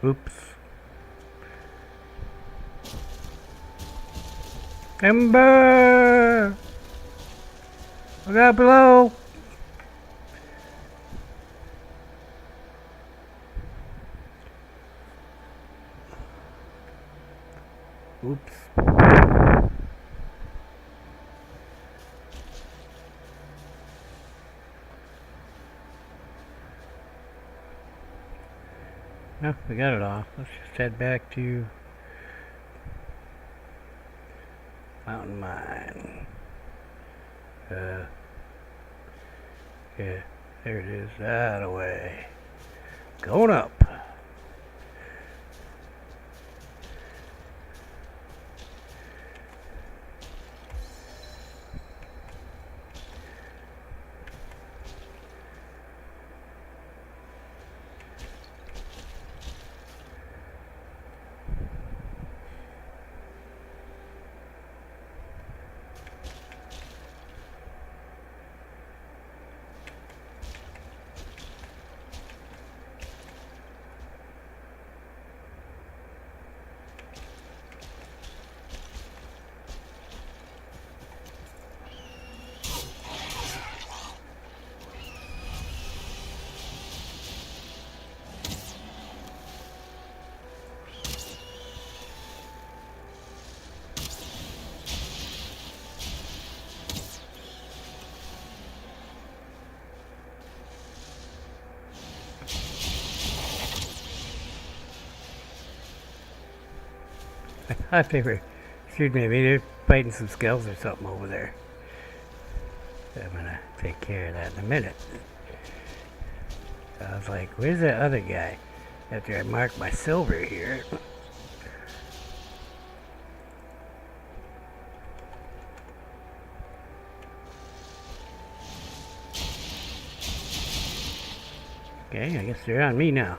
Oops. Timber! Look out below! Oops. No, we got it off. Let's just head back to Mountain Mine. Yeah, there it is. That away. Going up. I figure, excuse me, maybe they're fighting some skells or something over there. I'm gonna take care of that in a minute. So I was like, where's that other guy? After I marked my silver here. Okay, I guess they're on me now.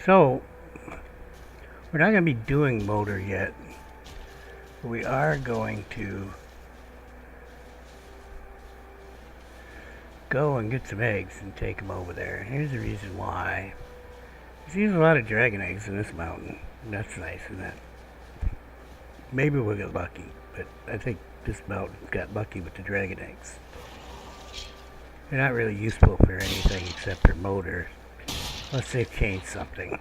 So, we're not going to be doing motor yet. We are going to go and get some eggs and take them over there. Here's the reason why. There's a lot of dragon eggs in this mountain. That's nice, isn't it? Maybe we'll get lucky, but I think this mountain got lucky with the dragon eggs. They're not really useful for anything except for motor. Unless they've changed something.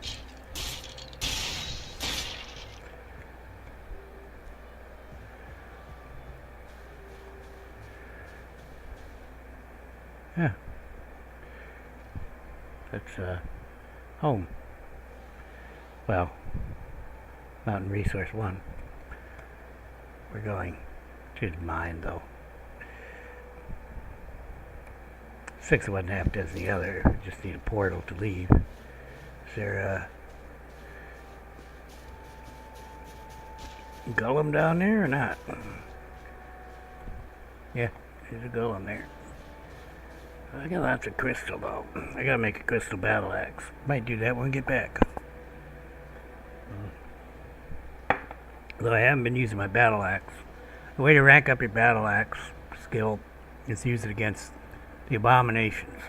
Yeah. That's home. Well, Mountain Resource 1. We're going to the mine though. 6 of one, half does the other. We just need a portal to leave. Is there a golem down there or not? Yeah, there's a golem there. I got lots of crystal though. I gotta make a crystal battle axe. Might do that when we get back. Though I haven't been using my battle axe. The way to rank up your battle axe skill is to use it against the abominations.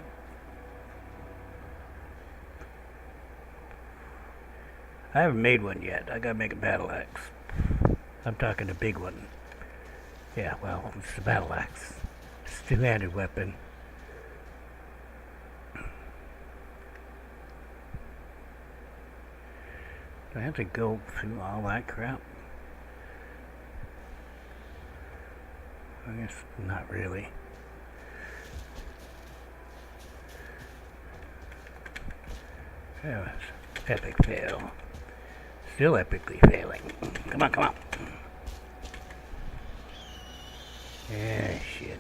I haven't made one yet. I gotta make a battle axe. I'm talking a big one. Yeah, well, it's the battle axe. It's a two-handed weapon. Do I have to go through all that crap? I guess not really. That was epic fail. Still epically failing. Come on, come on. Yeah, shit.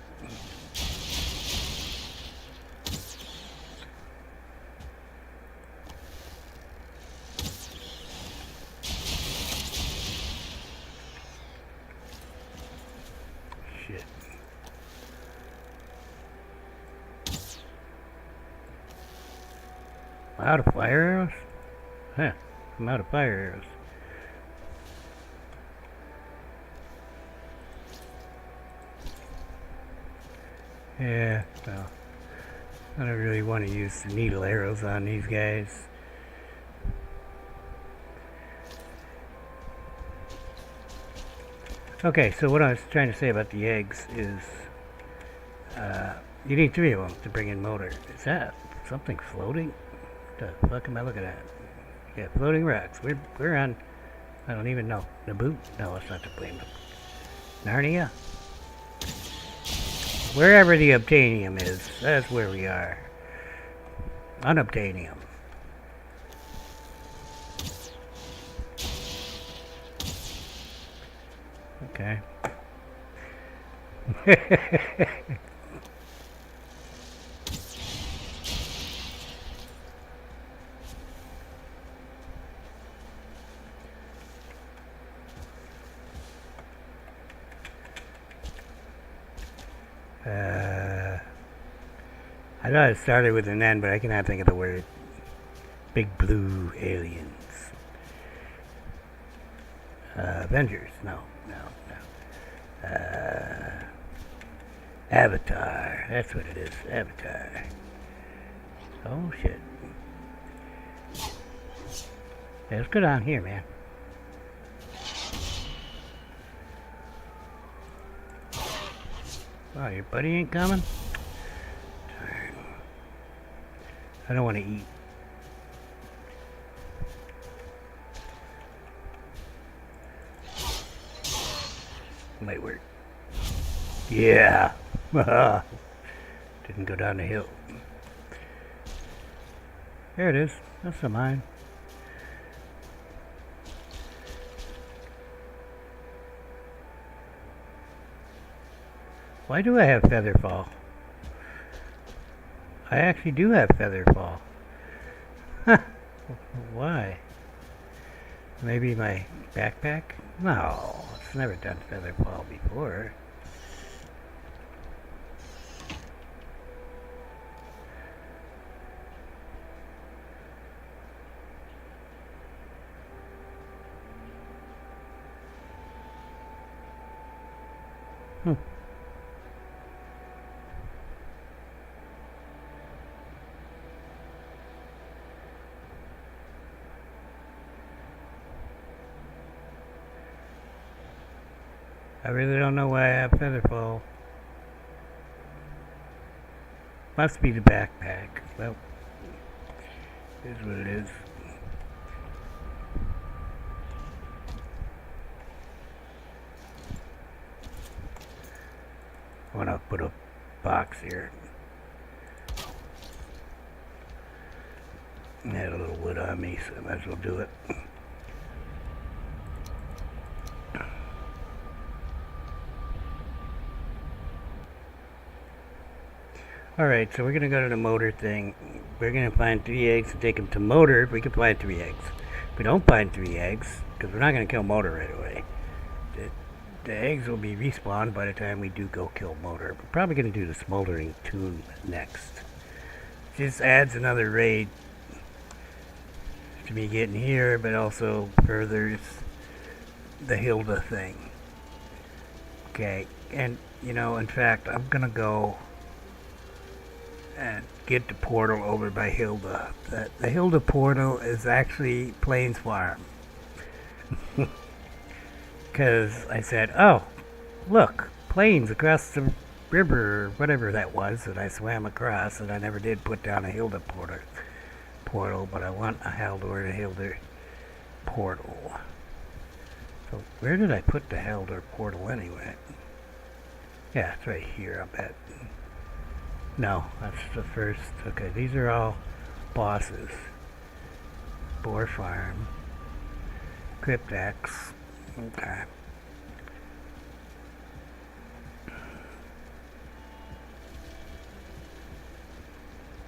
Shit. Out of fire arrows? Huh. I'm out of fire arrows. Yeah, well, I don't really want to use the needle arrows on these guys. Okay, so what I was trying to say about the eggs is you need 3 of them to bring in motor. Is that something floating? What the fuck am I looking at? Yeah, floating rocks. We're on, I don't even know. Naboo? No, it's not the plane. Narnia? Wherever the obtainium is, that's where we are. Unobtainium. Okay. I thought it started with an N, but I cannot think of the word. Big blue aliens. Avengers? No. Avatar. That's what it is. Avatar. Oh, shit. Yeah, let's go down here, man. Oh, your buddy ain't coming? Darn. I don't want to eat. Might work. Yeah. Didn't go down the hill. There it is. That's the mine. Why do I have feather fall? I actually do have feather fall. Why? Maybe my backpack? No, it's never done feather fall before. I really don't know why I have featherfall. Must be the backpack. Well, here's what it is. I want to put a box here. I had a little wood on me, so I might as well do it. Alright, so we're going to go to the motor thing. We're going to find 3 eggs and take them to motor if we can find 3 eggs. If we don't find 3 eggs, because we're not going to kill motor right away, the eggs will be respawned by the time we do go kill motor. We're probably going to do the smoldering tomb next. Just adds another raid to me getting here, but also furthers the Hilda thing. Okay, and you know, in fact, I'm going to go and get the portal over by Hilda. The Hilda portal is actually Plains Farm. Because I said, oh, look, plains across the river, or whatever that was that I swam across, and I never did put down a Hilda portal, but I want a Haldor and Hilda portal. So where did I put the Haldor portal anyway? Yeah, it's right here, I bet. No, that's the first. Okay, these are all bosses. boar farm. Cryptex. Okay.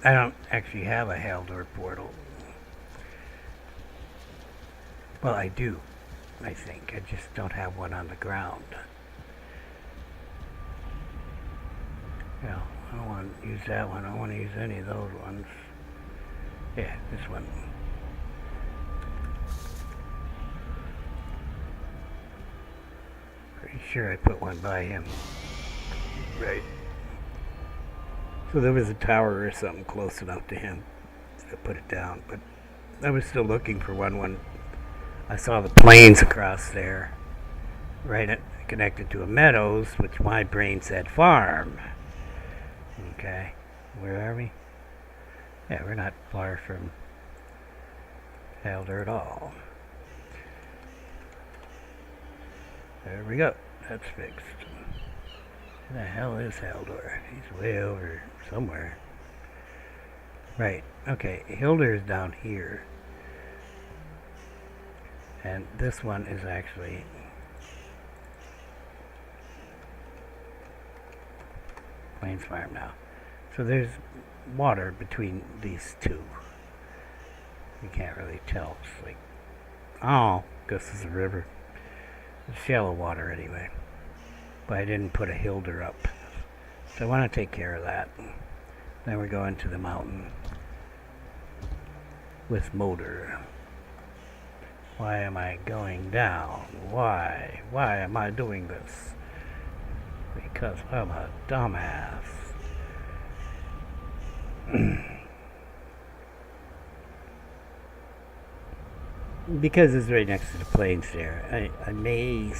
I don't actually have a Haldor portal. Well, I do, I think. I just don't have one on the ground. No, I don't want to use that one. I don't want to use any of those ones. Yeah, this one. Pretty sure I put one by him. Right. So there was a tower or something close enough to him to put it down. But I was still looking for one when I saw the plains across there. Right connected to a meadows, which my brain said farm. Okay. Where are we? Yeah, we're not far from Haldor at all. There we go. That's fixed. Where the hell is Haldor? He's way over somewhere. Right. Okay. Haldor is down here. And this one is actually Plains Farm now. So there's water between these two. You can't really tell. It's like, oh, this is a river. It's shallow water anyway. But I didn't put a Haldor up. So I want to take care of that. Then we're going to the mountain with motor. Why am I going down? Why? Why am I doing this? Because I'm a dumbass. Because it's right next to the plains there. I may,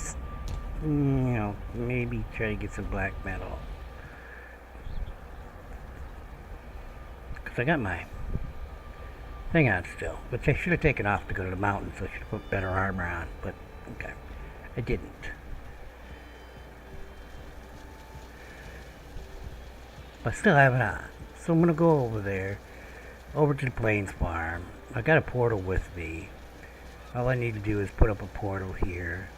maybe try to get some black metal. Because I got my thing on still, which I should have taken off to go to the mountain, so I should have put better armor on, but okay, I didn't. But I still have it on. So I'm going to go over there, over to the Plains Farm. I got a portal with me. All I need to do is put up a portal here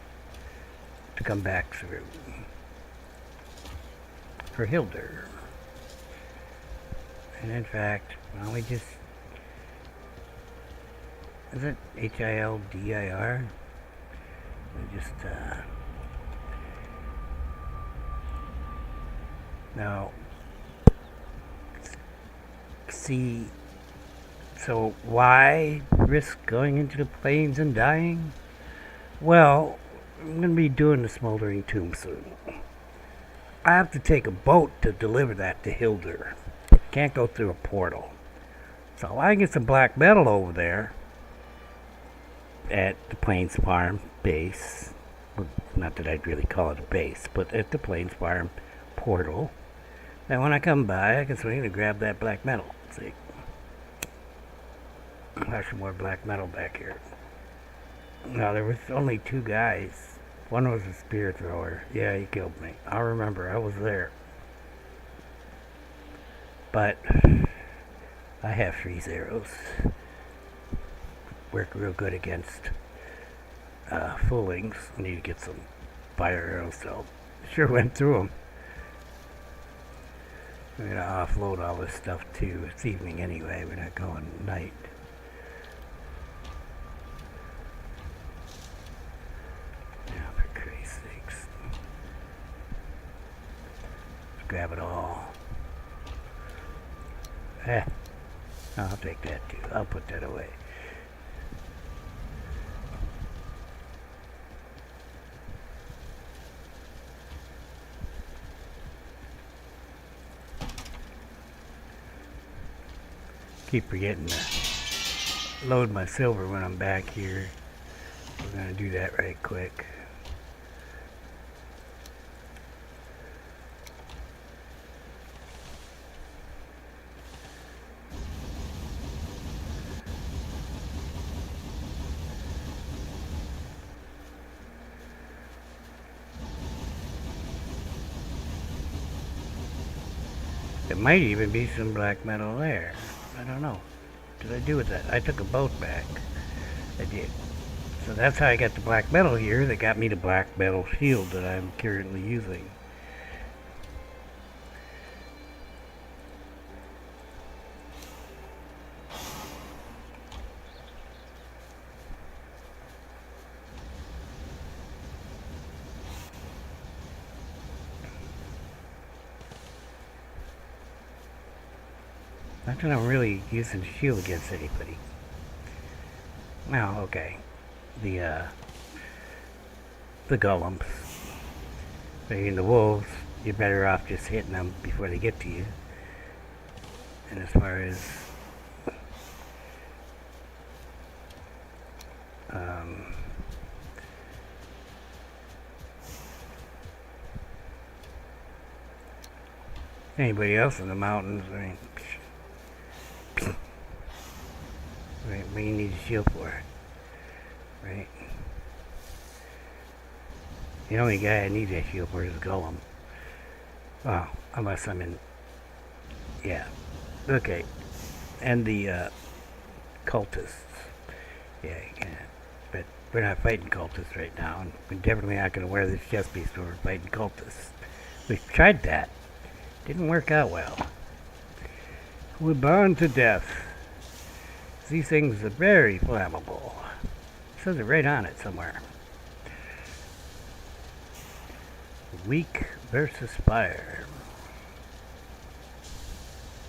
to come back through for Haldor. And in fact, why don't we just... Is it Hildir? We just, now, see, so why risk going into the plains and dying? Well, I'm going to be doing the Smoldering Tomb soon. I have to take a boat to deliver that to Haldor. Can't go through a portal. So I can get some black metal over there at the Plains Farm base. Well, not that I'd really call it a base, but at the Plains Farm portal. Then when I come by, I can swing and grab that black metal. See? There's some more black metal back here. Now, there was only two guys. One was a spear thrower. Yeah, he killed me. I remember. I was there. But I have freeze arrows. Work real good against foolings. I need to get some fire arrows, so sure went through them. We're going to offload all this stuff too. It's evening anyway. We're not going night. Yeah, for Christ's sakes. Let's grab it all. I'll take that too. I'll put that away. Keep forgetting to load my silver when I'm back here. We're going to do that right quick. There might even be some black metal there. I don't know. What did I do with that? I took a boat back. I did. So that's how I got the black metal here. That got me the black metal shield that I'm currently using. Not that I'm really using the shield against anybody. Well, okay. The golems. I mean, the wolves, you're better off just hitting them before they get to you. And as far as anybody else in the mountains, I mean, right, what do you need a shield for? Right? The only guy I need that shield for is Golem. Oh, unless I'm in... Yeah. Okay. And the cultists. Yeah, you can. But we're not fighting cultists right now, and we're definitely not going to wear this chest piece when we're fighting cultists. We've tried that. Didn't work out well. We're bound to death. These things are very flammable. It says it right on it somewhere. Weak versus fire.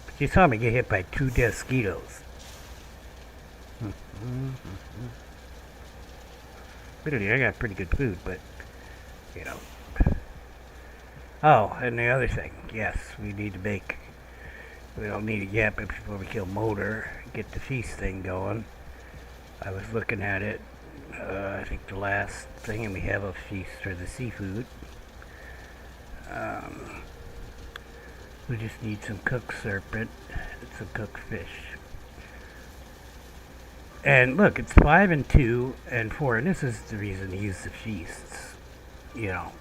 But you saw me get hit by 2 mosquitoes. Really, I got pretty good food, but, you know. Oh, and the other thing. Yes, we need to make... We don't need it yet, but before we kill Motor, get the feast thing going. I was looking at it. I think the last thing, and we have a feast for the seafood. We just need some cooked serpent and some cooked fish. And look, it's 5 and 2 and 4, and this is the reason to use the feasts. You know,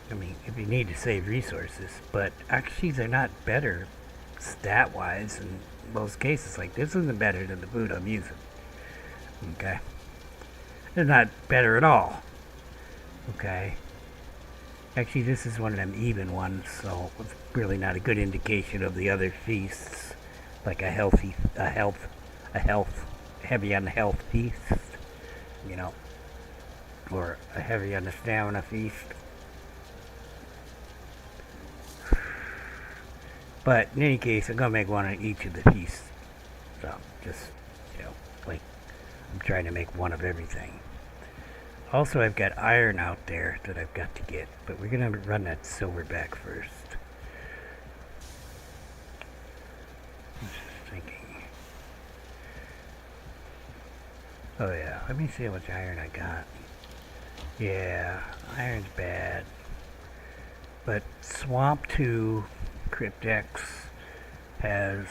I mean, if you need to save resources, but actually they're not better stat-wise in most cases. Like, this isn't better than the food I'm using. Okay? They're not better at all. Okay? Actually, this is one of them even ones, so it's really not a good indication of the other feasts. Like a heavy on the health feast, you know, or a heavy on the stamina feast. But in any case, I'm gonna make one of each of the feasts. So just, you know, like I'm trying to make one of everything. Also, I've got iron out there that I've got to get, but we're gonna run that silverback first. I was just thinking. Oh yeah, let me see how much iron I got. Yeah, iron's bad. But Swamp 2 Cryptex has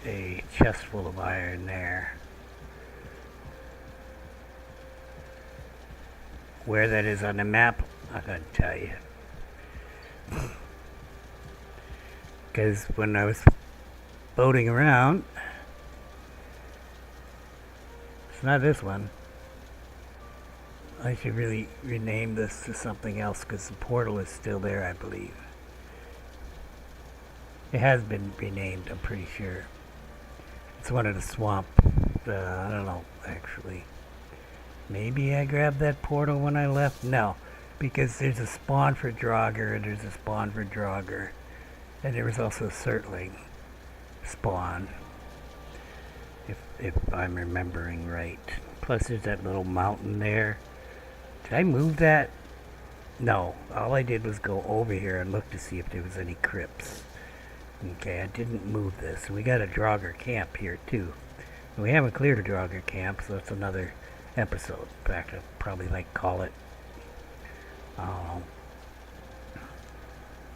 a chest full of iron there. Where that is on the map, I'm not going to tell you. Because when I was boating around, it's not this one. I should really rename this to something else because the portal is still there, I believe. It has been renamed, I'm pretty sure. It's one of the swamp, I don't know, actually. Maybe I grabbed that portal when I left? No, because there's a spawn for Draugr and there's a spawn for Draugr. And there was also a Surtling spawn, if I'm remembering right. Plus there's that little mountain there. Did I move that? No, all I did was go over here and look to see if there was any crypts. Okay, I didn't move this. We got a Draugr camp here too. And we haven't cleared a Draugr camp, so that's another episode. In fact, I'd probably like call it, I don't know.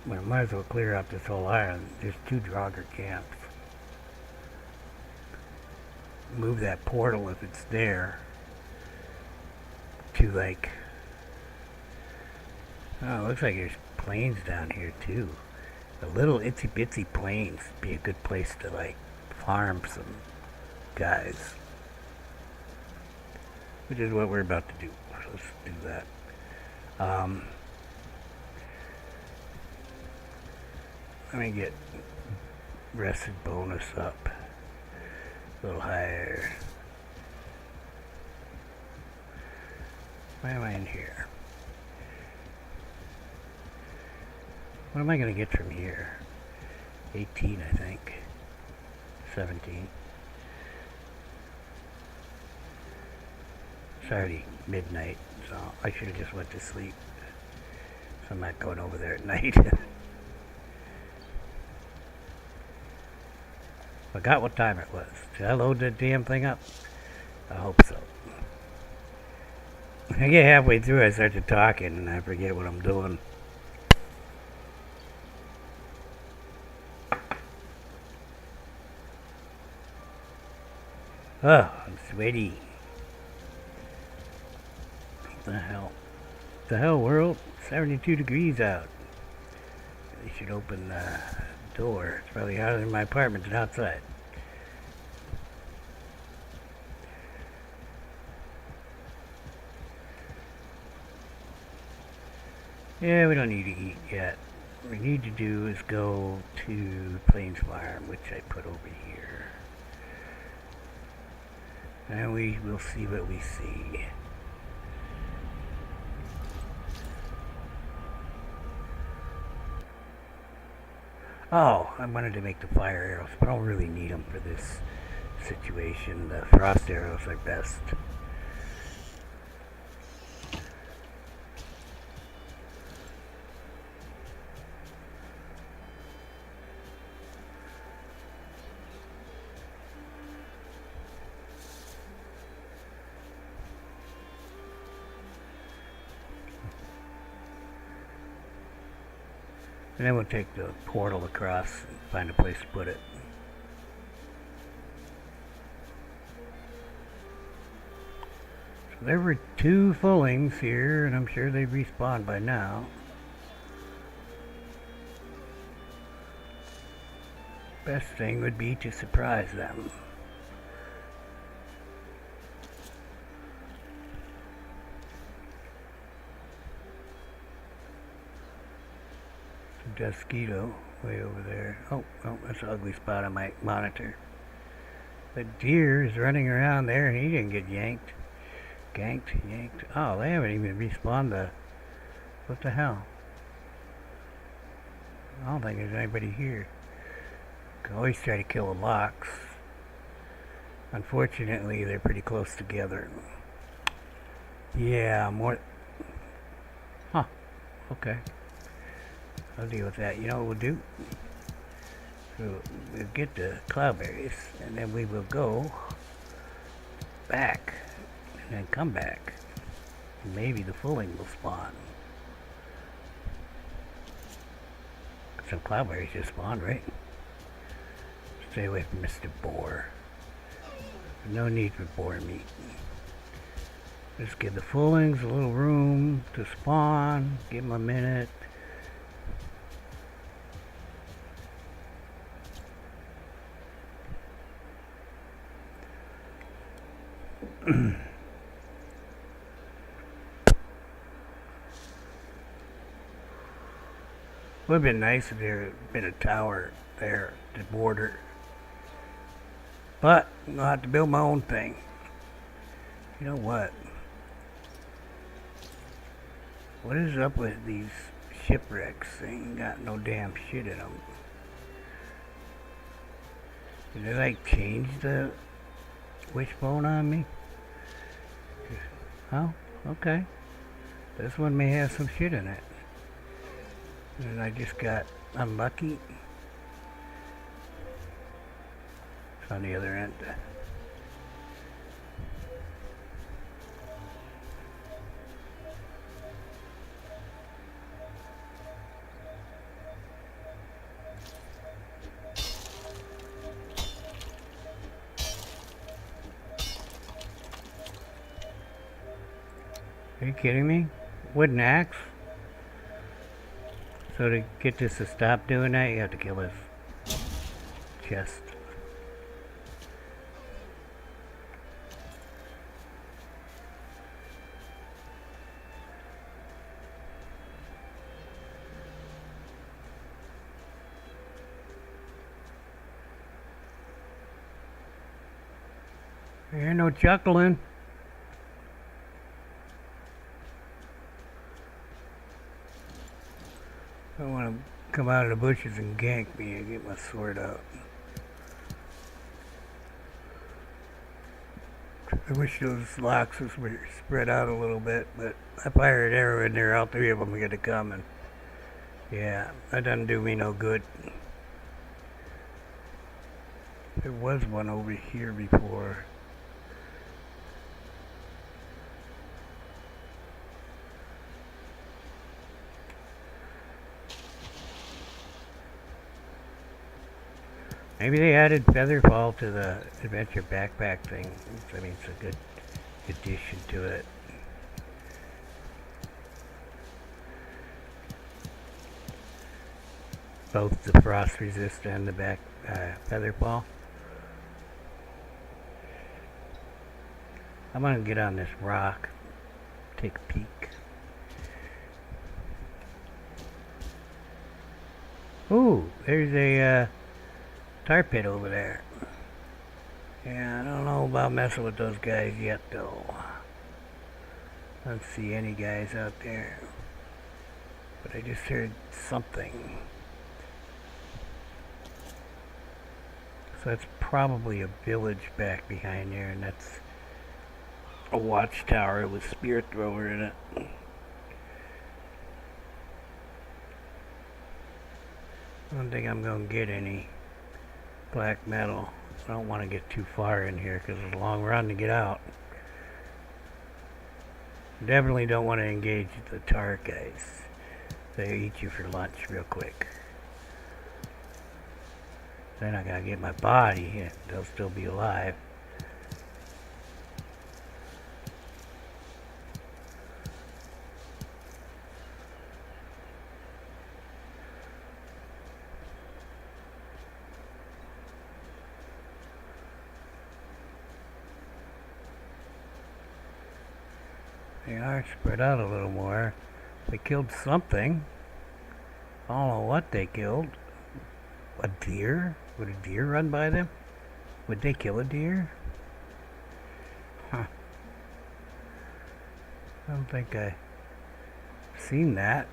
Well, I might as well clear up this whole island. There's 2 Draugr camps. Move that portal if it's there to like, oh, it looks like there's plains down here too. The little itsy bitsy plains would be a good place to like farm some guys. which is what we're about to do. Let's do that. Let me get rested bonus up a little higher. Why am I in here? What am I going to get from here? 18, I think. 17. It's already midnight, so I should have just went to sleep. So I'm not going over there at night. Forgot what time it was. Did I load that damn thing up? I hope so. I get halfway through, I start to talking, and I forget what I'm doing. Oh, I'm sweaty. What the hell? What the hell, world? 72 degrees out. They should open the door. It's probably hotter in my apartment than outside. Yeah, we don't need to eat yet. What we need to do is go to Plains Farm, which I put over here. And we will see what we see. Oh, I wanted to make the fire arrows, but I don't really need them for this situation. The frost arrows are best. And then we'll take the portal across and find a place to put it. So there were 2 fullings here, and I'm sure they've respawned by now. Best thing would be to surprise them. Mosquito way over there. Oh, that's an ugly spot on my monitor. The deer is running around there and he didn't get yanked. Yanked. Oh, they haven't even respawned the... What the hell? I don't think there's anybody here. Can always try to kill the locks. Unfortunately, they're pretty close together. Yeah, more... Huh. Okay. I'll deal with that. You know what we'll do? We'll get the cloudberries, and then we will go back, and then come back. And maybe the fulling will spawn. Some cloudberries just spawned, right? Stay away from Mr. Boar. No need for boar meat. Just give the fullings a little room to spawn. Give them a minute. Would have been nice if there had been a tower there at the border. But I'll have to build my own thing. You know what? What is up with these shipwrecks? They ain't got no damn shit in them. Did they like change the wishbone on me? Oh, okay. This one may have some shit in it. And I just got unlucky. It's on the other end. Are you kidding me? Wooden axe? So to get this to stop doing that, you have to kill his chest. There ain't no chuckling. I want to come out of the bushes and gank me and get my sword out. I wish those locks were spread out a little bit, but I fired an arrow in there, all three of them are going to come, and yeah, that doesn't do me no good. There was one over here before. Maybe they added Featherfall to the adventure backpack thing. I mean, it's a good addition to it. Both the frost resist and the back Featherfall. I'm gonna get on this rock, take a peek. Ooh, there's a tar pit over there. Yeah, I don't know about messing with those guys yet, though. I don't see any guys out there. But I just heard something. So that's probably a village back behind there, and that's a watchtower with Spirit Thrower in it. I don't think I'm going to get any black metal. I don't want to get too far in here because it's a long run to get out. Definitely don't want to engage the tar guys. They eat you for lunch real quick. Then I gotta get my body. Yeah, they'll still be alive. They are spread out a little more. They killed something. I don't know what they killed. A deer? Would a deer run by them? Would they kill a deer? Huh. I don't think I've seen that.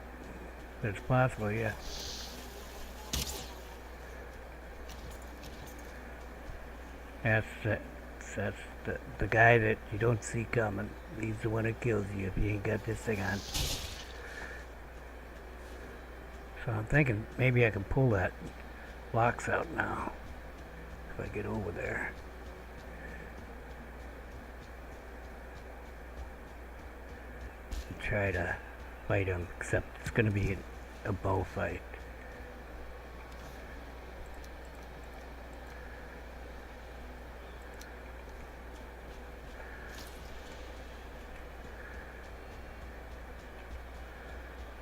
But it's possible, yeah. That's the guy that you don't see coming. He's the one that kills you if you ain't got this thing on. So I'm thinking maybe I can pull that locks out now if I get over there. And try to fight him, except it's going to be a bow fight.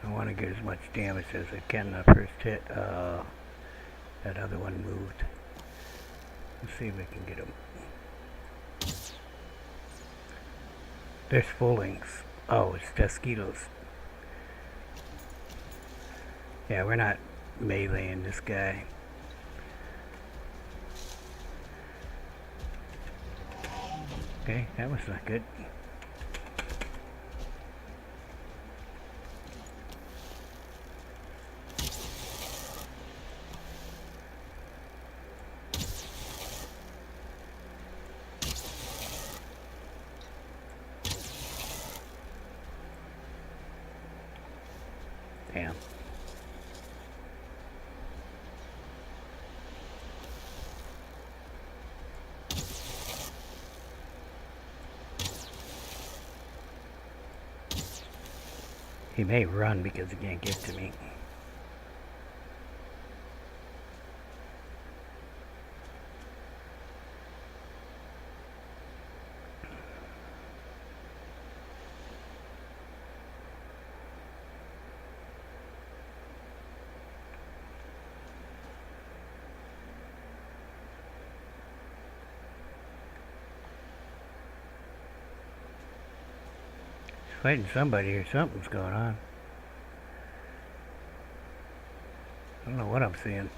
I want to get as much damage as I can the first hit. That other one moved. Let's see if we can get him. There's fullings. Oh, it's Teskitos. Yeah, we're not meleeing this guy. Okay, that was not good. Damn. He may run because he can't get to me. Fighting somebody or something's going on. I don't know what I'm seeing.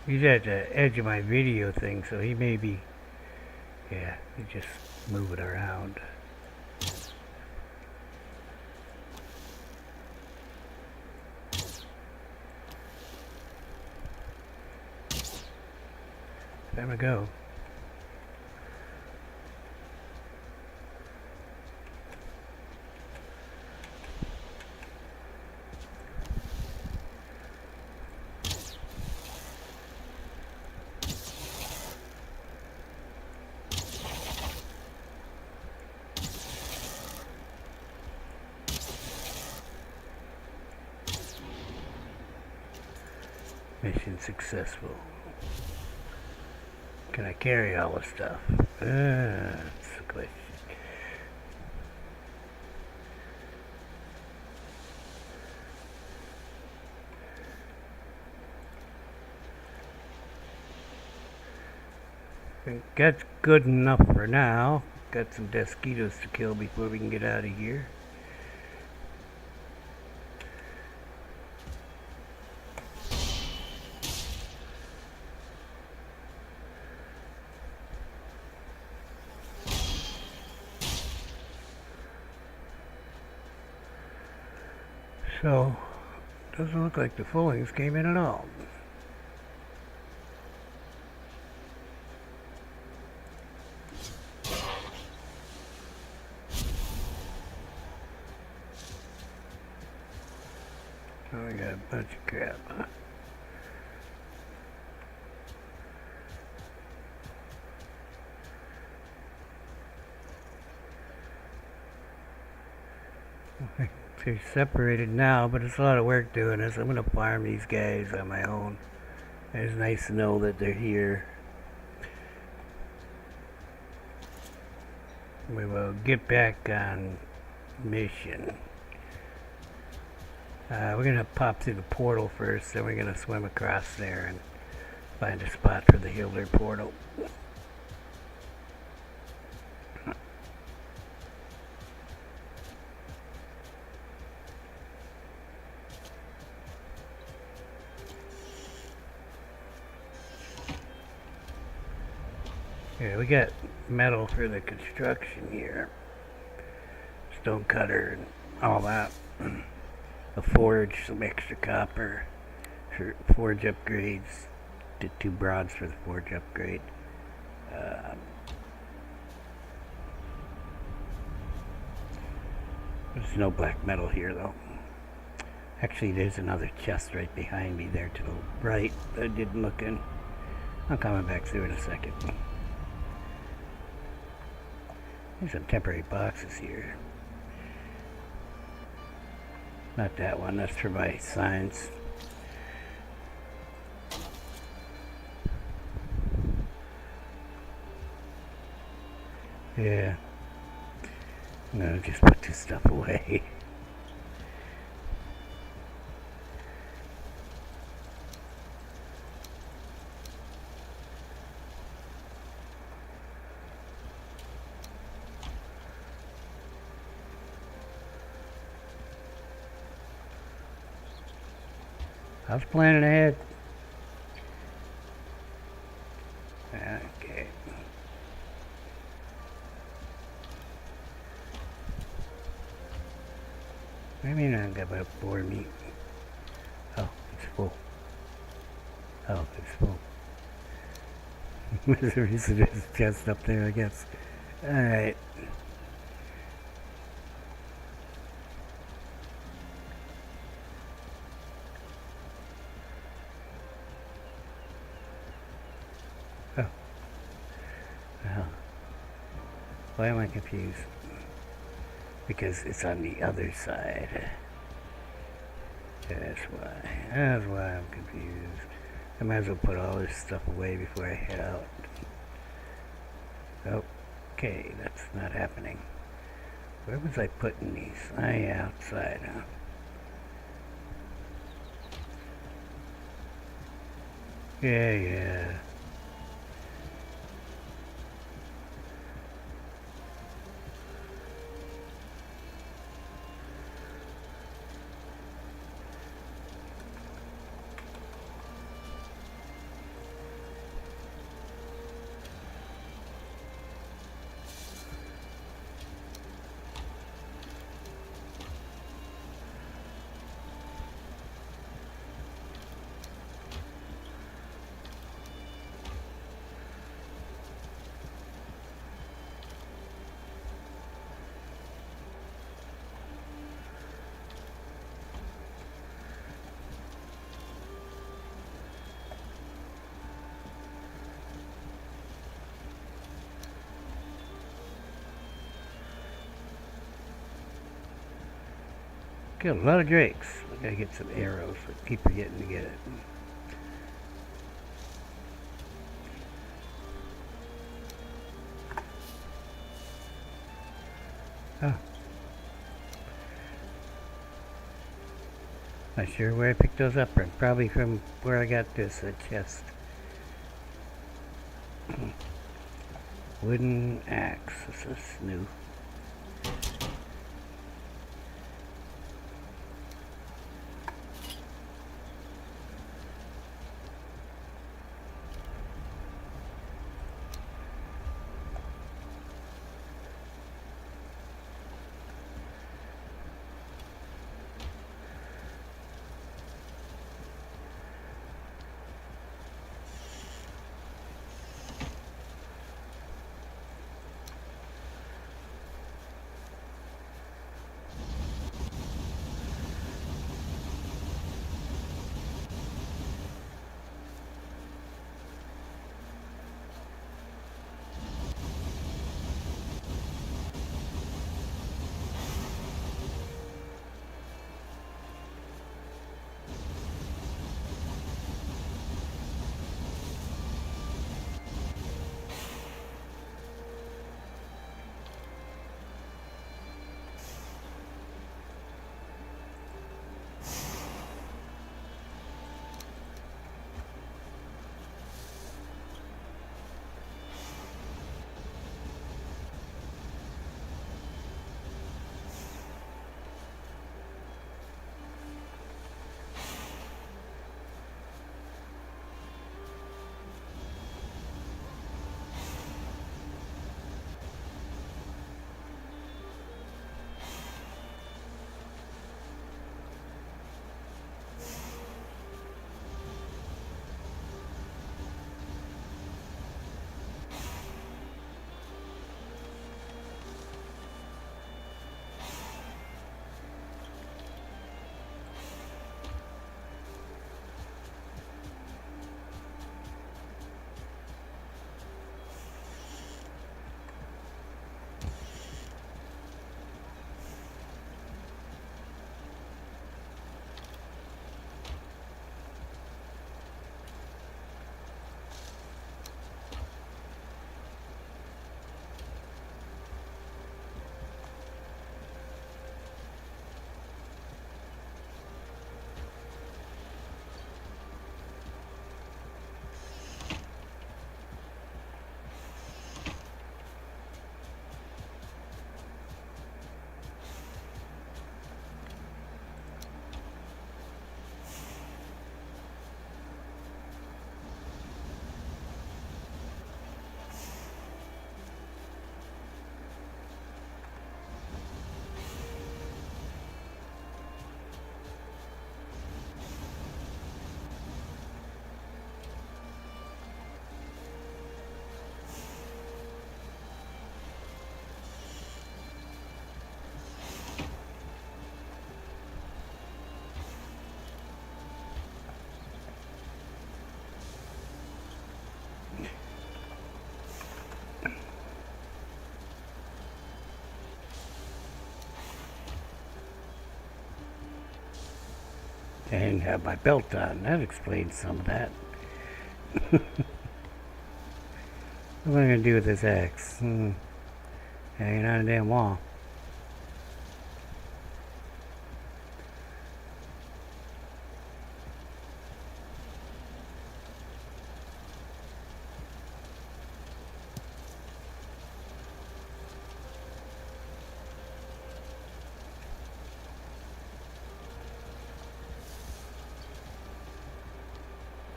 He's at the edge of my video thing, so he may be, yeah, he just move it around. There we go. Mission successful. Can I carry all the stuff? That's the question. I think that's good enough for now. Got some mosquitoes to kill before we can get out of here. So, doesn't look like the fillings came in at all. Oh, we got a bunch of crap, huh? They're separated now, but it's a lot of work doing this. I'm going to farm these guys on my own. It's nice to know that they're here. We will get back on mission. We're going to pop through the portal first, then we're going to swim across there and find a spot for the healer portal. Yeah, we got metal for the construction here. Stone cutter and all that. A forge, some extra copper for forge upgrades. Did 2 bronze for the forge upgrade. There's no black metal here though. Actually, there's another chest right behind me there to the right that I didn't look in. I'm coming back through in a second. There's some temporary boxes here. Not that one, that's for my signs. Yeah. I'm gonna just put this stuff away. I was planning ahead. Okay. Maybe not got about 4 meat. Oh, it's full. Oh, it's full. There's a reason there's a chest up there, I guess. Alright. Oh. Well. Why am I confused? Because it's on the other side. That's why I'm confused. I might as well put all this stuff away before I head out. Okay, that's not happening. Where was I putting these? Outside, huh? Yeah. Killed a lot of drakes. I gotta get some arrows. I keep forgetting to get it. Oh. Not sure where I picked those up from. Probably from where I got this chest. Wooden axe. This is new. I didn't have my belt on. That explains some of that. What am I going to do with this axe? Hanging on a damn wall.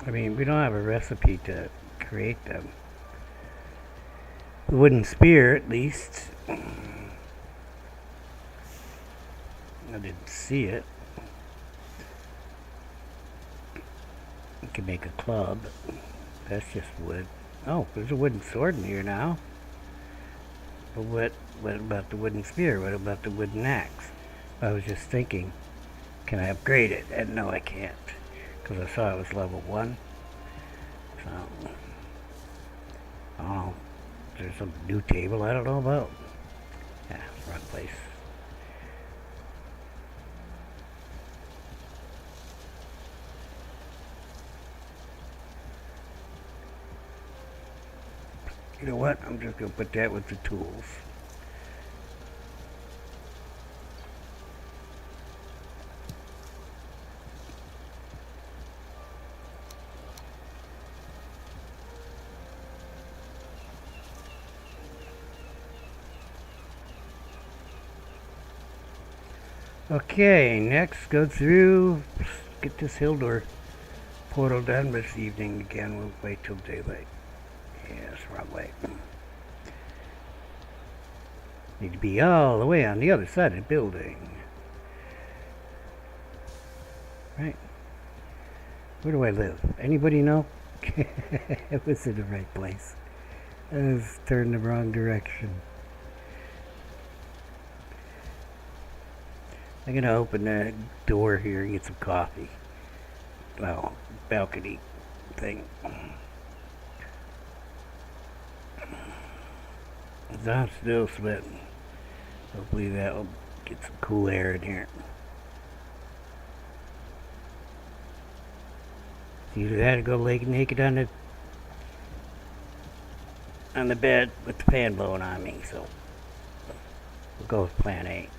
I mean, we don't have a recipe to create them. The wooden spear, at least. I didn't see it. We can make a club. That's just wood. Oh, there's a wooden sword in here now. But what about the wooden spear? What about the wooden axe? I was just thinking, can I upgrade it? And no, I can't. Because I saw it was level 1. So, I don't know. There's some new table I don't know about. Yeah, wrong place. You know what? I'm just going to put that with the tools. Okay, next go through, get this Hildor portal done this evening again. We'll wait till daylight. Yes, wrong way. Need to be all the way on the other side of the building. Right. Where do I live? Anybody know? It was in the right place. I was turned the wrong direction. I'm gonna open the door here and get some coffee. Well, balcony thing. I'm still sweating. Hopefully that will get some cool air in here. Either that or go lay naked on the bed with the fan blowing on me. So we'll go with plan A.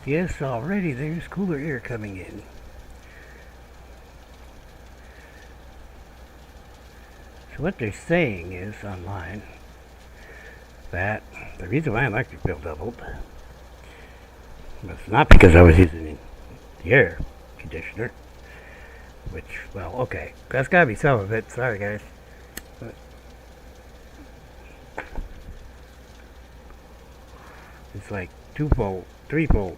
Yes, already there's cooler air coming in. So what they're saying is online that the reason why my electric bill doubled was not because I was using the air conditioner, which, well, okay, that's gotta be some of it. Sorry, guys. But it's like twofold, threefold,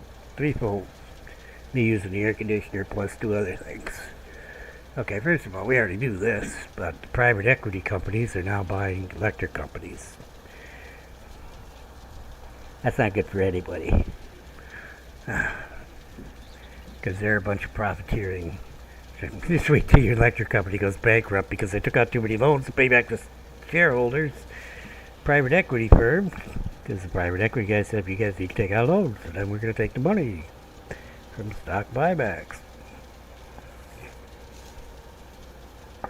me using the air conditioner plus two other things. Okay, first of all, we already do this, but the private equity companies are now buying electric companies. That's not good for anybody. Because they're a bunch of profiteering. Just wait till your electric company goes bankrupt because they took out too many loans to pay back the shareholders. Private equity firm, because the private equity guy said, you guys need to take out loans, and then we're going to take the money from stock buybacks.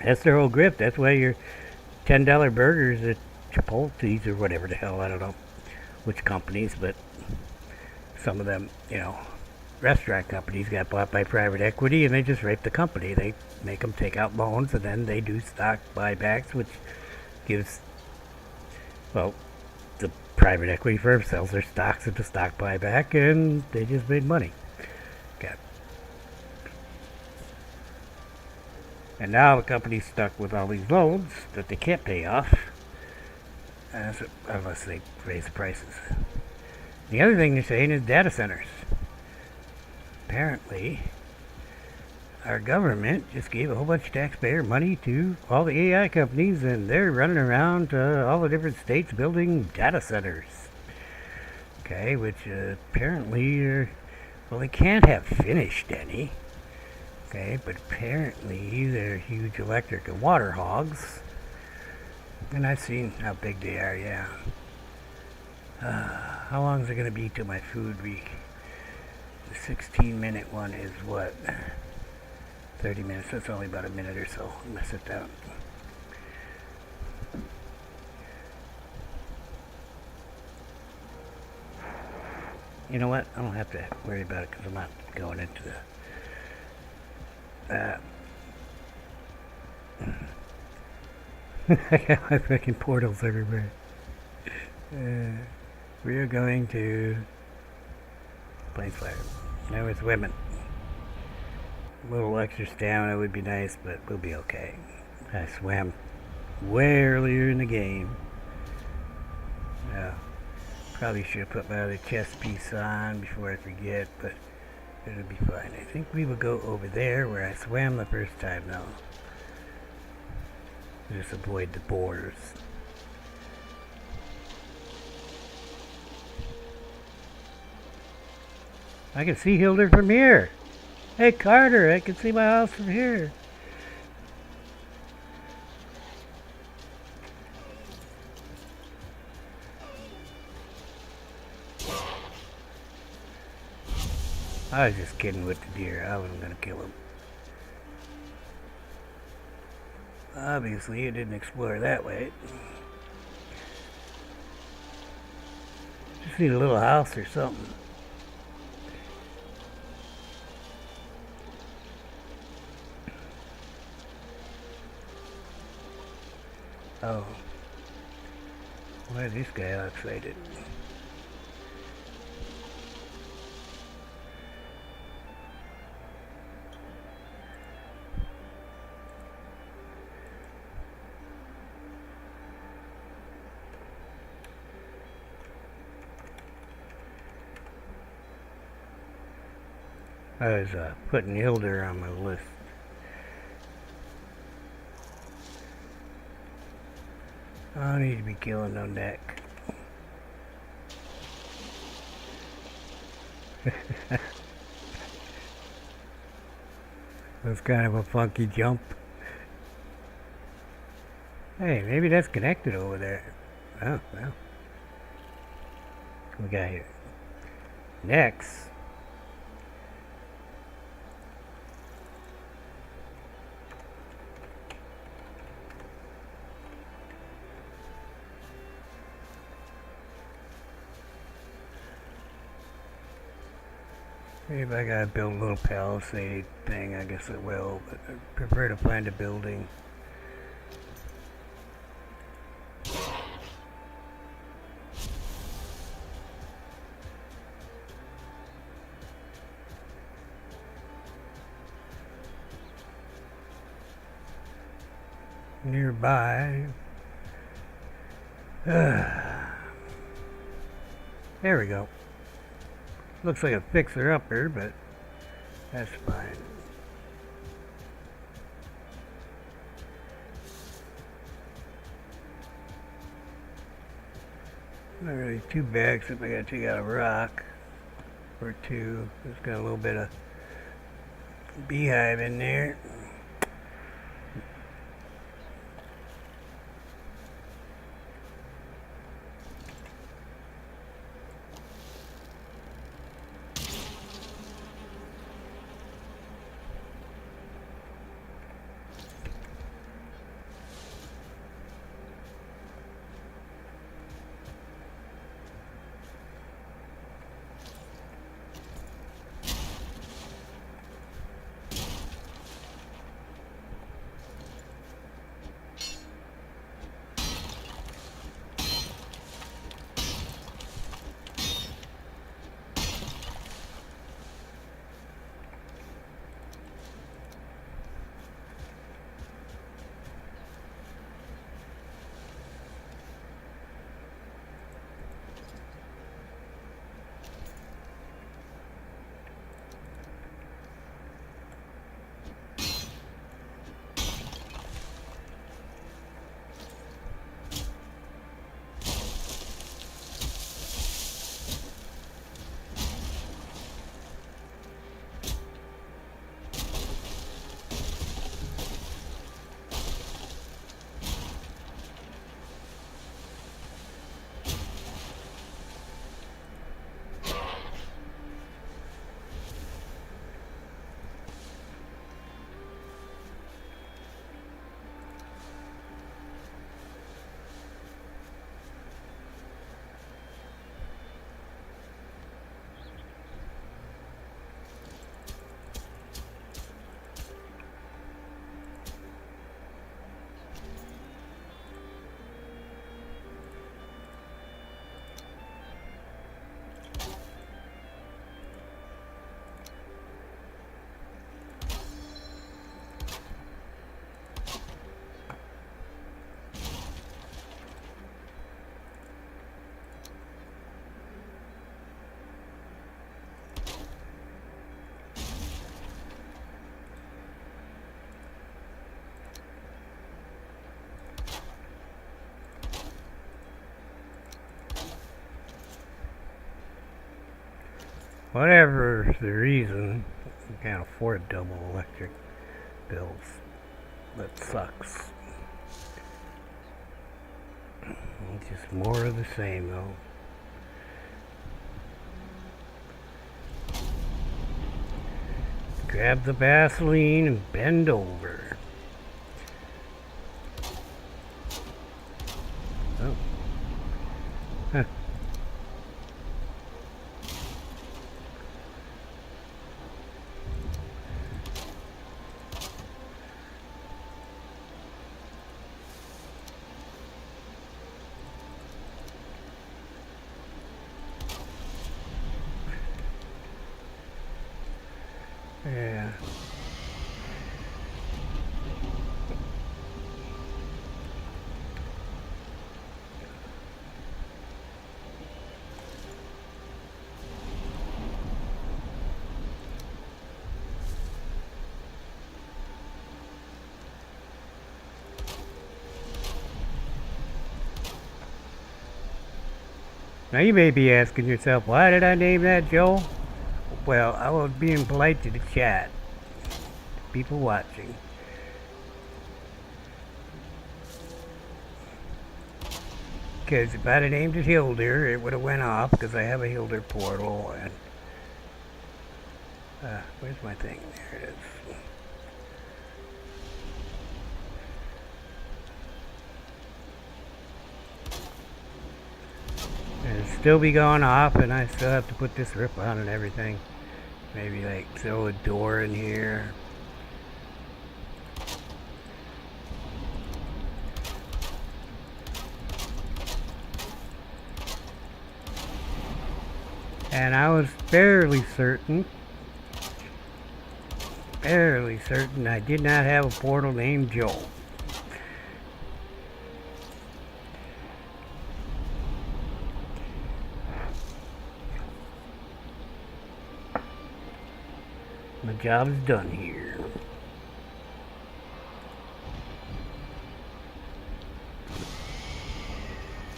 That's their whole grip. That's why your $10 burgers at Chipotle's or whatever the hell, I don't know which companies, but some of them, restaurant companies got bought by private equity and they just rape the company. They make them take out loans and then they do stock buybacks, which gives, the private equity firm sells their stocks at the stock buyback and they just made money. Okay. And now the company's stuck with all these loans that they can't pay off unless they raise the prices. The other thing they're saying is data centers. Apparently, our government just gave a whole bunch of taxpayer money to all the AI companies, and they're running around to all the different states building data centers. Okay, which apparently are, they can't have finished any. Okay, but apparently they're huge electric and water hogs. And I've seen how big they are, yeah. How long is it going to be till my food week? The 16-minute one is what? 30 minutes. That's only about a minute or so. I'm going to sit down. You know what? I don't have to worry about it because I'm not going into the... I got my freaking portals everywhere. We are going to Planesfire. Now it's women. A little extra stamina would be nice, but we'll be okay. I swam way earlier in the game. Probably should have put my other chest piece on before I forget, but it'll be fine. I think we will go over there where I swam the first time now. Just avoid the boars. I can see Hilder from here. Hey Carter, I can see my house from here. I was just kidding with the deer. I wasn't gonna kill him. Obviously, it didn't explore that way. Just need a little house or something. Oh. Why is this guy all excited? I was putting Hilder on my list. I don't need to be killing no neck. That's kind of a funky jump. Hey, maybe that's connected over there. Oh, well. What we got here? Next. If I gotta build a little palisade thing, I guess I will, but I prefer to find a building. Nearby. There we go. Looks like a fixer-upper, but That's fine. Not really too bad, except I gotta take out a rock or two. It's got a little bit of beehive in there. Whatever the reason, you can't afford double electric bills. That sucks. It's just more of the same though. Grab the Vaseline and bend over. Oh. Huh. Yeah. Now you may be asking yourself, why did I name that Joel? Well, I was being polite to the chat. People watching. Because if I'd have named it Hilder, it would have went off because I have a Hilder portal and where's my thing? There it is. And it'll still be going off and I still have to put this rip on and everything. Maybe like throw a door in here. And I was fairly certain I did not have a portal named Joel. My job is done here.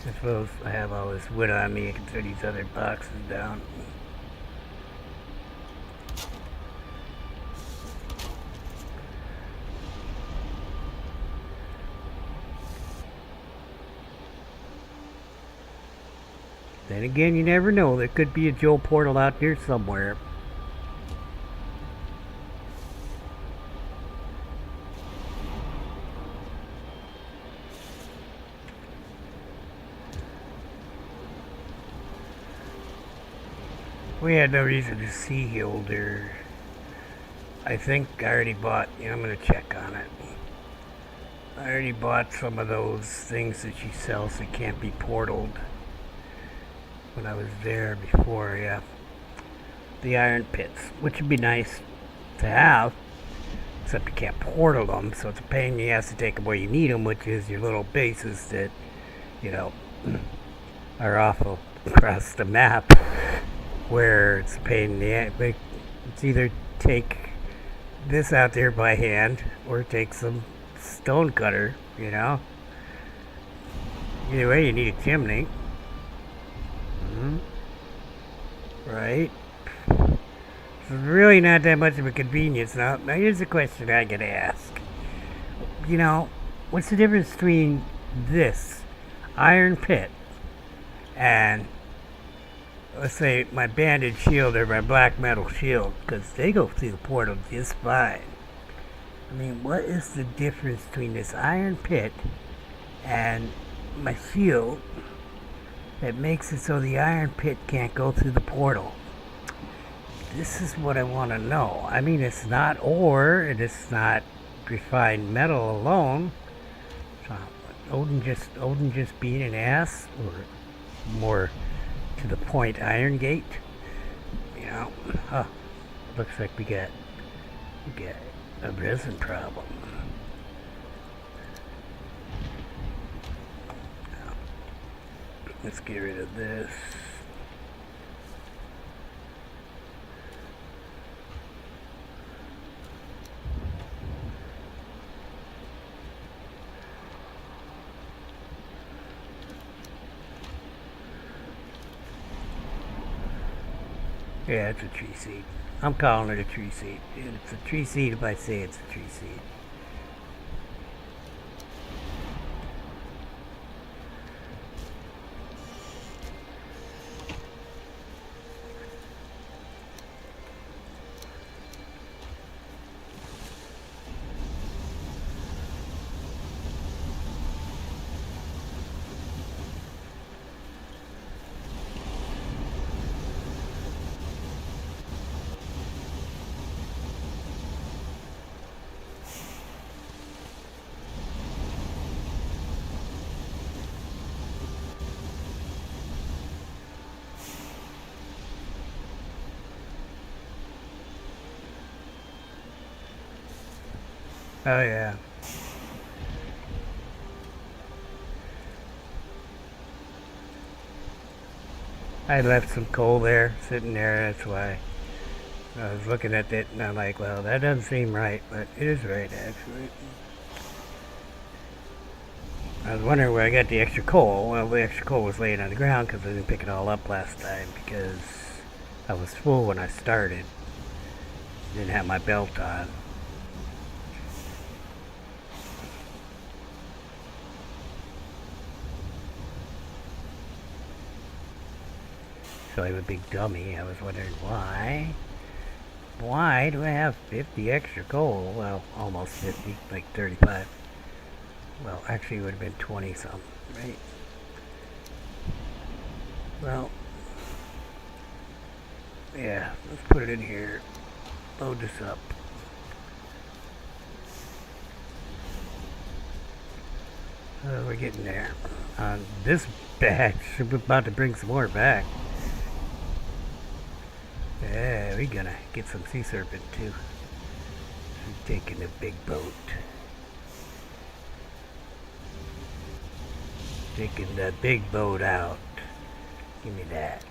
I suppose I have all this wood on me. I can throw these other boxes down. Then again, you never know. There could be a Joe portal out there somewhere. We had no reason to see Hilder. I think I already bought, I'm going to check on it. I already bought some of those things that she sells that can't be portaled. When I was there before, yeah. The iron pits, which would be nice to have, except you can't portal them, so it's a pain in the ass to take them where you need them, which is your little bases that, are off across the map, where it's a pain in the ass. It's either take this out there by hand, or take some stone cutter, Either way, you need a chimney. Right? It's really not that much of a convenience. Now here's a question I gotta ask. What's the difference between this iron pit and, let's say, my banded shield or my black metal shield? Because they go through the portal just fine. I mean, what is the difference between this iron pit and my shield that makes it so the iron pit can't go through the portal? This is what I want to know. I mean, it's not ore, and it's not refined metal alone. So Odin just being an ass, or more to the point, Iron Gate. Looks like we got a resin problem. Let's get rid of this. Yeah, it's a tree seed. I'm calling it a tree seed. It's a tree seed if I say it's a tree seed. Oh yeah. I left some coal there, sitting there, that's why. I was looking at it and I'm like, well, that doesn't seem right, but it is right, actually. I was wondering where I got the extra coal. Well, the extra coal was laying on the ground because I didn't pick it all up last time because I was full when I started. Didn't have my belt on. So I'm a big dummy. I was wondering why. Why do I have 50 extra coal? Well, almost 50, like 35. Well, actually it would have been 20 something, right? Well, yeah, let's put it in here. Load this up. We're getting there. This batch, we're about to bring some more back. Yeah, we're gonna get some sea serpent too. We're taking the big boat. Taking the big boat out. Give me that.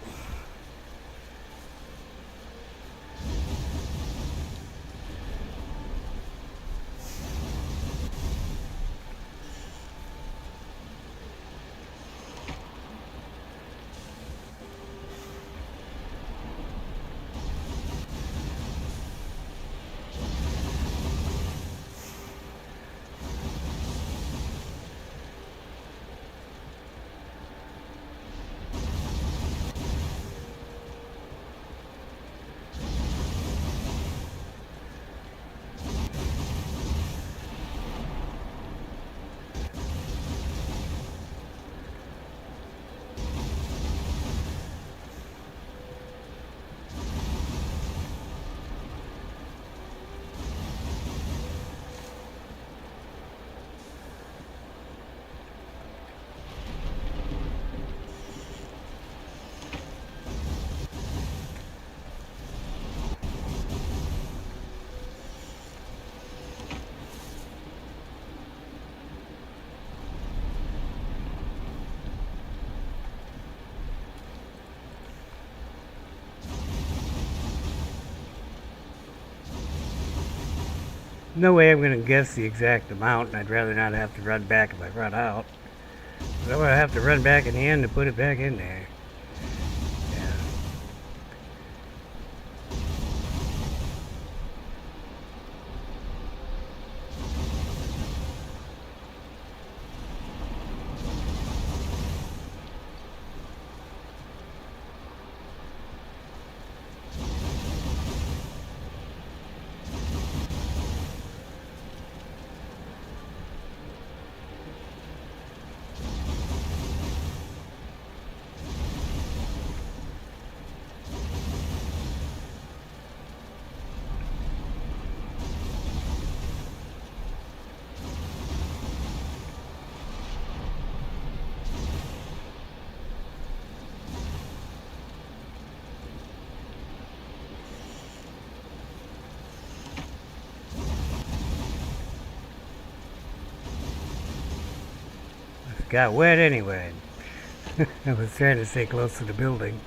No way I'm going to guess the exact amount, and I'd rather not have to run back if I run out. I'm going to have to run back in the end to put it back in there. Yeah. Got wet anyway. I was trying to stay close to the building.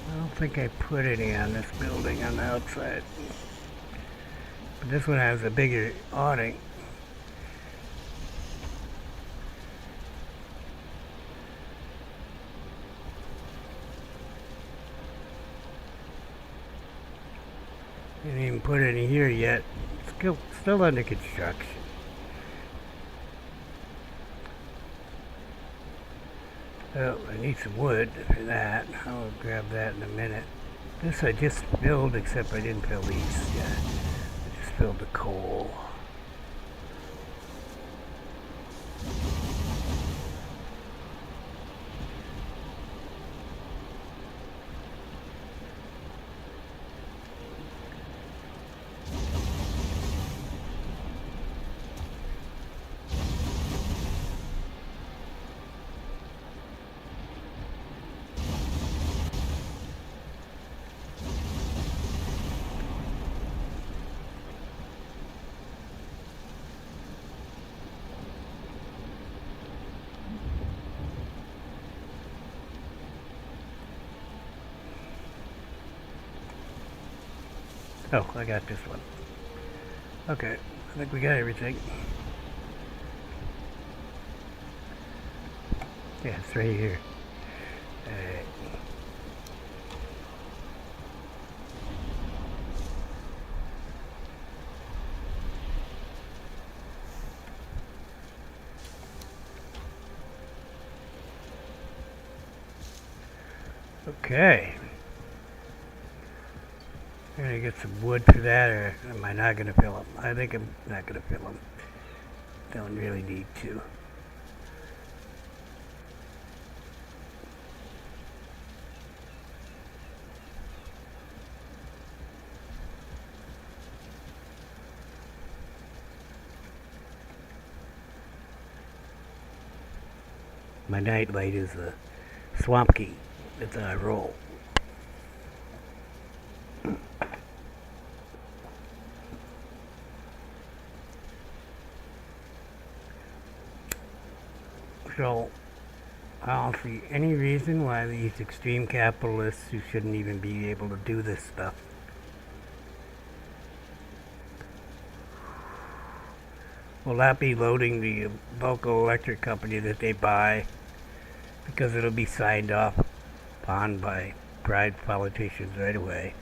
I don't think I put any on this building on the outside. But this one has a bigger awning. Didn't even put any here yet. Still under construction. Oh, I need some wood for that. I'll grab that in a minute. This I just filled, except I didn't fill these yet. I just filled the coal. Oh, I got this one. Okay, I think we got everything. Yeah, it's right here. Alright. Okay. I'm gonna get some wood for that, or am I not gonna fill them? I think I'm not gonna fill them. Don't really need to. My night light is a swamp key. That's how I roll. So, I don't see any reason why these extreme capitalists who shouldn't even be able to do this stuff will not be loading the local electric company that they buy, because it'll be signed off on by private politicians right away.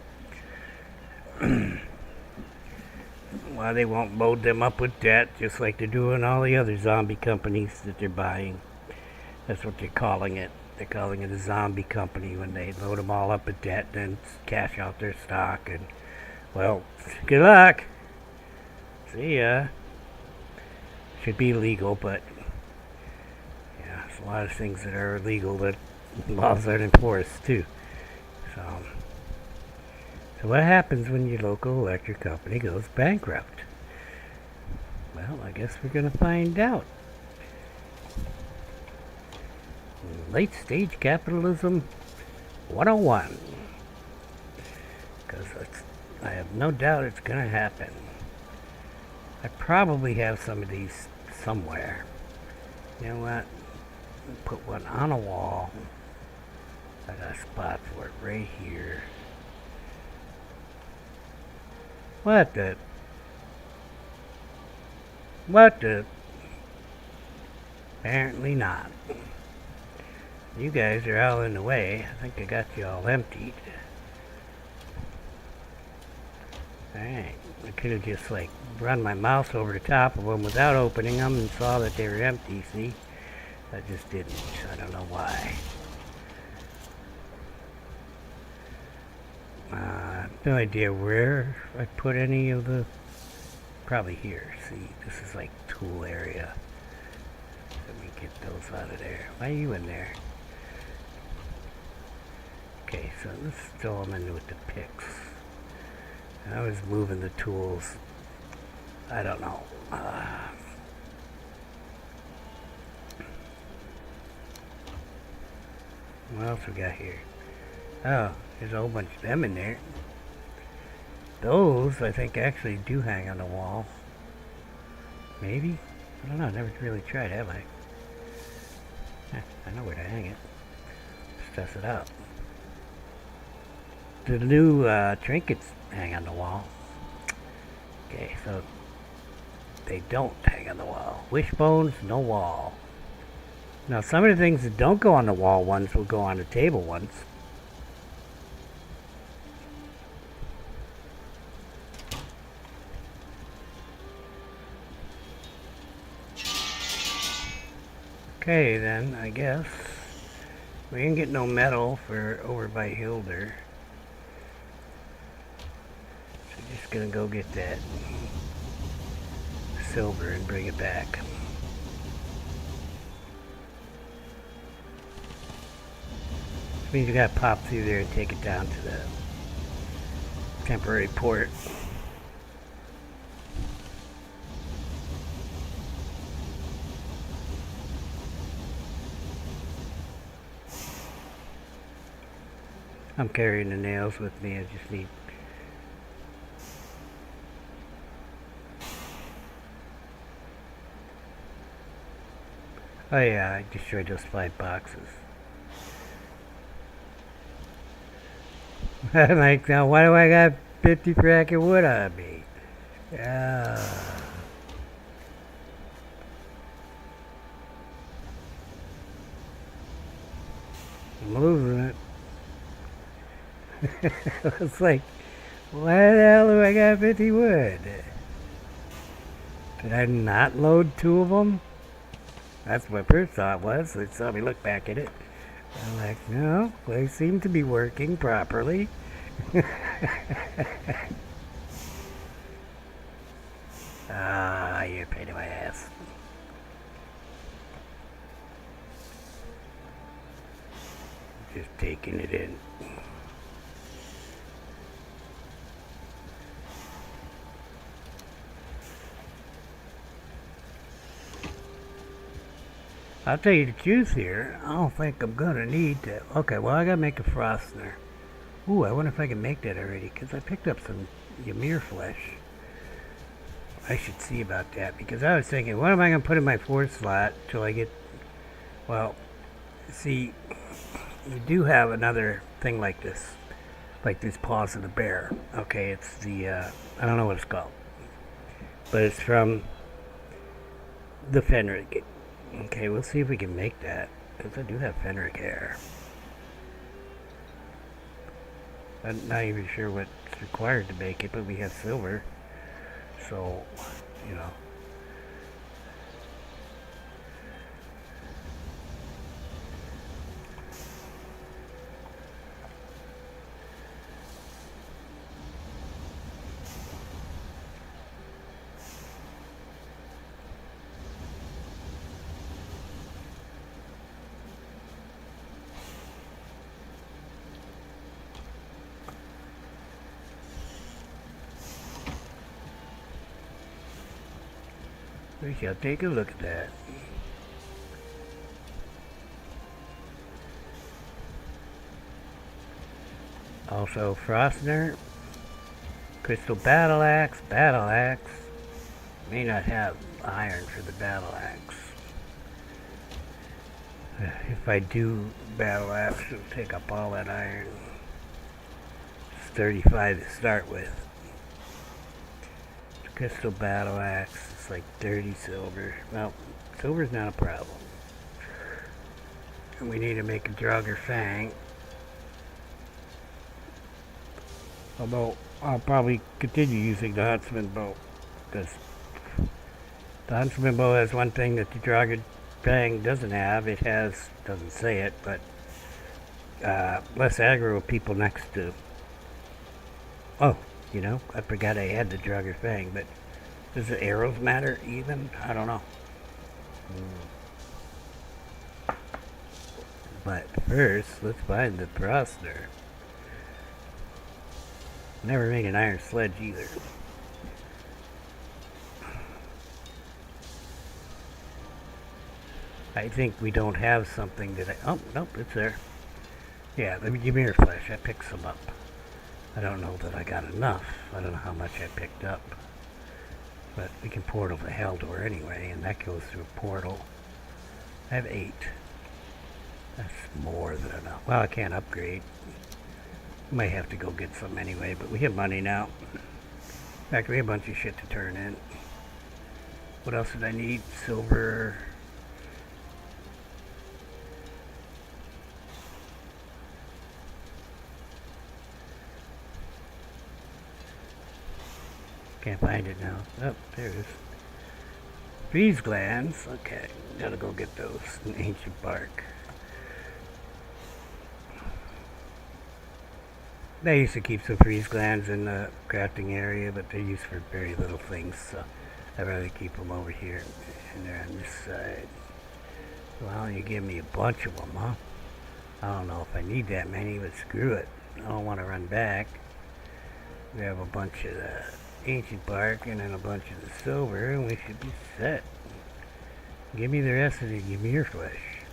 Why they won't load them up with debt, just like they're doing all the other zombie companies that they're buying. That's what they're calling it. They're calling it a zombie company when they load them all up with debt and then cash out their stock. And, well, good luck. See ya. Should be legal, but yeah, there's a lot of things that are illegal that laws aren't enforced too. So what happens when your local electric company goes bankrupt? Well, I guess we're going to find out. Late stage capitalism 101. Because I have no doubt it's going to happen. I probably have some of these somewhere. You know what? Put one on a wall. I got a spot for it right here. What the? What the? Apparently not. You guys are all in the way. I think I got you all emptied. Alright. I could have just like run my mouse over the top of them without opening them and saw that they were empty, see? I just didn't. I don't know why. I have no idea where I put any of the... Probably here. See, this is like tool area. Let me get those out of there. Why are you in there? Okay, so let's throw them in with the picks. I was moving the tools. I don't know. What else we got here? Oh, there's a whole bunch of them in there. Those, I think, actually do hang on the wall. Maybe? I don't know. Never really tried, have I? I know where to hang it. Let's test it out. The new trinkets hang on the wall. Okay, so they don't hang on the wall. Wishbones, no wall. Now, some of the things that don't go on the wall ones will go on the table ones. Okay, then, I guess. We didn't get no metal for over by Hilder. So just gonna go get that silver and bring it back. Which means you gotta pop through there and take it down to the temporary port. I'm carrying the nails with me. I just need... Oh yeah, I destroyed those 5 boxes. I'm like, now why do I got 50 crack of wood on me? I'm losing it. It's like, why the hell do I got 50 wood? Did I not load 2 of them? That's what my first thought was. They saw me look back at it. I'm like, no, they seem to be working properly. Ah, you're a pain in my ass. Just taking it in. I'll tell you the truth here, I don't think I'm gonna need to. Okay, well I gotta make a frostner. Ooh, I wonder if I can make that already, because I picked up some Ymir flesh. I should see about that, because I was thinking, what am I gonna put in my 4th slot till I get... Well, see, you do have another thing like this Paws of the Bear. Okay, it's the, I don't know what it's called. But it's from the Fenric. Okay, we'll see if we can make that, because I do have Fenric hair. I'm not even sure what's required to make it, but we have silver, so, you know. We shall take a look at that. Also, Frostner, Crystal Battle Axe, May not have iron for the battle axe. If I do battle axe, it'll take up all that iron. It's 35 to start with. Crystal battle axe, it's like 30 silver. Well, silver's not a problem. And we need to make a Draugr Fang. Although, I'll probably continue using the Huntsman bow. Because the Huntsman bow has one thing that the Draugr Fang doesn't have. It has, doesn't say it, but less aggro with people next to. Oh, you know, I forgot I had the Draugr Fang, but does the arrows matter even? I don't know. But first, let's find the Frostner. Never made an iron sledge either. I think we don't have something that oh, nope, it's there. Yeah, let me give me your flesh. I picked some up. I don't know that I got enough. I don't know how much I picked up. But we can portal the Haldor anyway, and that goes through a portal. I have 8. That's more than enough. Well, I can't upgrade. Might have to go get some anyway, but we have money now. In fact, we have a bunch of shit to turn in. What else did I need? Silver. Can't find it now. Oh, there it is. Freeze glands. Okay, gotta go get those. An ancient bark. They used to keep some freeze glands in the crafting area, but they're used for very little things, so I'd rather keep them over here. And they're on this side. Well, you give me a bunch of them, huh? I don't know if I need that many, but screw it. I don't want to run back. We have a bunch of the ancient bark and then a bunch of the silver, and we should be set. Give me the rest of it. Give me your flesh.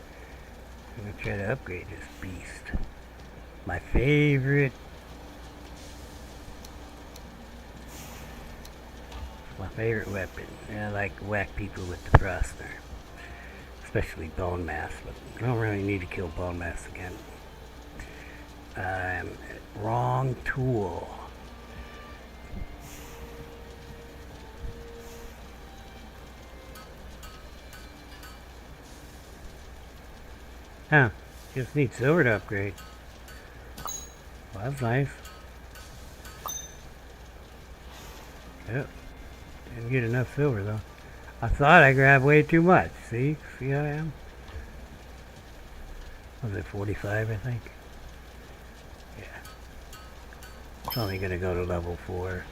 I'm going to try to upgrade this beast. My favorite. My favorite weapon. I like to whack people with the Frostner. Especially Bone Mass, but I don't really need to kill Bone Mass again. Wrong tool. Huh. Just need silver to upgrade. Well, that's nice. Yep. Didn't get enough silver though. I thought I grabbed way too much. See? See how I am? Was it 45, I think? Yeah. It's only gonna go to level 4.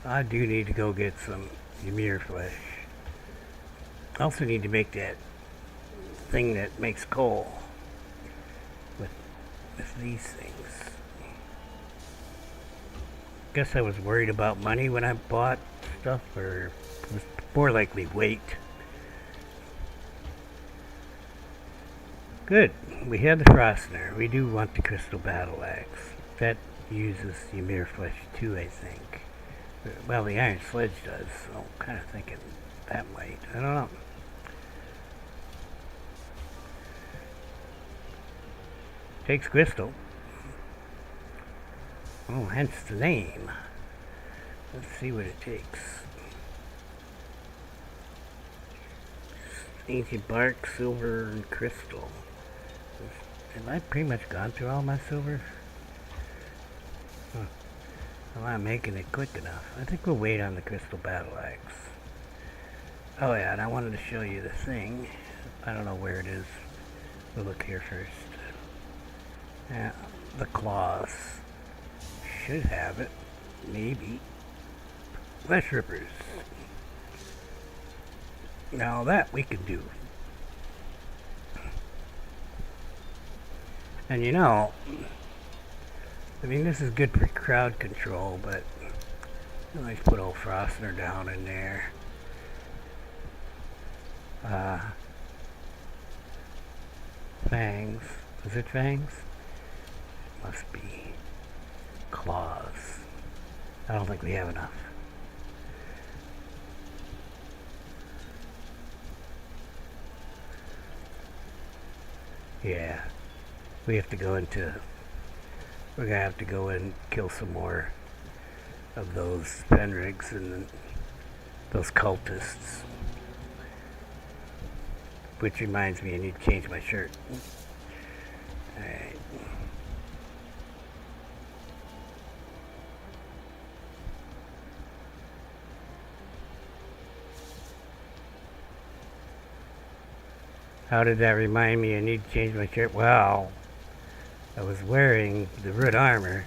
I do need to go get some Ymir flesh. I also need to make that thing that makes coal with these things. Guess I was worried about money when I bought stuff, or it was more likely weight. Good. We have the Frostner. We do want the Crystal Battle Axe. That uses Ymir flesh too, I think. Well, the Iron Sledge does, so I'm kind of thinking that might. I don't know. Takes crystal. Oh, hence the name. Let's see what it takes. Ancient bark, silver, and crystal. Have I pretty much gone through all my silver? Huh. I'm not making it quick enough. I think we'll wait on the Crystal Battle Axe. Oh yeah, and I wanted to show you the thing. I don't know where it is. We'll look here first. Yeah, the claws. Should have it. Maybe. Flesh rippers. Now that we can do. And you know, I mean, this is good for crowd control, but let's put old Frostner down in there. Fangs. Was it fangs? Must be claws. I don't think we have enough. Yeah. We have to go into... We're gonna have to go and kill some more of those Fenrigs and those cultists. Which reminds me, I need to change my shirt. Alright. How did that remind me I need to change my shirt? Well, I was wearing the red armor.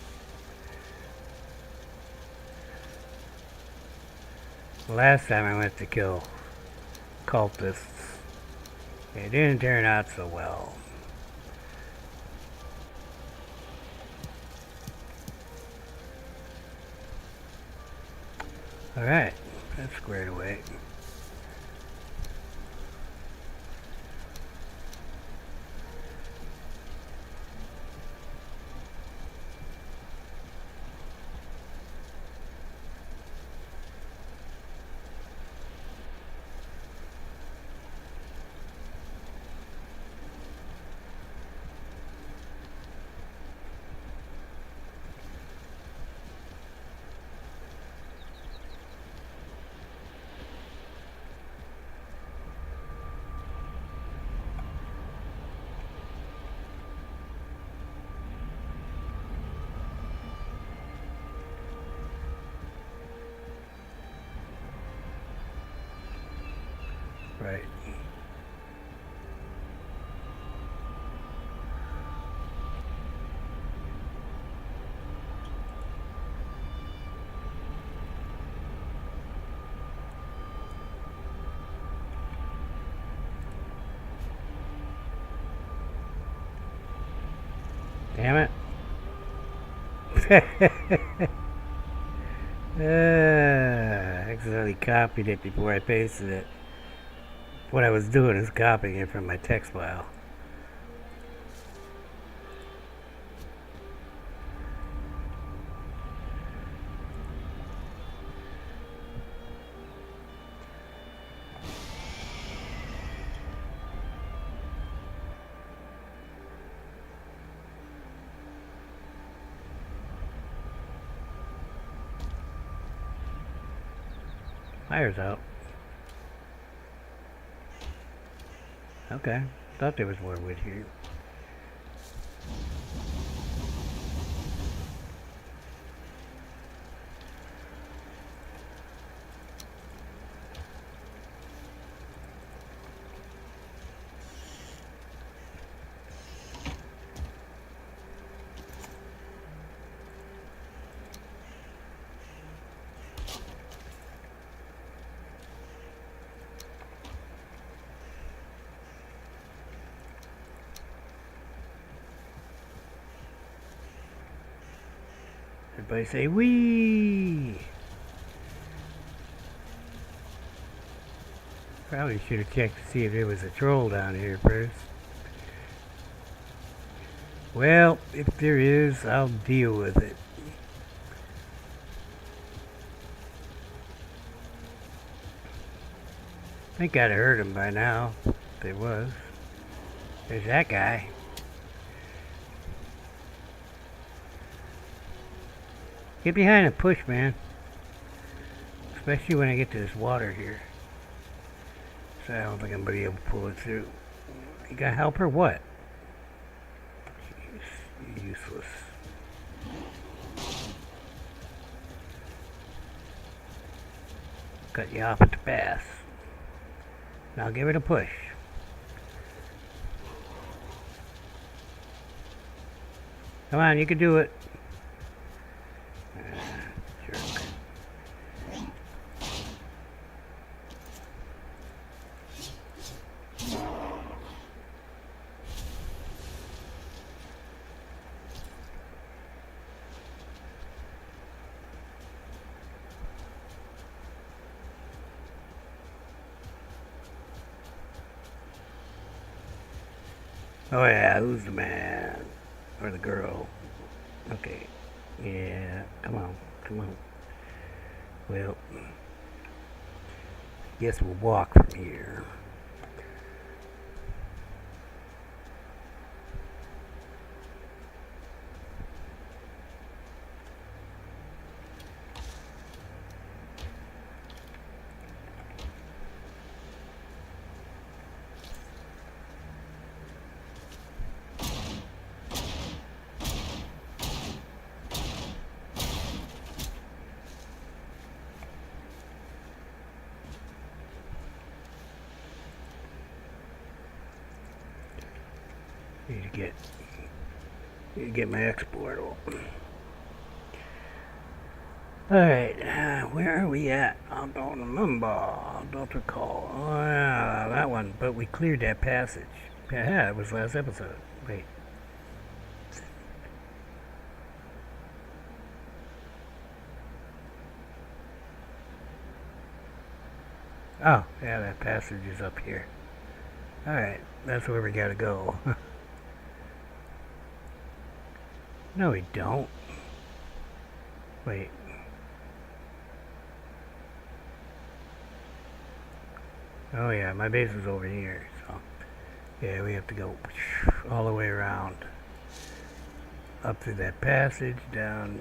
Last time I went to kill cultists, it didn't turn out so well. Alright, that's squared away. Right. Damn it. I accidentally copied it before I pasted it. What I was doing is copying it from my text file. Fire's out. Okay, thought there was more wood here. Everybody say, wee! Probably should have checked to see if there was a troll down here first. Well, if there is, I'll deal with it. I think I'd have heard him by now, if there was. There's that guy. Get behind and push, man. Especially when I get to this water here. So I don't think I'm going to be able to pull it through. You got help or what? Jeez, useless. Cut you off at the pass. Now give it a push. Come on, you can do it. Jerk. Oh yeah, who's the man? Or the girl? Okay. Yeah, come on, come on. Well, guess we'll walk from here. Need to get my export open. Alright, where are we at? I don't remember. I don't recall. Oh, yeah, that one. But we cleared that passage. Yeah, it was last episode. Wait. Oh, yeah, that passage is up here. Alright, that's where we gotta go. No, we don't. Wait. Oh yeah, my base is over here, so yeah, we have to go all the way around, up through that passage, down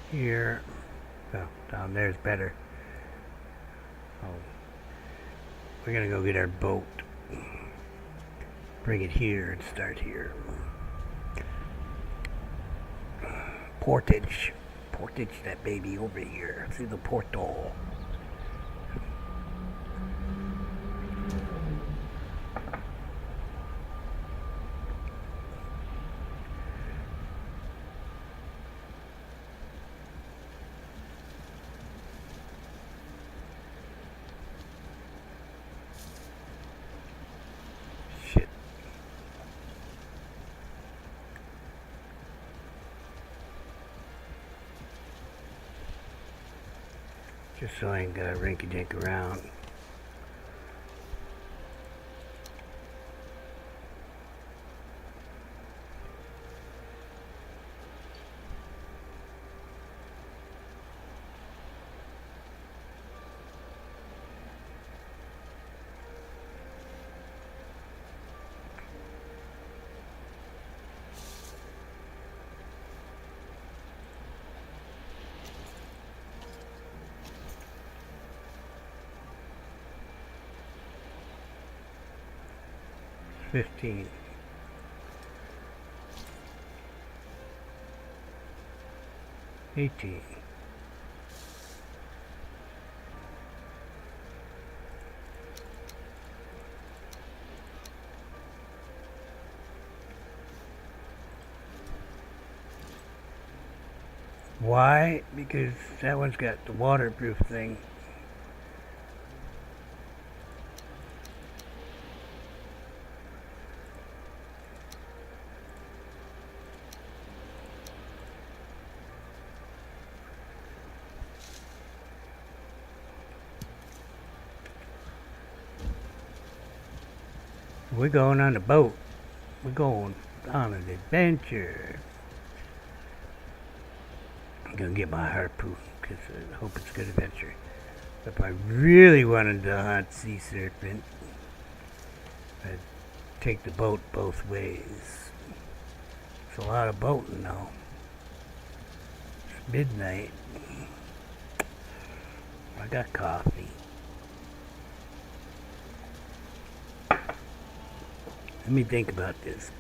here. Oh, down there's better. Oh, we're gonna go get our boat, bring it here, and start here. Portage that baby over here through the portal. Shit. Just so I ain't gotta rinky-dink around. $15. $18. Why? Because that one's got the waterproof thing. We're going on the boat. We're going on an adventure. I'm gonna get my harpoon because I hope it's a good adventure. If I really wanted to hunt sea serpent, I'd take the boat both ways. It's a lot of boating though. It's midnight. I got coffee. Let me think about this.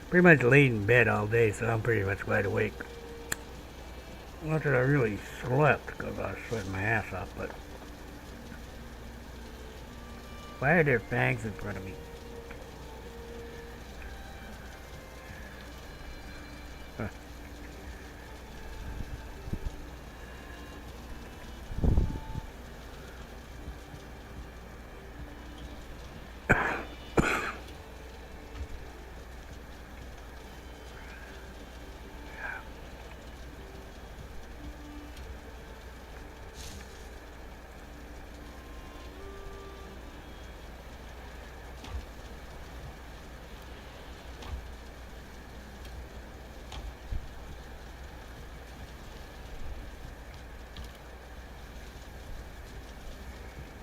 Pretty much laid in bed all day, so I'm pretty much wide awake. Not that I really slept, because I was sweating my ass off, but... Why are there fangs in front of me? Huh.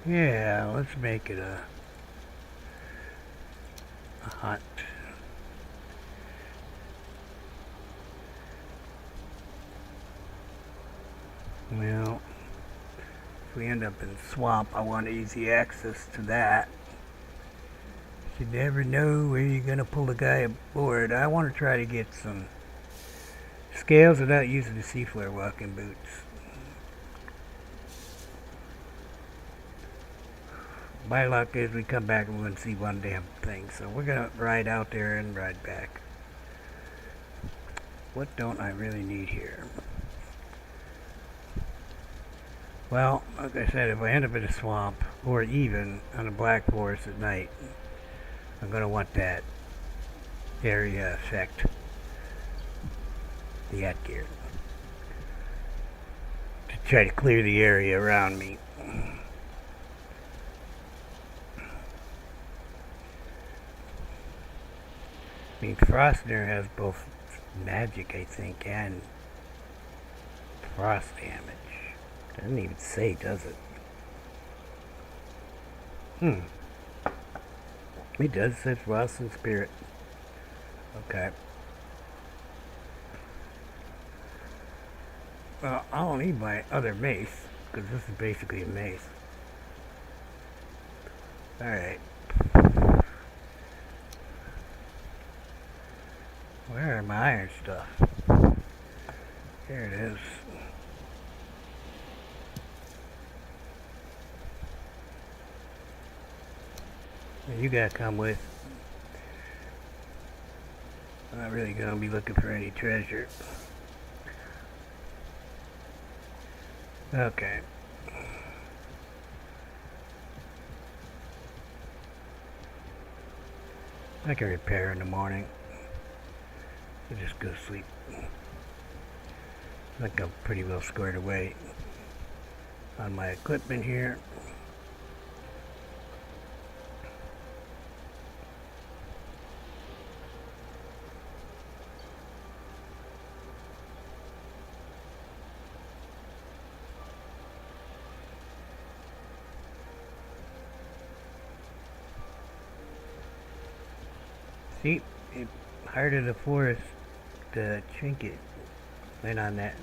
Yeah, let's make it a hunt. Well, if we end up in swamp, I want easy access to that. You never know where you're gonna pull a guy aboard. I want to try to get some scales without using the seafloor walking boots. My luck is we come back and we wouldn't see one damn thing. So we're gonna ride out there and ride back. What don't I really need here? Well, like I said, if I end up in a swamp or even on a black forest at night, I'm gonna want that area effect, the gear, to try to clear the area around me. I mean, Frostner has both magic, I think, and frost damage. Doesn't even say, does it? It does say frost and spirit. Okay. Well, I don't need my other mace, because this is basically a mace. Alright. Where are my iron stuff? Here it is. You gotta come with. I'm not really gonna be looking for any treasure. Okay. I can repair in the morning. I'll just go to sleep. I think I'm pretty well squared away on my equipment here. See, heart of the forest, the trinket went on that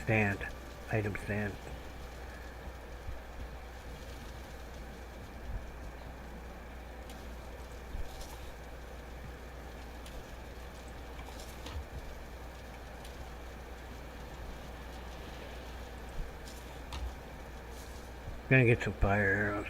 stand, item stand. Gonna get some fire arrows.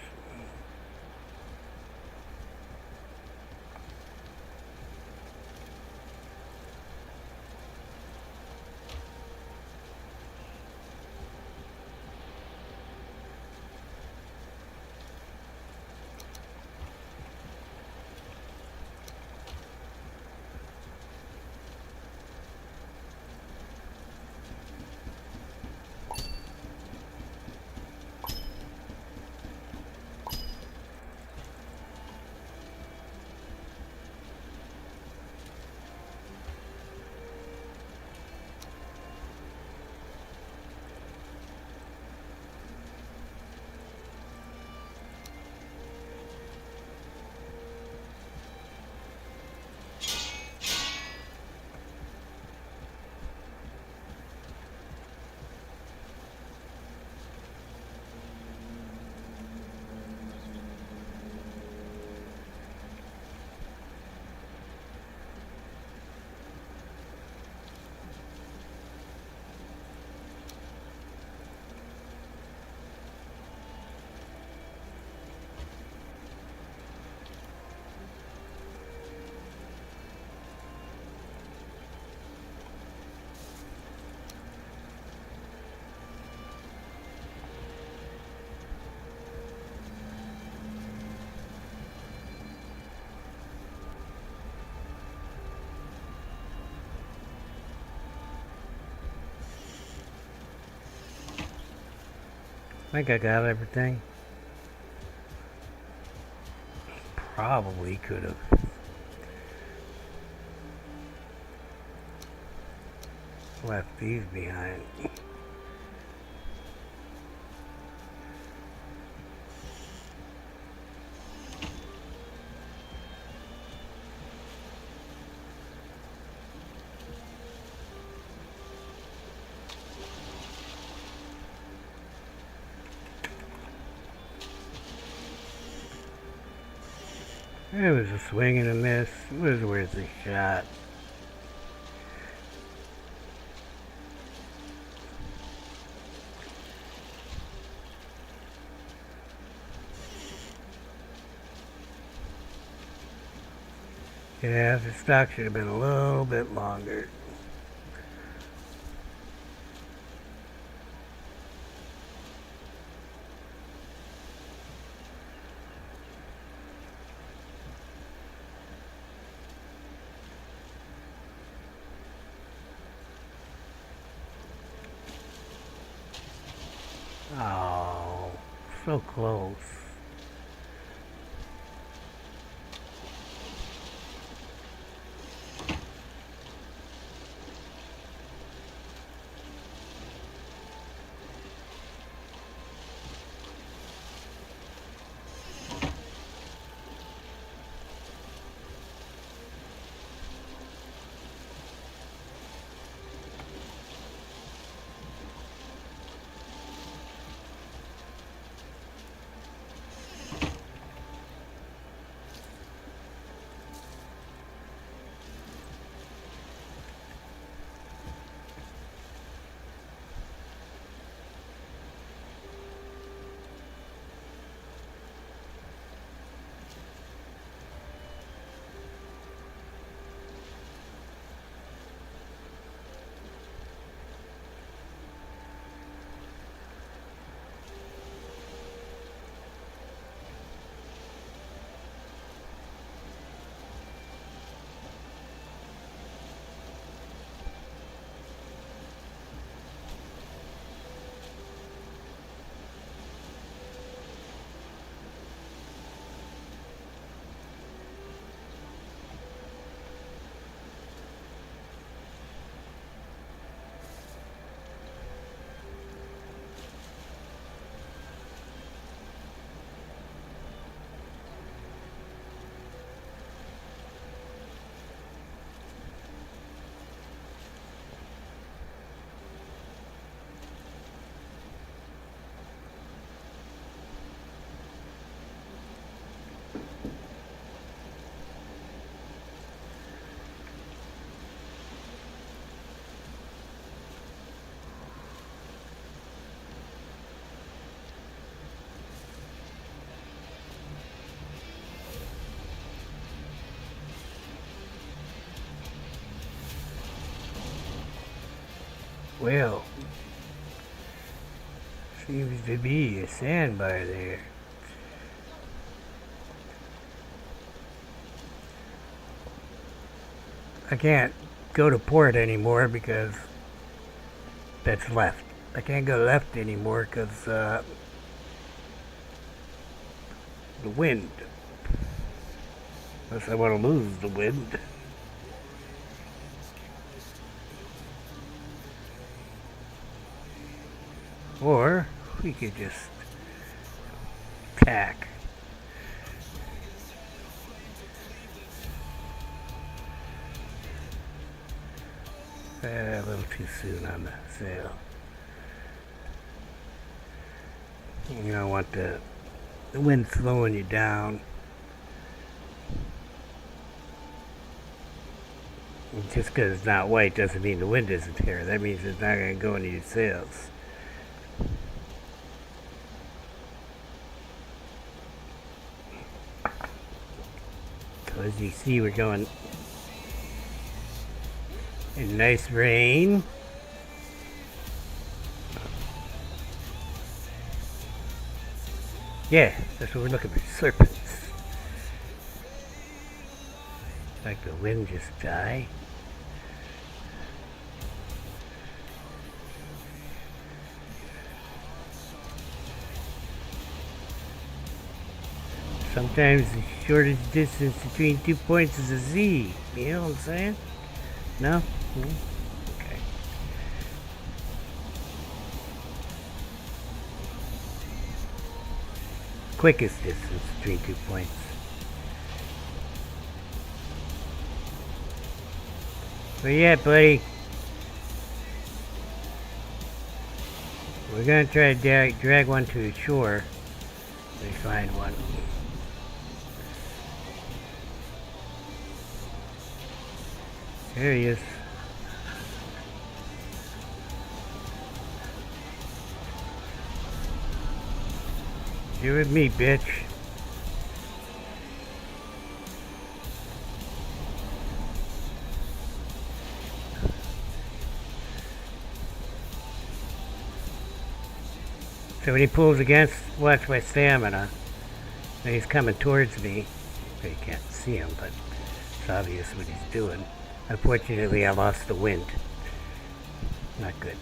I think I got everything. Probably could have left these behind. It was a swing and a miss. It was worth a shot. Yeah, the stock should have been a little bit longer. Oh, so close. Well, seems to be a sandbar there. I can't go to port anymore because that's left. I can't go left anymore because the wind. Unless I want to lose the wind. Or we could just tack. A little too soon on the sail. You don't want the wind slowing you down. Just because it's not white doesn't mean the wind isn't here. That means it's not going to go into your sails. So as you see, we're going in nice rain. Yeah, that's what we're looking for, serpents. Like the wind just died. Sometimes the shortest distance between 2 points is a Z. You know what I'm saying? No? Okay. Quickest distance between 2 points. But yeah, buddy. We're gonna try to drag one to the shore. We find one. There he is. You're with me, bitch. So when he pulls against, watch my stamina. And he's coming towards me. You can't see him, but it's obvious what he's doing. Unfortunately, I lost the wind. Not good.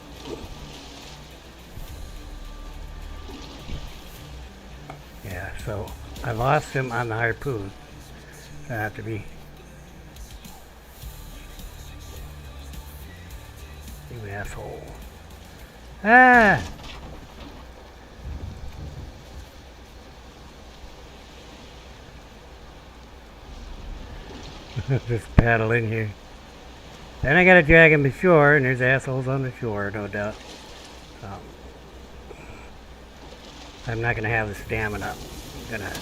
Yeah, so I lost him on the harpoon. So I have to be... You asshole. Ah! Just paddle in here. Then I gotta drag him to shore, and there's assholes on the shore, no doubt. I'm not gonna have the stamina. I'm gonna...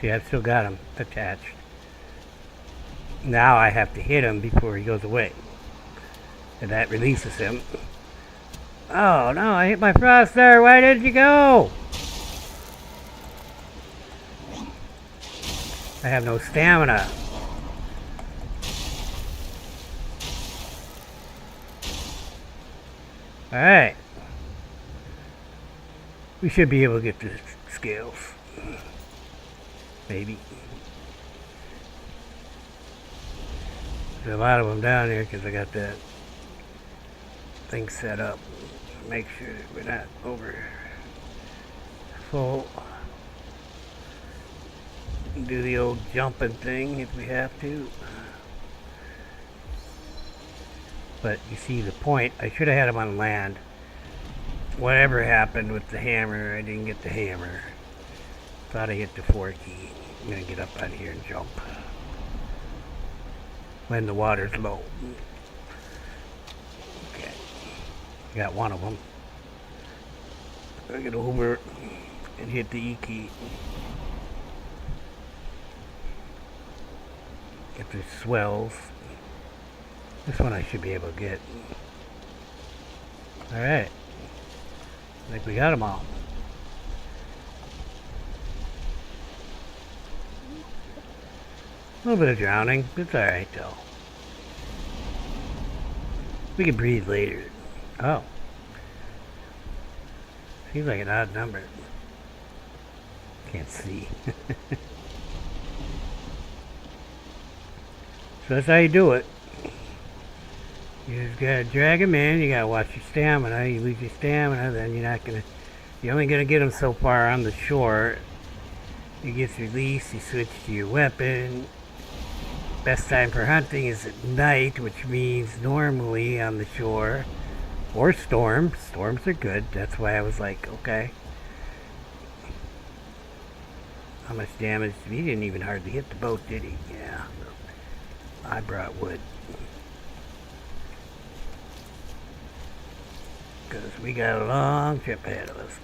See, I've still got him attached. Now I have to hit him before he goes away. And that releases him. Oh no, I hit my frost there. Why did you go? I have no stamina. Alright. We should be able to get the scales. Maybe. There's a lot of them down here because I got that thing set up. Make sure that we're not over full. Do the old jumping thing if we have to. But you see the point, I should have had him on land. Whatever happened with the hammer, I didn't get the hammer. Thought I hit the 4 key. I'm gonna get up on here and jump. When the water's low. Okay. Got one of them. I get over and hit the E key. Get the swells. This one I should be able to get. Alright. I think we got them all. A little bit of drowning. It's alright though. We can breathe later. Oh. Seems like an odd number. Can't see. So that's how you do it. You just gotta drag him in, you gotta watch your stamina. You lose your stamina, then you're only gonna get him so far on the shore. He gets released, you switch to your weapon. Best time for hunting is at night, which means normally on the shore. Or storms. Storms are good. That's why I was like, okay. How much damage? He didn't even hardly hit the boat, did he? Yeah. I brought wood. Because we got a long trip ahead of us.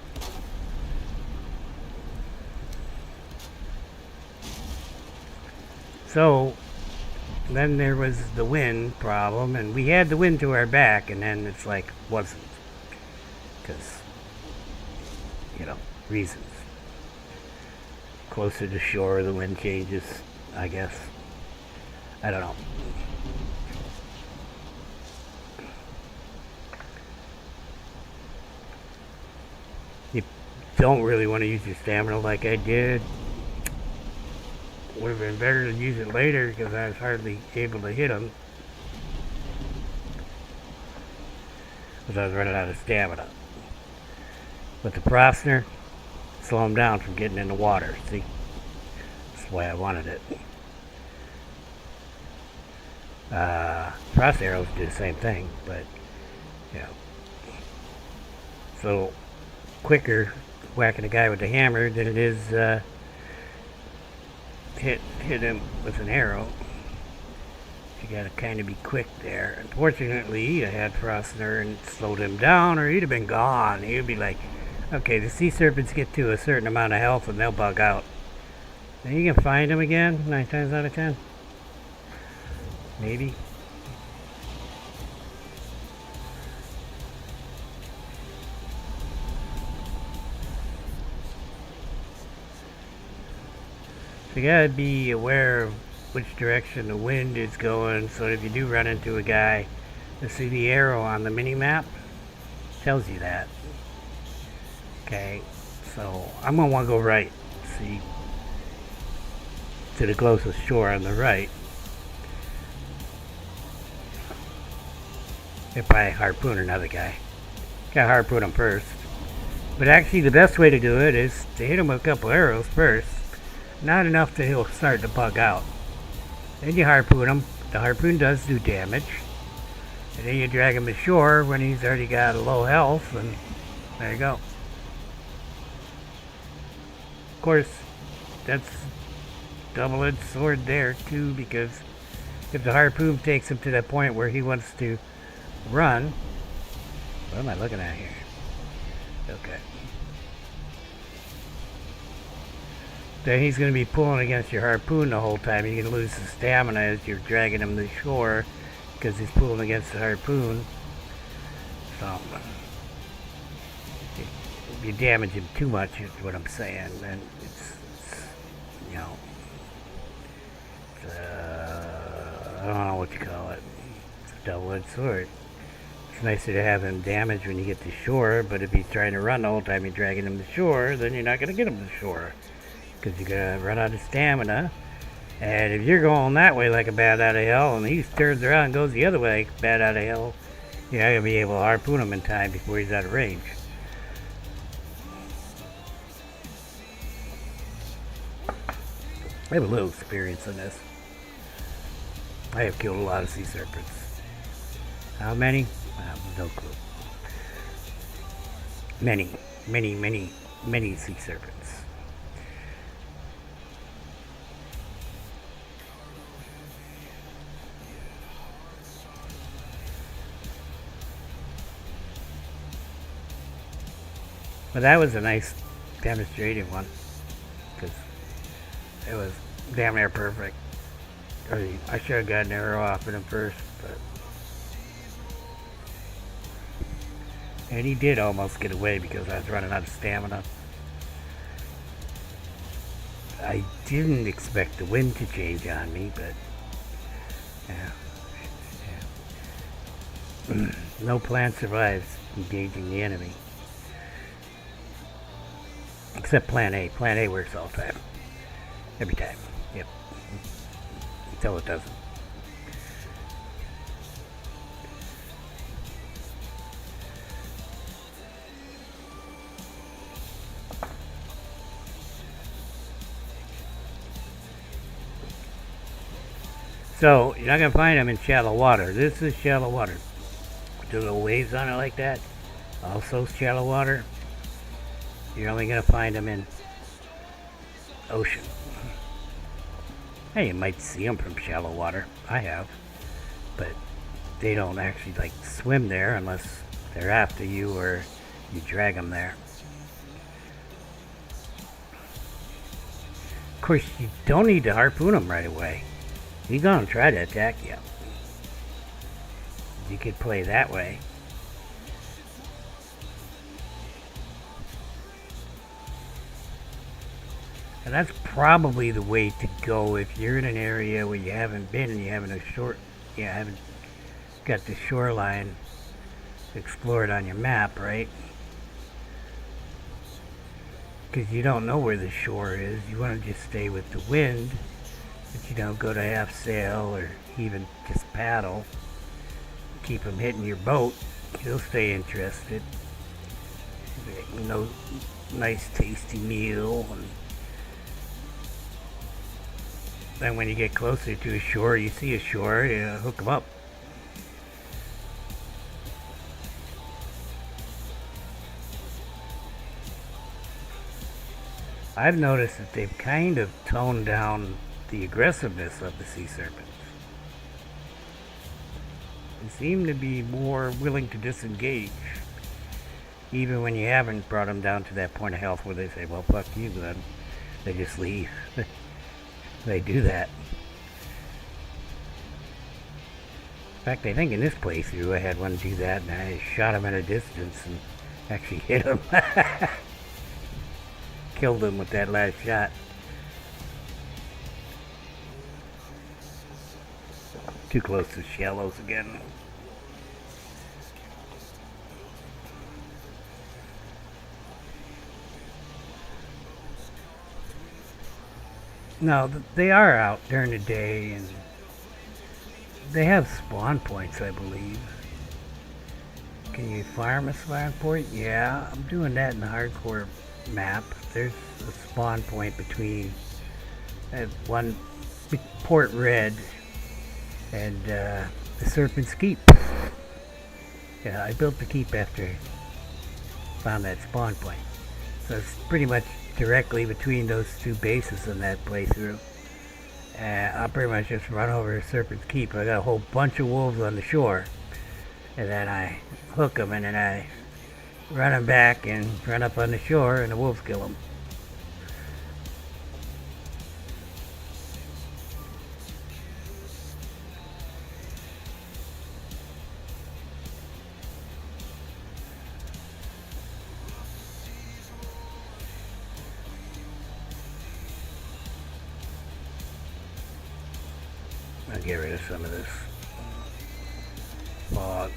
So, then there was the wind problem, and we had the wind to our back, and then it's like, wasn't. Because, reasons. Closer to shore, the wind changes, I guess. I don't know. You don't really want to use your stamina like I did. Would have been better to use it later because I was hardly able to hit him. Because I was running out of stamina. With the Frostner, slow him down from getting in the water. See? That's the way I wanted it. Frost arrows do the same thing, but, so quicker whacking a guy with the hammer than it is, hit him with an arrow. You gotta kind of be quick there. Unfortunately, I had Frostner and slowed him down, or he'd have been gone. He'd be like, Okay, the sea serpents get to a certain amount of health and they'll bug out. Then you can find them again, 9 times out of 10. Maybe. So you gotta be aware of which direction the wind is going, so if you do run into a guy, you see the arrow on the mini-map tells you that. Okay, so I'm gonna want to go right, see, to the closest shore on the right. If I harpoon another guy, gotta harpoon him first. But actually, the best way to do it is to hit him with a couple arrows first. Not enough that he'll start to bug out. Then you harpoon him. The harpoon does do damage. And then you drag him to shore when he's already got a low health, and there you go. Of course, that's double-edged sword there too, because if the harpoon takes him to that point where he wants to run, what am I looking at here? Okay. Then he's going to be pulling against your harpoon the whole time. You're going to lose the stamina as you're dragging him to shore because he's pulling against the harpoon. So, if you damage him too much, is what I'm saying, then it's you know, I don't know what you call it. It's a double-edged sword. It's nicer to have him damaged when you get to shore, but if he's trying to run the whole time you're dragging him to shore, then you're not going to get him to shore. Because you're going to run out of stamina. And if you're going that way like a bat out of hell, and he turns around and goes the other way like a bat out of hell, you're not going to be able to harpoon him in time before he's out of range. I have a little experience in this. I have killed a lot of sea serpents. How many? I have no clue. Many sea serpents. But that was a nice demonstrative one, because it was damn near perfect. I should have got an arrow off at him first, but... And he did almost get away because I was running out of stamina. I didn't expect the wind to change on me, but... Yeah. No plan survives engaging the enemy. Except plan A. Plan A works all the time. Every time. Yep. Until it doesn't. So, you're not going to find them in shallow water. This is shallow water. The little waves on it like that. Also shallow water. You're only going to find them in ocean. Hey, you might see them from shallow water. I have. But they don't actually like swim there unless they're after you or you drag them there. Of course, you don't need to harpoon them right away. He's going to try to attack you. You could play that way. And that's probably the way to go if you're in an area where you haven't been and you haven't got the shoreline explored on your map, right? Because you don't know where the shore is. You want to just stay with the wind, but you don't go to half sail or even just paddle. Keep them hitting your boat. You'll stay interested. No nice tasty meal. And then when you get closer to a shore, you see a shore, you hook them up. I've noticed that they've kind of toned down the aggressiveness of the sea serpents. They seem to be more willing to disengage. even when you haven't brought them down to that point of health where they say, well, fuck you, then they just leave. They do that. In fact, I think in this playthrough I had one do that, and I shot him at a distance and actually hit him. Killed him with that last shot. Too close to shallows again. No, they are out during the day, and they have spawn points, I believe. Can you farm a spawn point? Yeah, I'm doing that in the hardcore map. There's a spawn point between one Port Red and the Serpent's Keep. Yeah, I built the keep after I found that spawn point. So it's pretty much directly between those two bases in that playthrough. I'll pretty much just run over Serpent's Keep. I got a whole bunch of wolves on the shore. And then I hook them, and then I run them back and run up on the shore, and the wolves kill them. I'll get rid of some of this fog.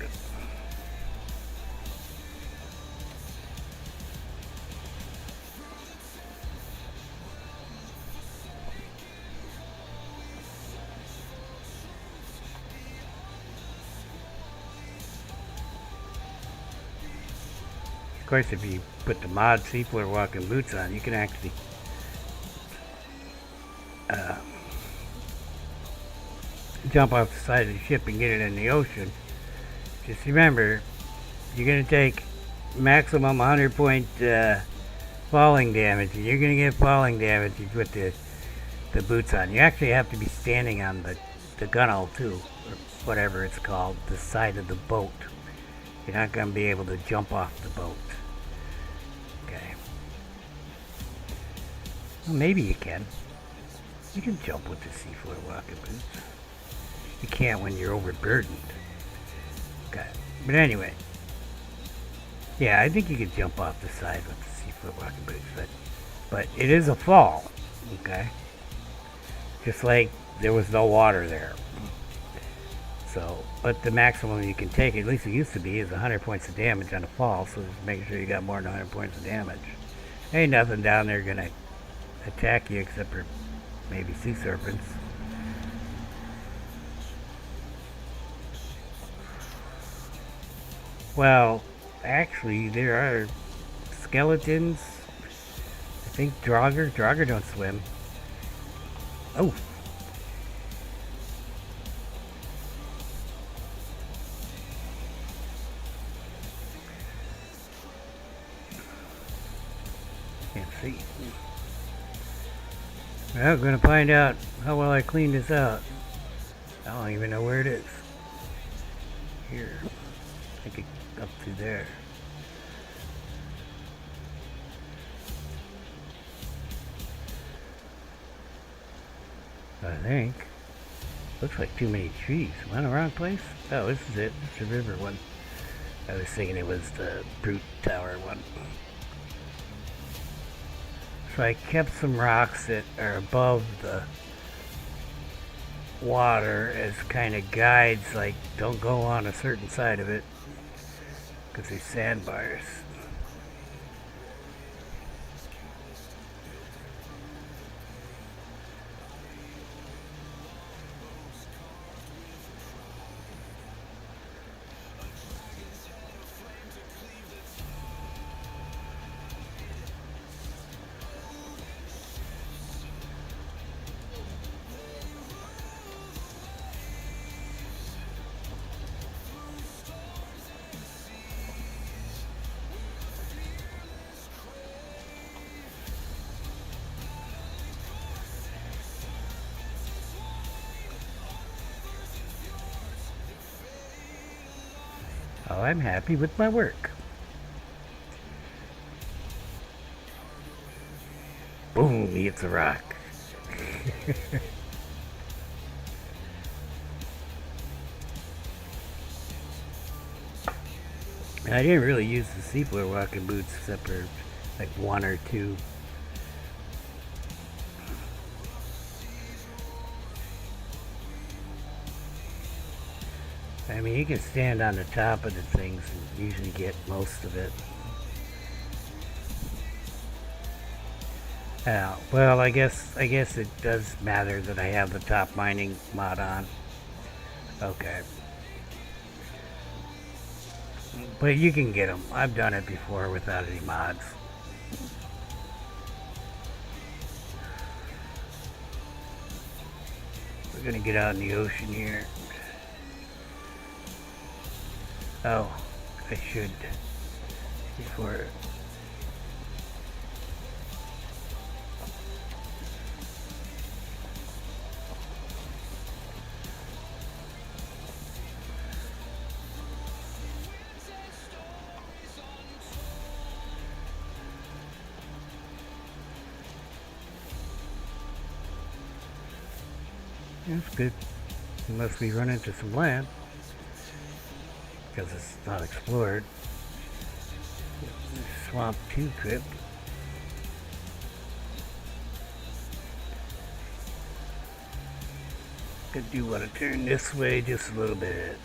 Of course, if you put the mod seafloor walking boots on, you can actually jump off the side of the ship and get it in the ocean. Just remember, you're going to take maximum 100 point falling damage, and you're going to get falling damage with the boots on. You actually have to be standing on the gunwale too, or whatever it's called, the side of the boat. You're not going to be able to jump off the boat. Okay. Well, maybe you can. You can jump with the seafloor walking boots. You can't when you're overburdened. Okay. But anyway. Yeah, I think you could jump off the side with the seafloor walking boots. But it is a fall. Okay. Just like there was no water there. So, but the maximum you can take, at least it used to be, is 100 points of damage on a fall. So just making sure you got more than 100 points of damage. Ain't nothing down there gonna attack you except for maybe sea serpents. Well, actually, there are skeletons. I think Draugr don't swim. Oh. Can't see. Well, I'm gonna find out how well I cleaned this out. I don't even know where it is. Here. I think it's up to there. I think. Looks like too many trees. Am I in the wrong place? Oh, this is it. It's the river one. I was thinking it was the Brute Tower one. So I kept some rocks that are above the water as kind of guides, like don't go on a certain side of it because there's sandbars. Oh, I'm happy with my work. Boom, he hits a rock. I didn't really use the seafloor walking boots except for like one or two. I mean, you can stand on the top of the things and usually get most of it. Well, I guess it does matter that I have the top mining mod on. Okay. But you can get them. I've done it before without any mods. We're gonna get out in the ocean here. Oh, I should before. That's good. Unless we run into some land. Because it's not explored. Swamp 2 crypt. I do want to turn this way just a little bit.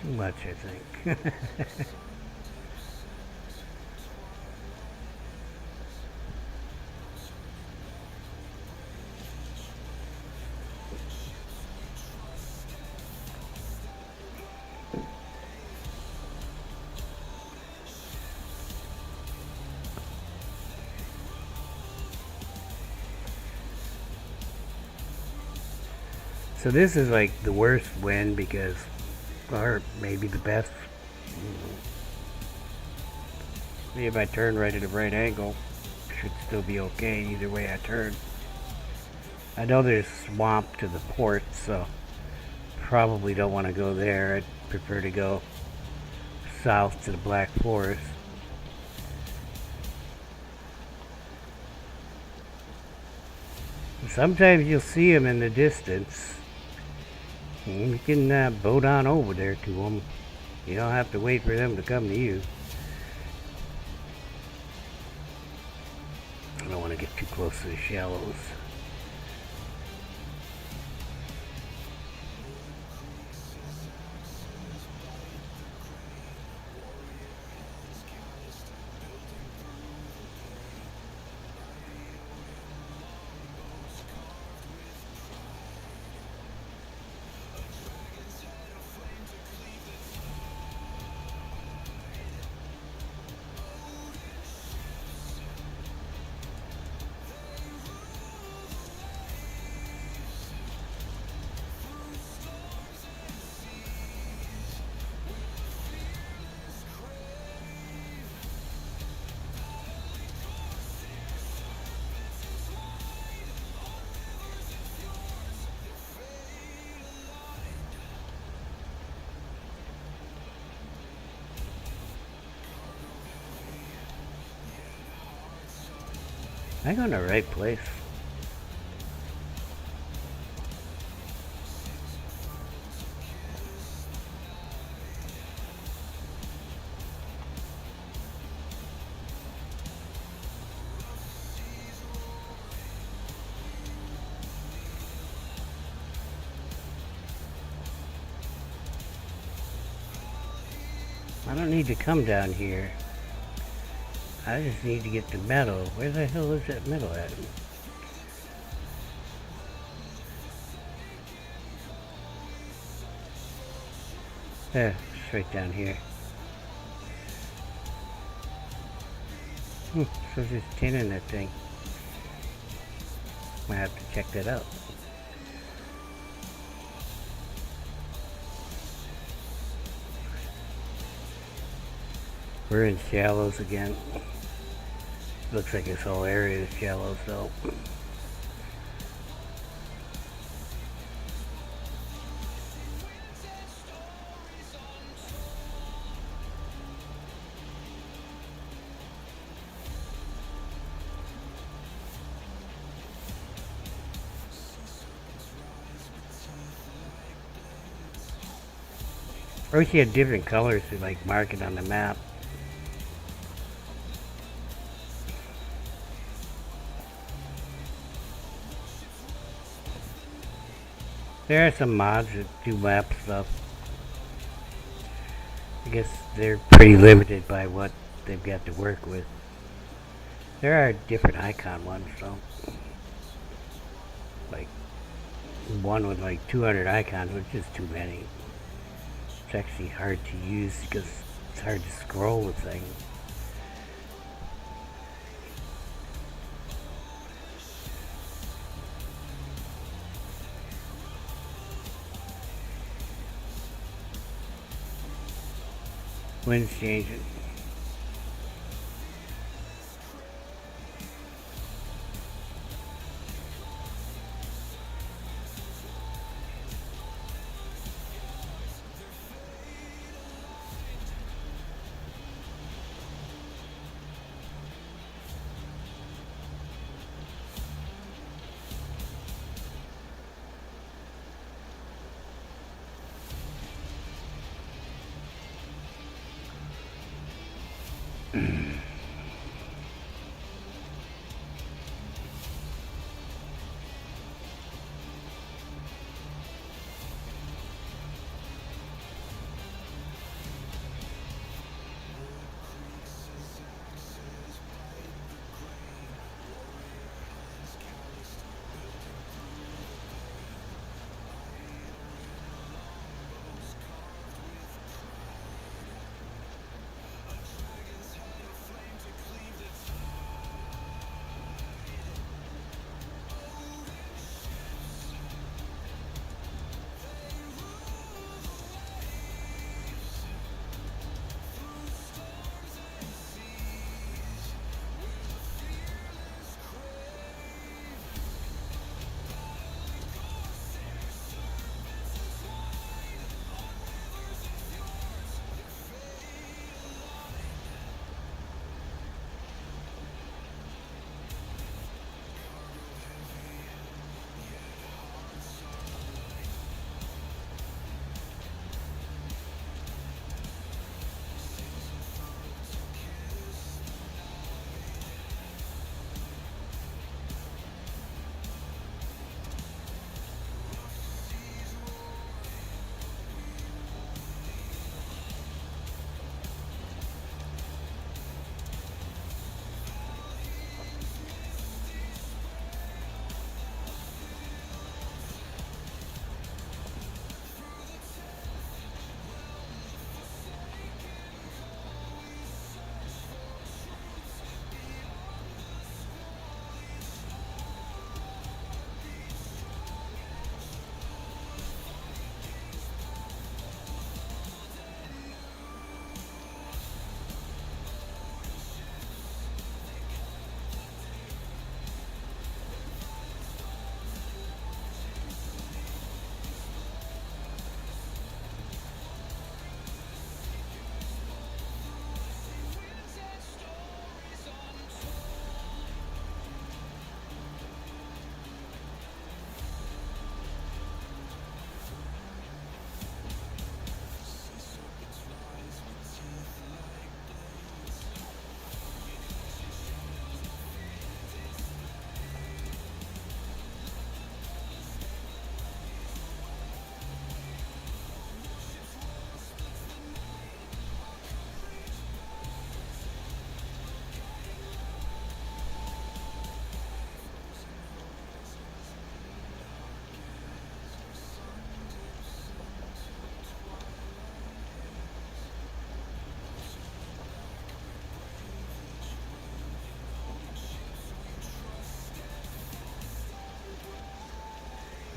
Too much, I think. So this is like the worst wind because, or maybe the best. See if I turn right at a right angle, should still be okay either way I turn. I know there's swamp to the port, so probably don't want to go there. I'd prefer to go south to the Black Forest. Sometimes you'll see them in the distance. You can boat on over there to them. You don't have to wait for them to come to you. I don't want to get too close to the shallows. I go in the right place. I don't need to come down here. I just need to get the metal. Where the hell is that metal at? There, it's right down here. So there's tin in that thing. Might have to check that out. We're in shallows again. Looks like this whole area is shallows though. I wish you had different colors to like mark it on the map. There are some mods that do map stuff. I guess they're pretty limited by what they've got to work with. There are different icon ones, so like one with like 200 icons, which is too many. It's actually hard to use because it's hard to scroll the thing. Wind's changing.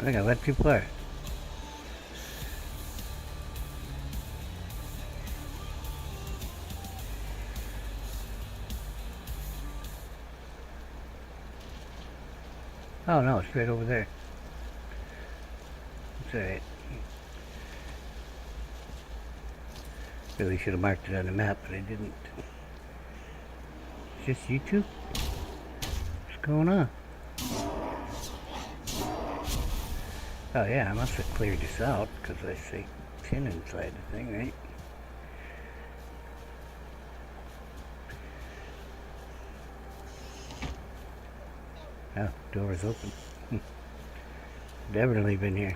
I think I went too far. Oh no, it's right over there. It's alright. Really should have marked it on the map, but I didn't. It's just you two? What's going on? Oh yeah, I must have cleared this out, because I see tin inside the thing, right? Oh, door's open. Definitely been here.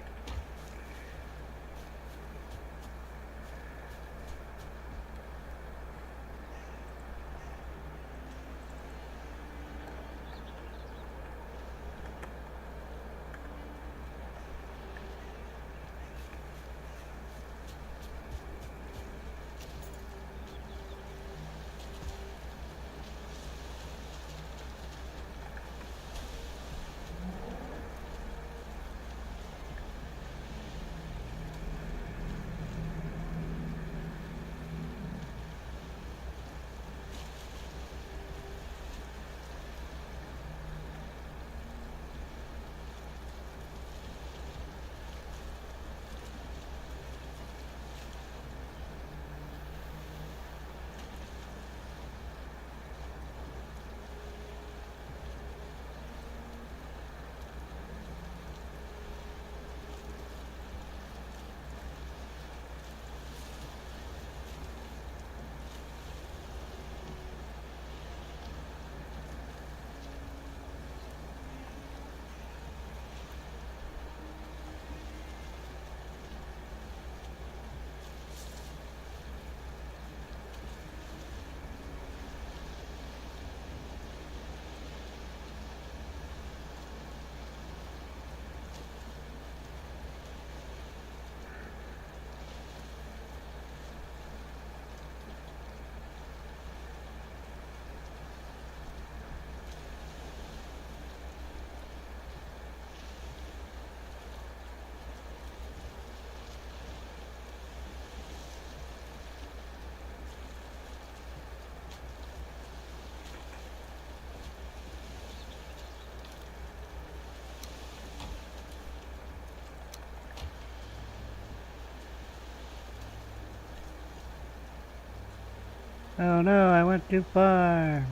Oh no, I went too far.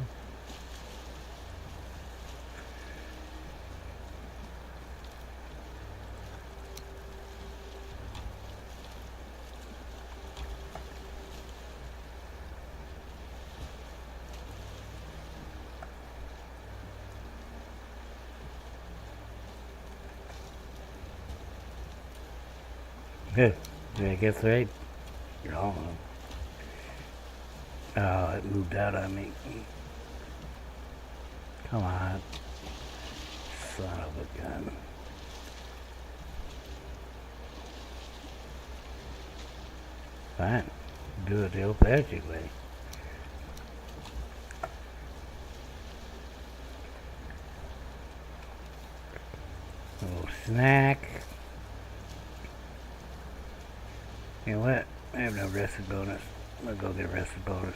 Good. Did I guess right? Wrong. Oh, it moved out on me. Come on. Son of a gun. Fine. Do it the old-fashioned way. A little snack. You know what? I have no rested bonus. I'm gonna go get a rested bonus.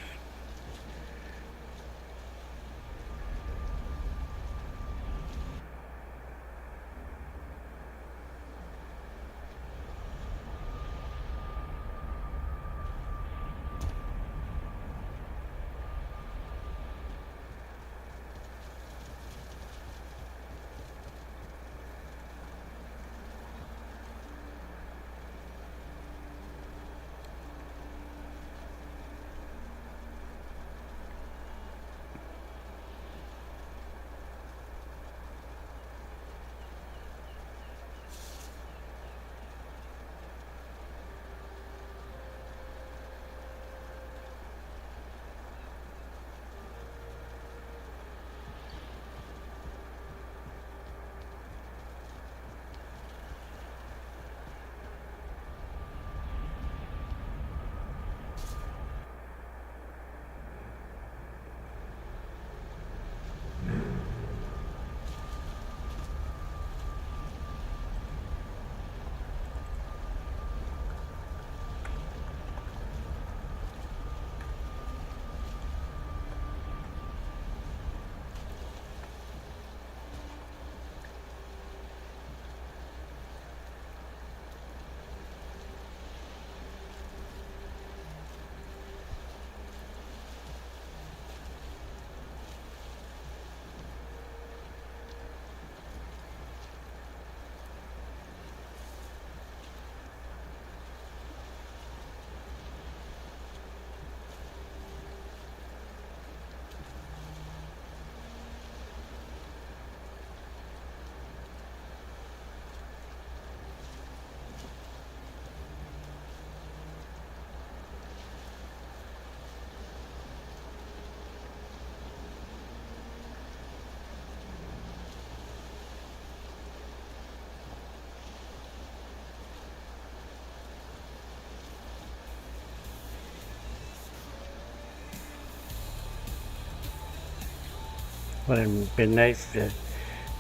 Would have been nice to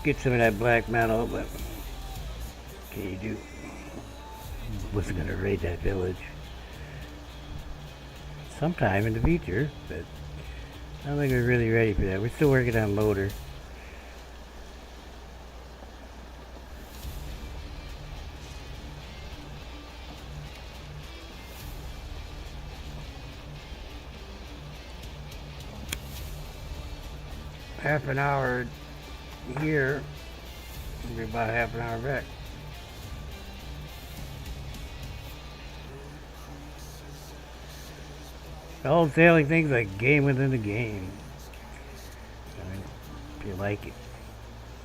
get some of that black metal, but what can you do? Wasn't gonna raid that village. Sometime in the future, but I don't think we're really ready for that. We're still working on motor. Half an hour here, maybe about half an hour back. The whole sailing thing's like a game within a game. I mean, if you like it,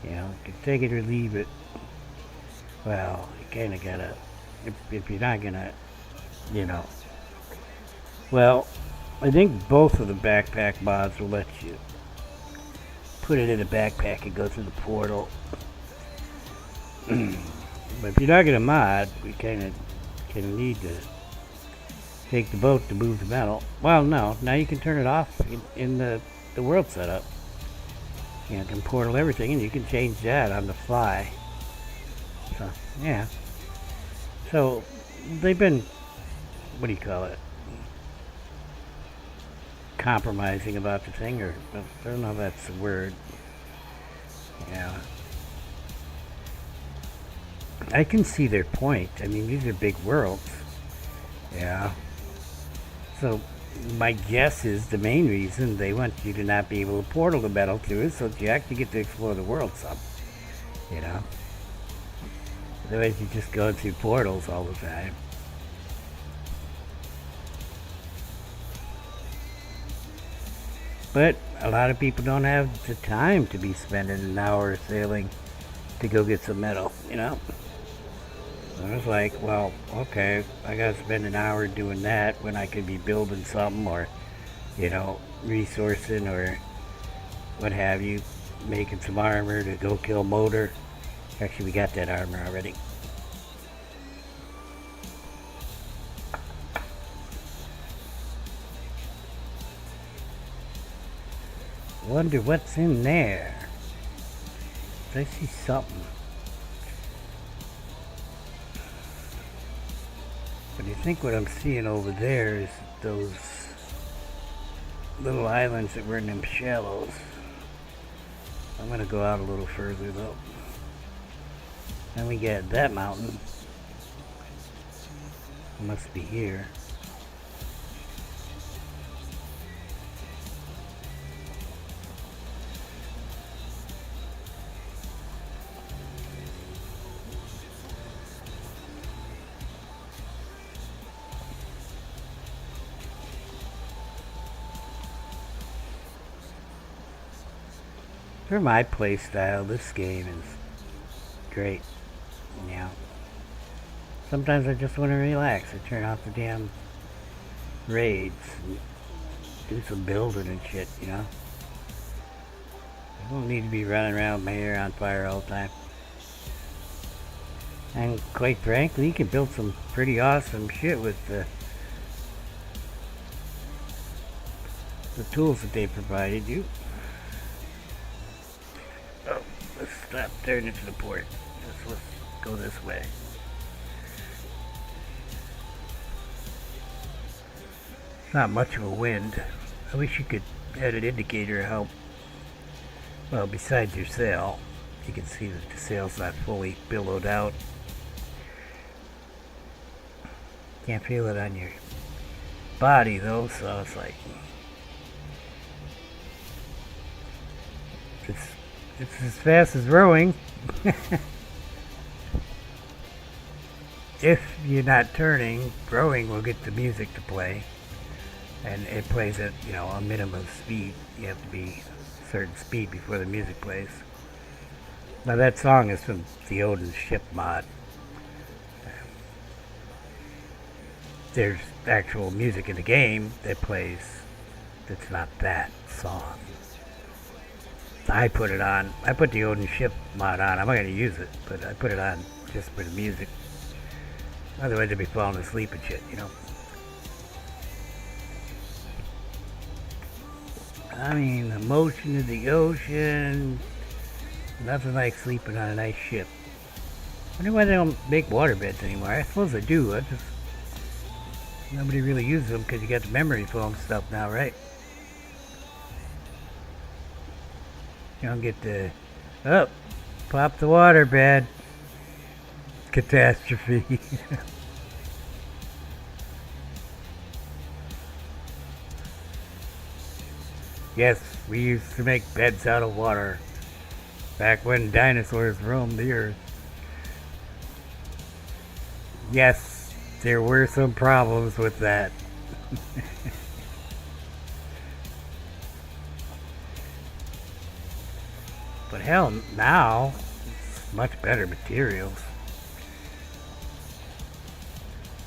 you know, you can take it or leave it. Well, you kind of gotta, if you're not gonna, you know. Well, I think both of the backpack mods will let you put it in a backpack and go through the portal. But if you're not gonna mod, we kind of need to take the boat to move the metal. Well, no, now you can turn it off in the world setup. You can portal everything, and you can change that on the fly. So, yeah. So, they've been, what do you call it? Compromising about the thing, or I don't know if that's the word. Yeah. I can see their point. I mean, these are big worlds. Yeah. So, my guess is the main reason they want you to not be able to portal the metal through is so that you actually get to explore the world some. You know? Otherwise, you just go through portals all the time. But a lot of people don't have the time to be spending an hour sailing to go get some metal, you know? I was like, well, okay, I gotta spend an hour doing that when I could be building something or, you know, resourcing or what have you, making some armor to go kill Motor. Actually, we got that armor already. Wonder what's in there. I see something. But I think what I'm seeing over there is those little islands that were in them shallows. I'm gonna go out a little further though. Then we get that mountain. It must be here. For my playstyle, this game is great. Yeah. Sometimes I just want to relax. I turn off the damn raids and do some building and shit, you know? I don't need to be running around with my hair on fire all the time. And quite frankly, you can build some pretty awesome shit with the tools that they provided you. Oh, let's stop turning to the port. Let's go this way. Not much of a wind. I wish you could add an indicator to help. Well, besides your sail, you can see that the sail's not fully billowed out. Can't feel it on your body though, so it's like it's as fast as rowing. If you're not turning, rowing will get the music to play, and it plays at, you know, a minimum speed. You have to be a certain speed before the music plays. Now that song is from the Odin ship mod. There's actual music in the game that plays that's not that song. I put it on. I put the Odin ship mod on. I'm not going to use it, but I put it on just for the music. Otherwise I'd be falling asleep and shit, you know. I mean, the motion of the ocean, nothing like sleeping on a nice ship. I wonder why they don't make water beds anymore. I suppose they do. Nobody really uses them because you got the memory foam stuff now, right? You don't get the, oh, pop the water bed. Catastrophe. Yes, we used to make beds out of water back when dinosaurs roamed the earth. Yes, there were some problems with that. But hell, now it's much better materials.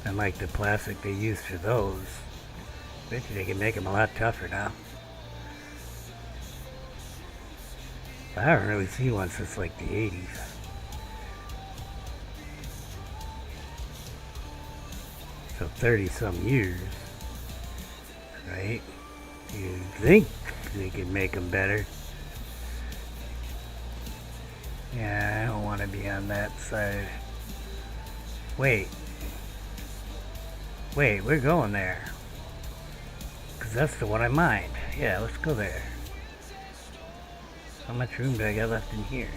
Unlike the plastic they used for those. Bet you they can make them a lot tougher now. I haven't really seen one since like the 80s. So 30 some years, right? You'd think they could make them better. Yeah, I don't want to be on that side. Wait, we're going there. Because that's the one I mined. Yeah, let's go there. How much room do I got left in here?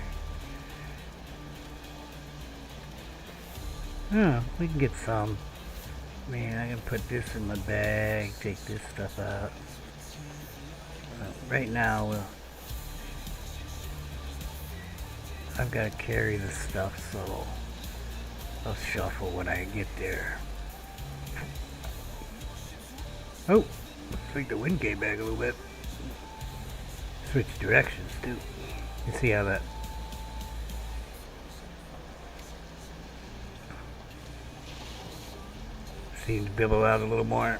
Oh, we can get some. I mean, I can put this in my bag, take this stuff out. Right now, I've got to carry this stuff, so I'll shuffle when I get there. Oh, looks like the wind came back a little bit. Switch directions too. You see how that seems to bibble out a little more,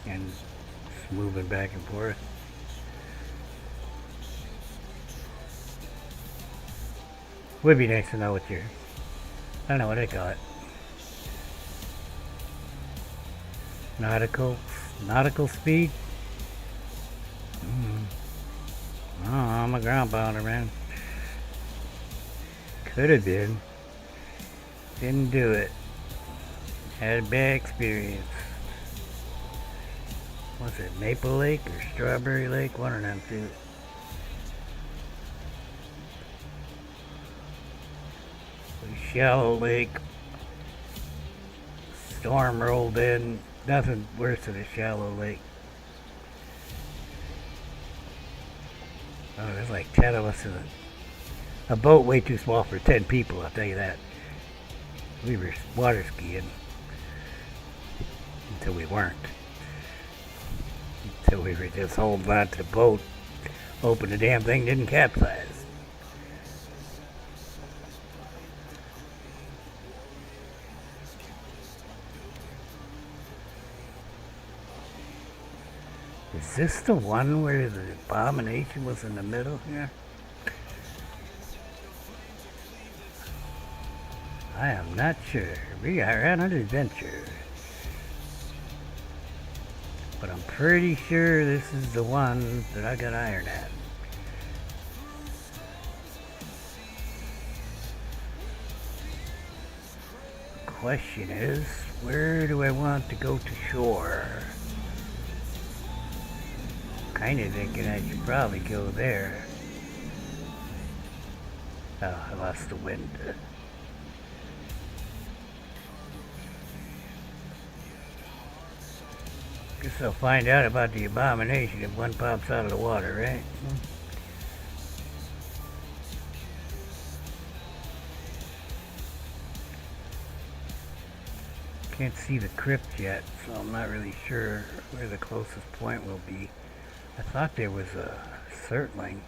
and it's moving back and forth. Would be nice to know what your, I don't know what I call it. Nautical speed? Oh, I'm a ground pounder, man. Could have been. Didn't do it. Had a bad experience. Was it Maple Lake or Strawberry Lake? One of them two. Shallow lake. Storm rolled in. Nothing worse than a shallow lake. Oh, there's like 10 of us in a boat way too small for 10 people, I'll tell you that. We were water skiing until we weren't. Until we were just holding on to the boat, hoping the damn thing didn't capsize. Is this the one where the abomination was in the middle here? I am not sure. We are on an adventure. But I'm pretty sure this is the one that I got iron at. The question is, where do I want to go to shore? Kinda thinking I should probably go there. Oh, I lost the wind. Guess I'll find out about the abomination if one pops out of the water, right? Can't see the crypt yet, so I'm not really sure where the closest point will be. I thought there was a circling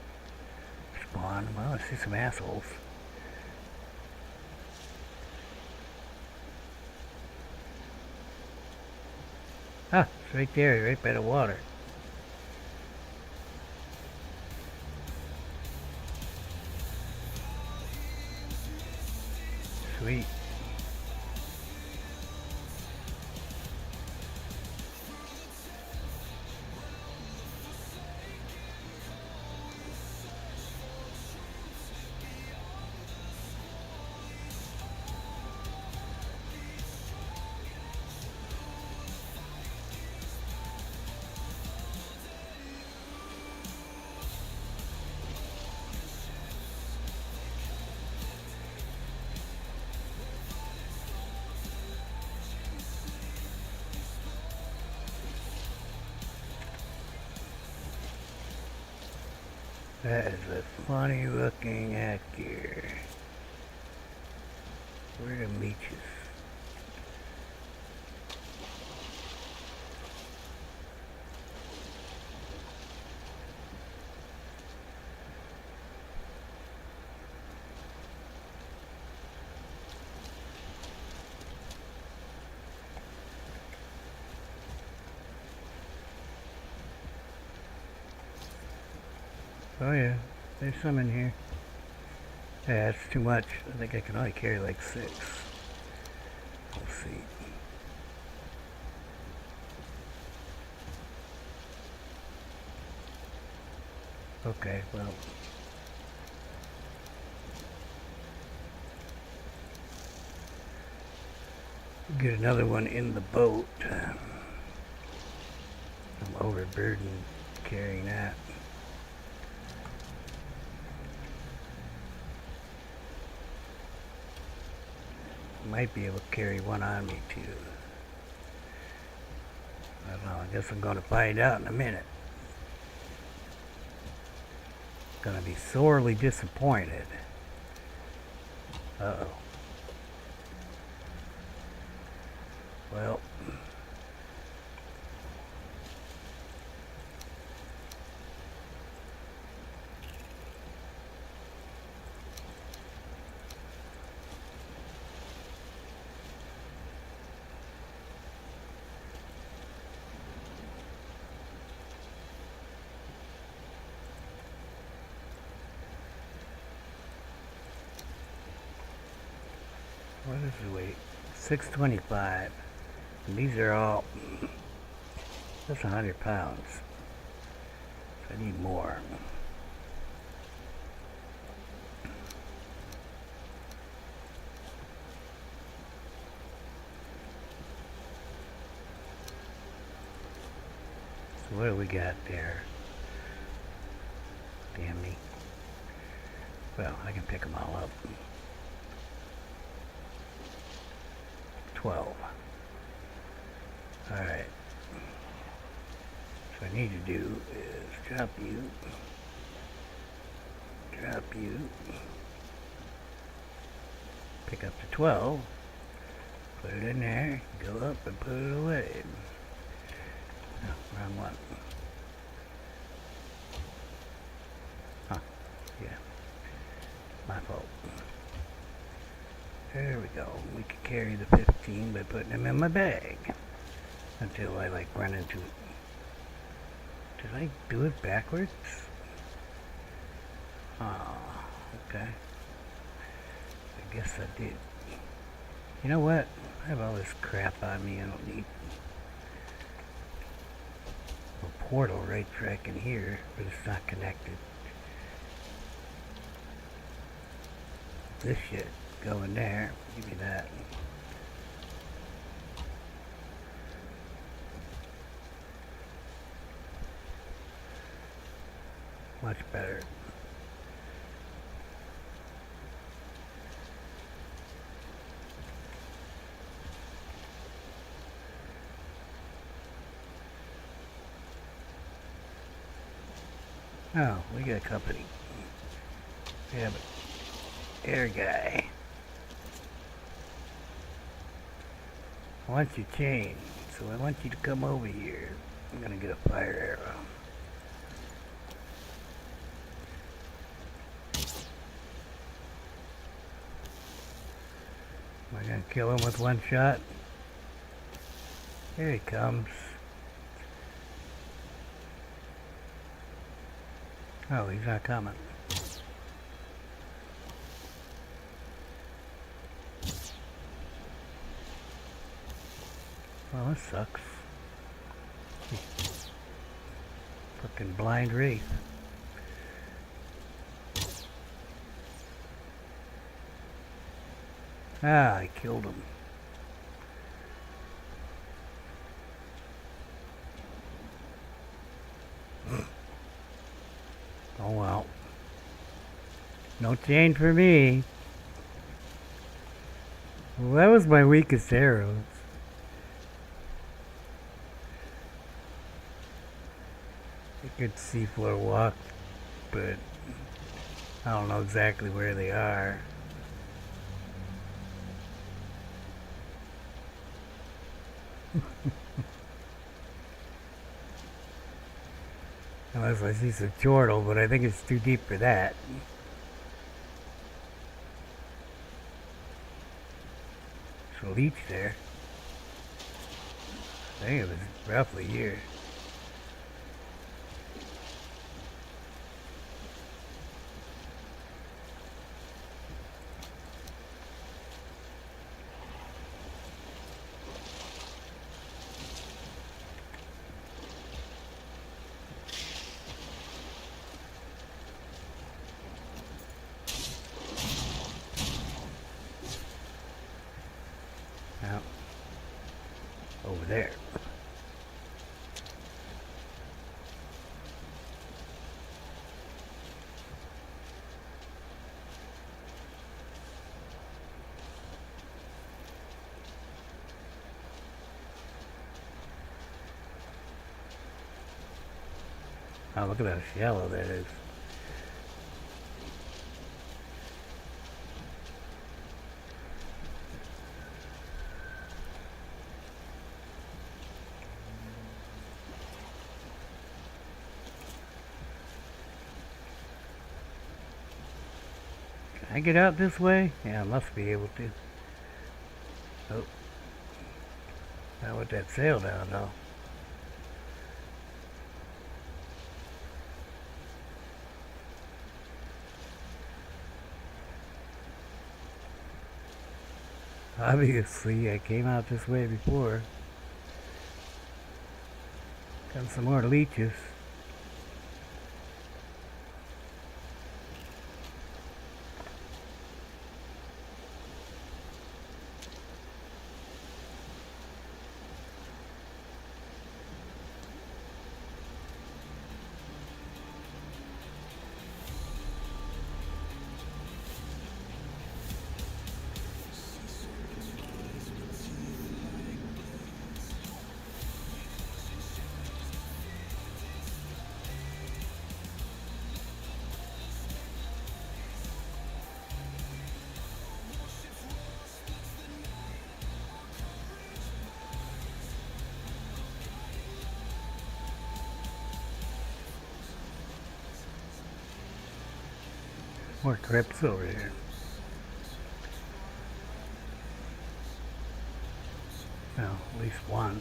spawn. Well, I see some assholes. Ah, it's right there, right by the water. Sweet. That is a funny looking actor. Where are the leeches? Oh yeah, there's some in here. Yeah, that's too much. I think I can only carry like 6. Let's see. Okay, well. Get another one in the boat. I'm overburdened carrying that. Might be able to carry one on me too. I don't know. I guess I'm going to find out in a minute. Going to be sorely disappointed. Uh-oh. Well. What is the weight? 625. And these are all, that's 100 pounds. So I need more. So what do we got there? Damn me. Well, I can pick them all up. 12. Alright. So what I need to do is drop you, pick up the 12, put it in there, go up and put it away. No, wrong one. Huh, yeah, my fault. There we go. We could carry the 15 by putting them in my bag. Until I like run into it. Did I do it backwards? Oh, okay. I guess I did. You know what? I have all this crap on me I don't need. A portal right track in here, but it's not connected. This shit. Go in there, give me that. Much better. Oh, we got company. We have an air guy. I want your chain, so I want you to come over here. I'm gonna get a fire arrow. Am I gonna kill him with one shot? Here he comes. Oh, he's not coming. Well, this sucks. Fucking blind wraith. Ah, I killed him. Oh well. No chain for me. Well, that was my weakest arrows. I could seafloor walk, but I don't know exactly where they are. Unless I see some chortle, but I think it's too deep for that. There's a leech there. I think it was roughly here. Now, over there. Oh, look at that shallow that is. Can I get out this way? Yeah, I must be able to. Oh. Not with that sail down, though. Obviously, I came out this way before. Got some more leeches. More crypts over here. Well, at least one.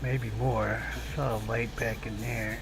Maybe more. I saw a light back in there.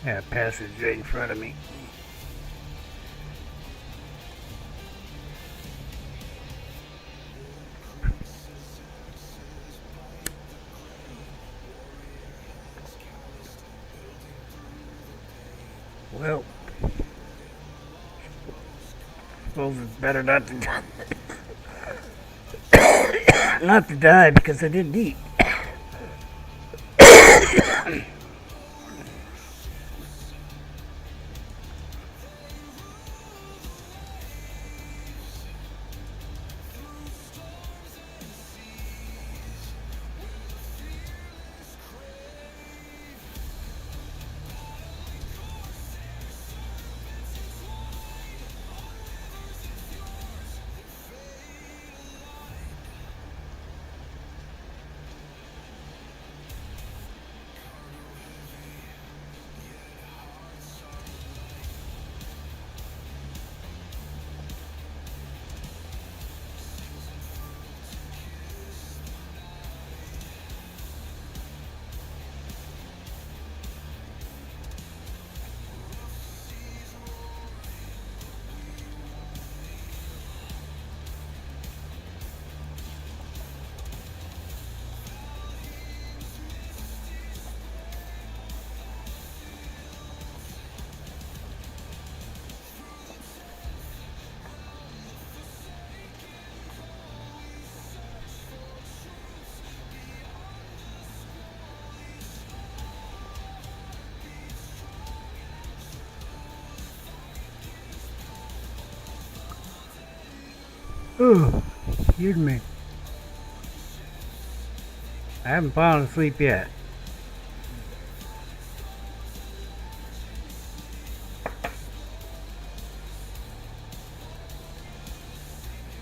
Yeah, passage right in front of me. Well, suppose it's better not to die. Not to die because I didn't eat. Oh, excuse me. I haven't fallen asleep yet.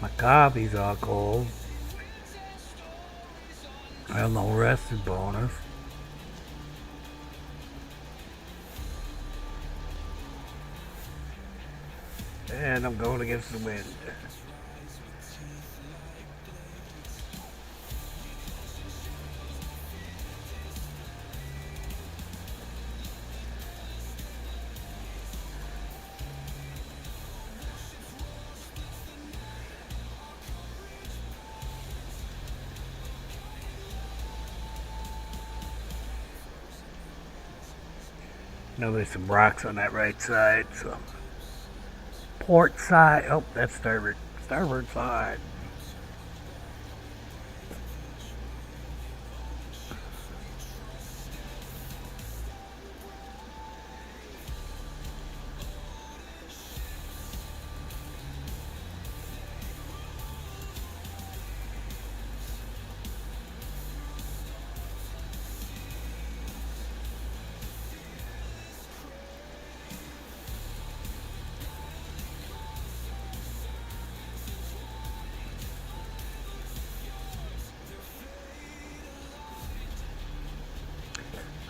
My coffee's all cold. I have no rested bonus. And I'm going against the wind. Know there's some rocks on that right side, so port side. Oh, that's starboard side.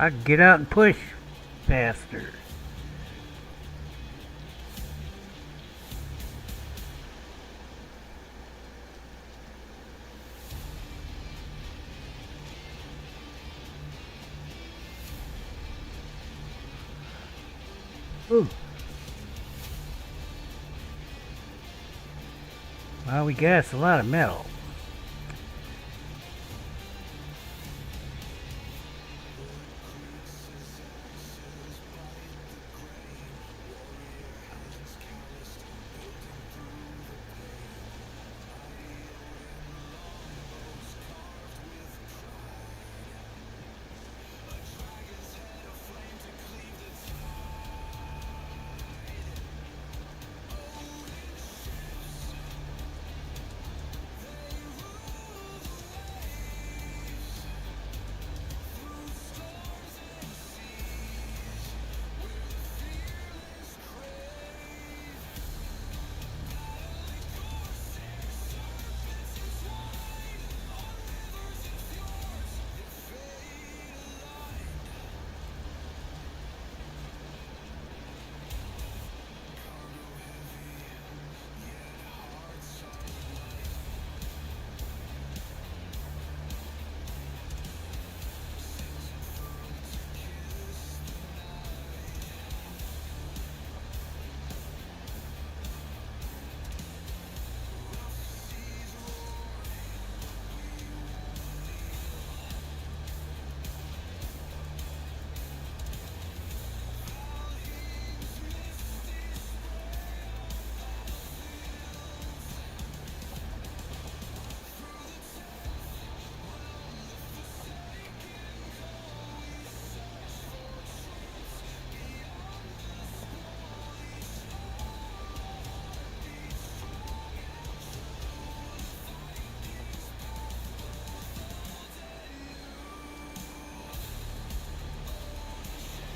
I can get out and push faster. Ooh. Well, we got a lot of metal.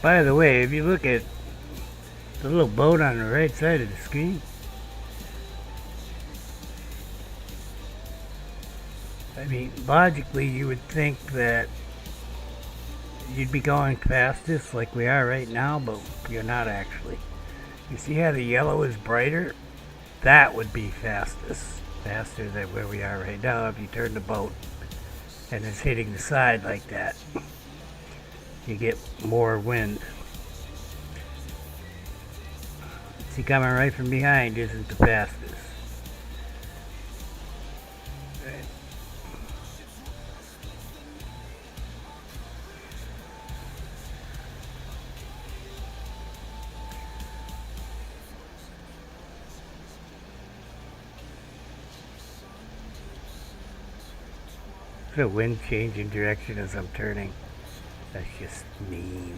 By the way, if you look at the little boat on the right side of the screen, I mean, logically you would think that you'd be going fastest like we are right now, but you're not actually. You see how the yellow is brighter? That would be fastest. Faster than where we are right now if you turn the boat and it's hitting the side like that. You get more wind. See, coming right from behind isn't the fastest. Right. The wind changing direction as I'm turning. That's just mean.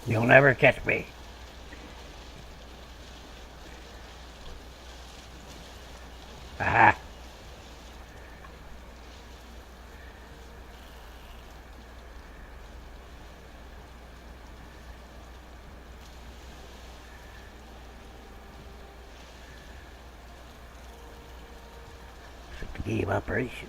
You'll never catch me. Aha. It's a game operation.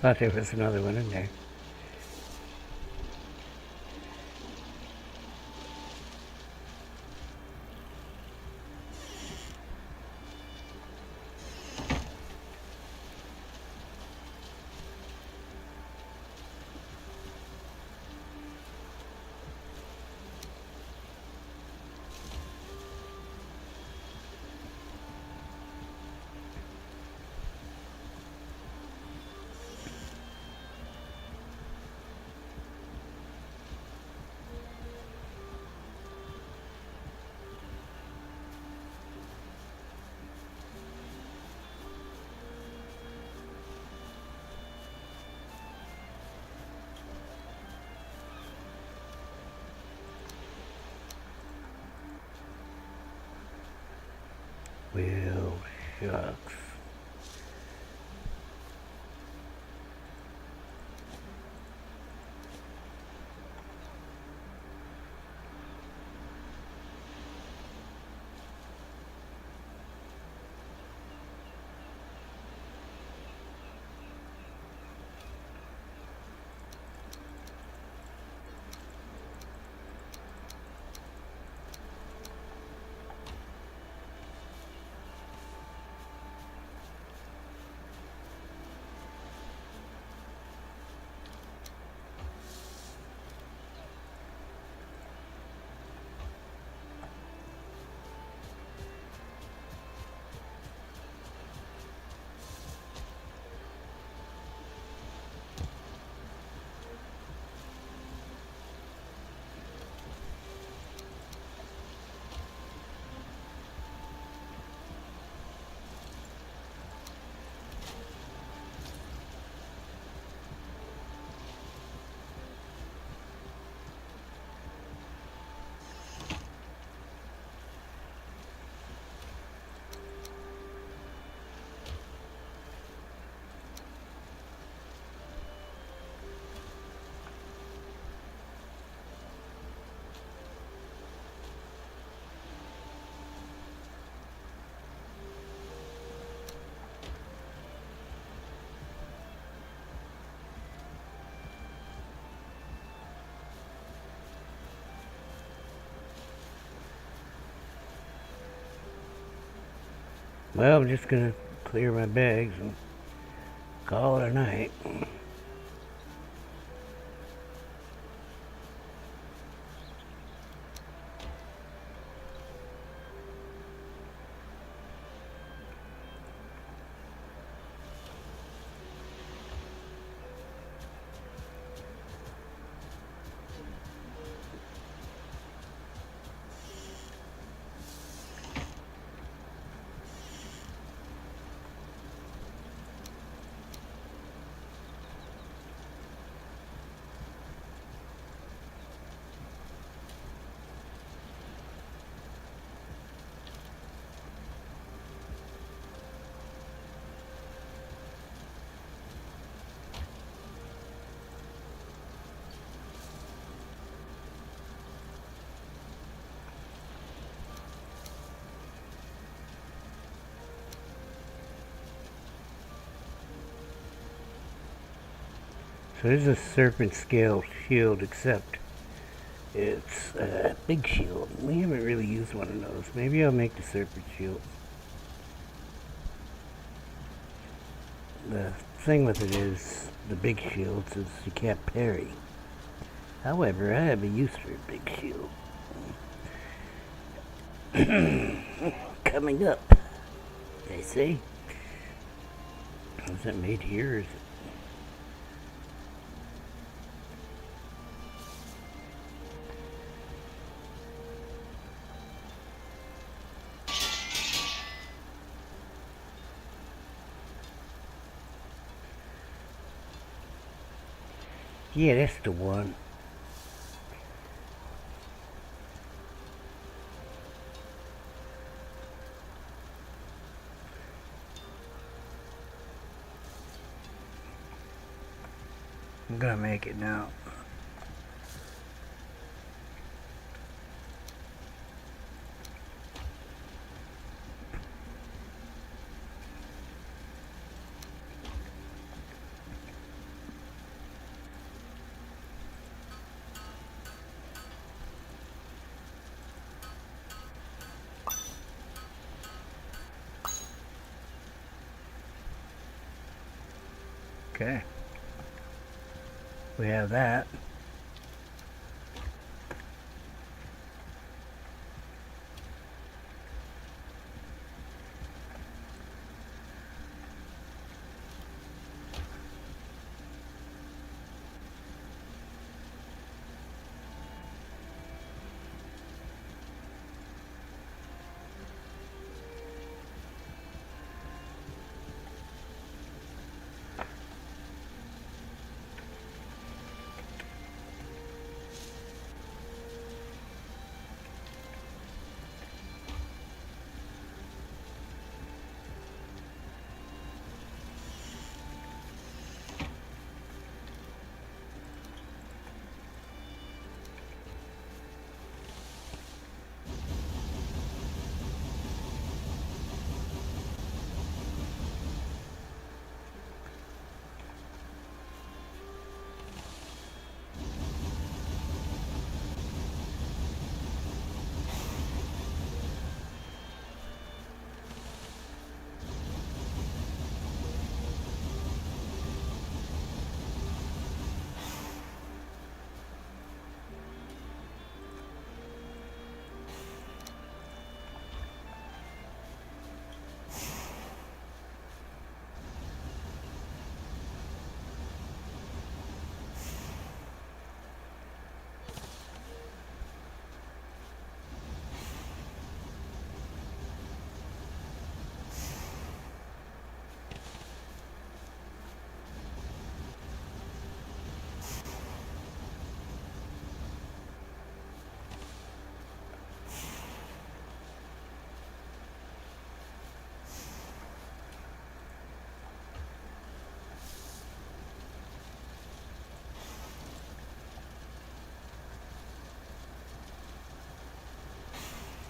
Thought there was another one in there. Well, shucks. Well, I'm just gonna clear my bags and call it a night. So this is a serpent scale shield, except it's a big shield. We haven't really used one of those. Maybe I'll make the serpent shield. the thing with it is the big shields is you can't parry. However, I have a use for a big shield. Coming up, they say. Is it made here or is it? Yeah, that's the one. I'm gonna make it now. Okay. We have that.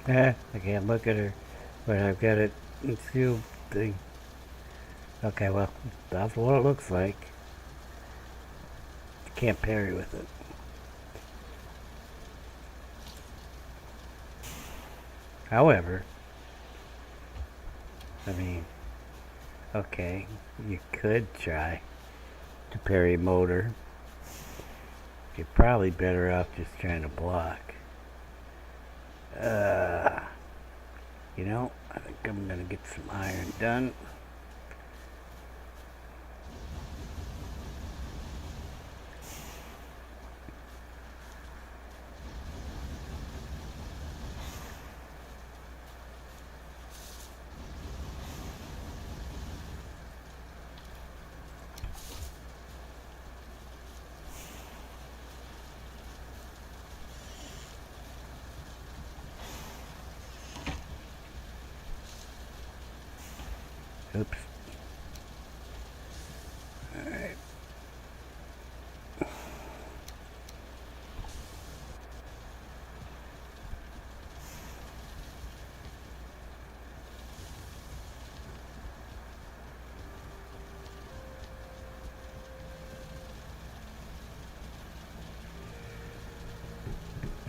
I can't look at her, but I've got it sealed thing. Okay, well, that's what it looks like. You can't parry with it. However, I mean, okay, you could try to parry motor. You're probably better off just trying to block. You know, I think I'm gonna get some iron done. Oops. Alright.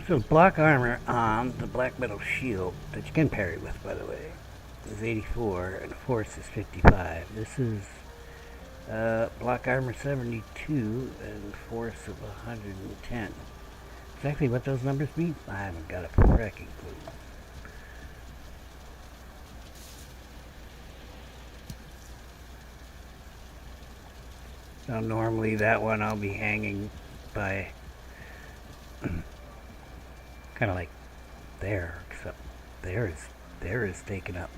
So block armor on the black metal shield that you can parry with, by the way, is 84 and force is 55. This is Block armor 72 and force of 110. Exactly what those numbers mean? I haven't got a fracking clue. Now normally that one I'll be hanging by kind of like there, except there is taken up.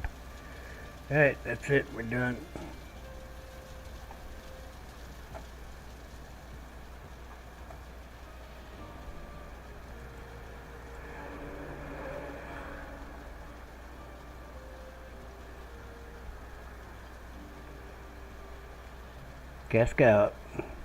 Alright, that's it, we're done. Casque out.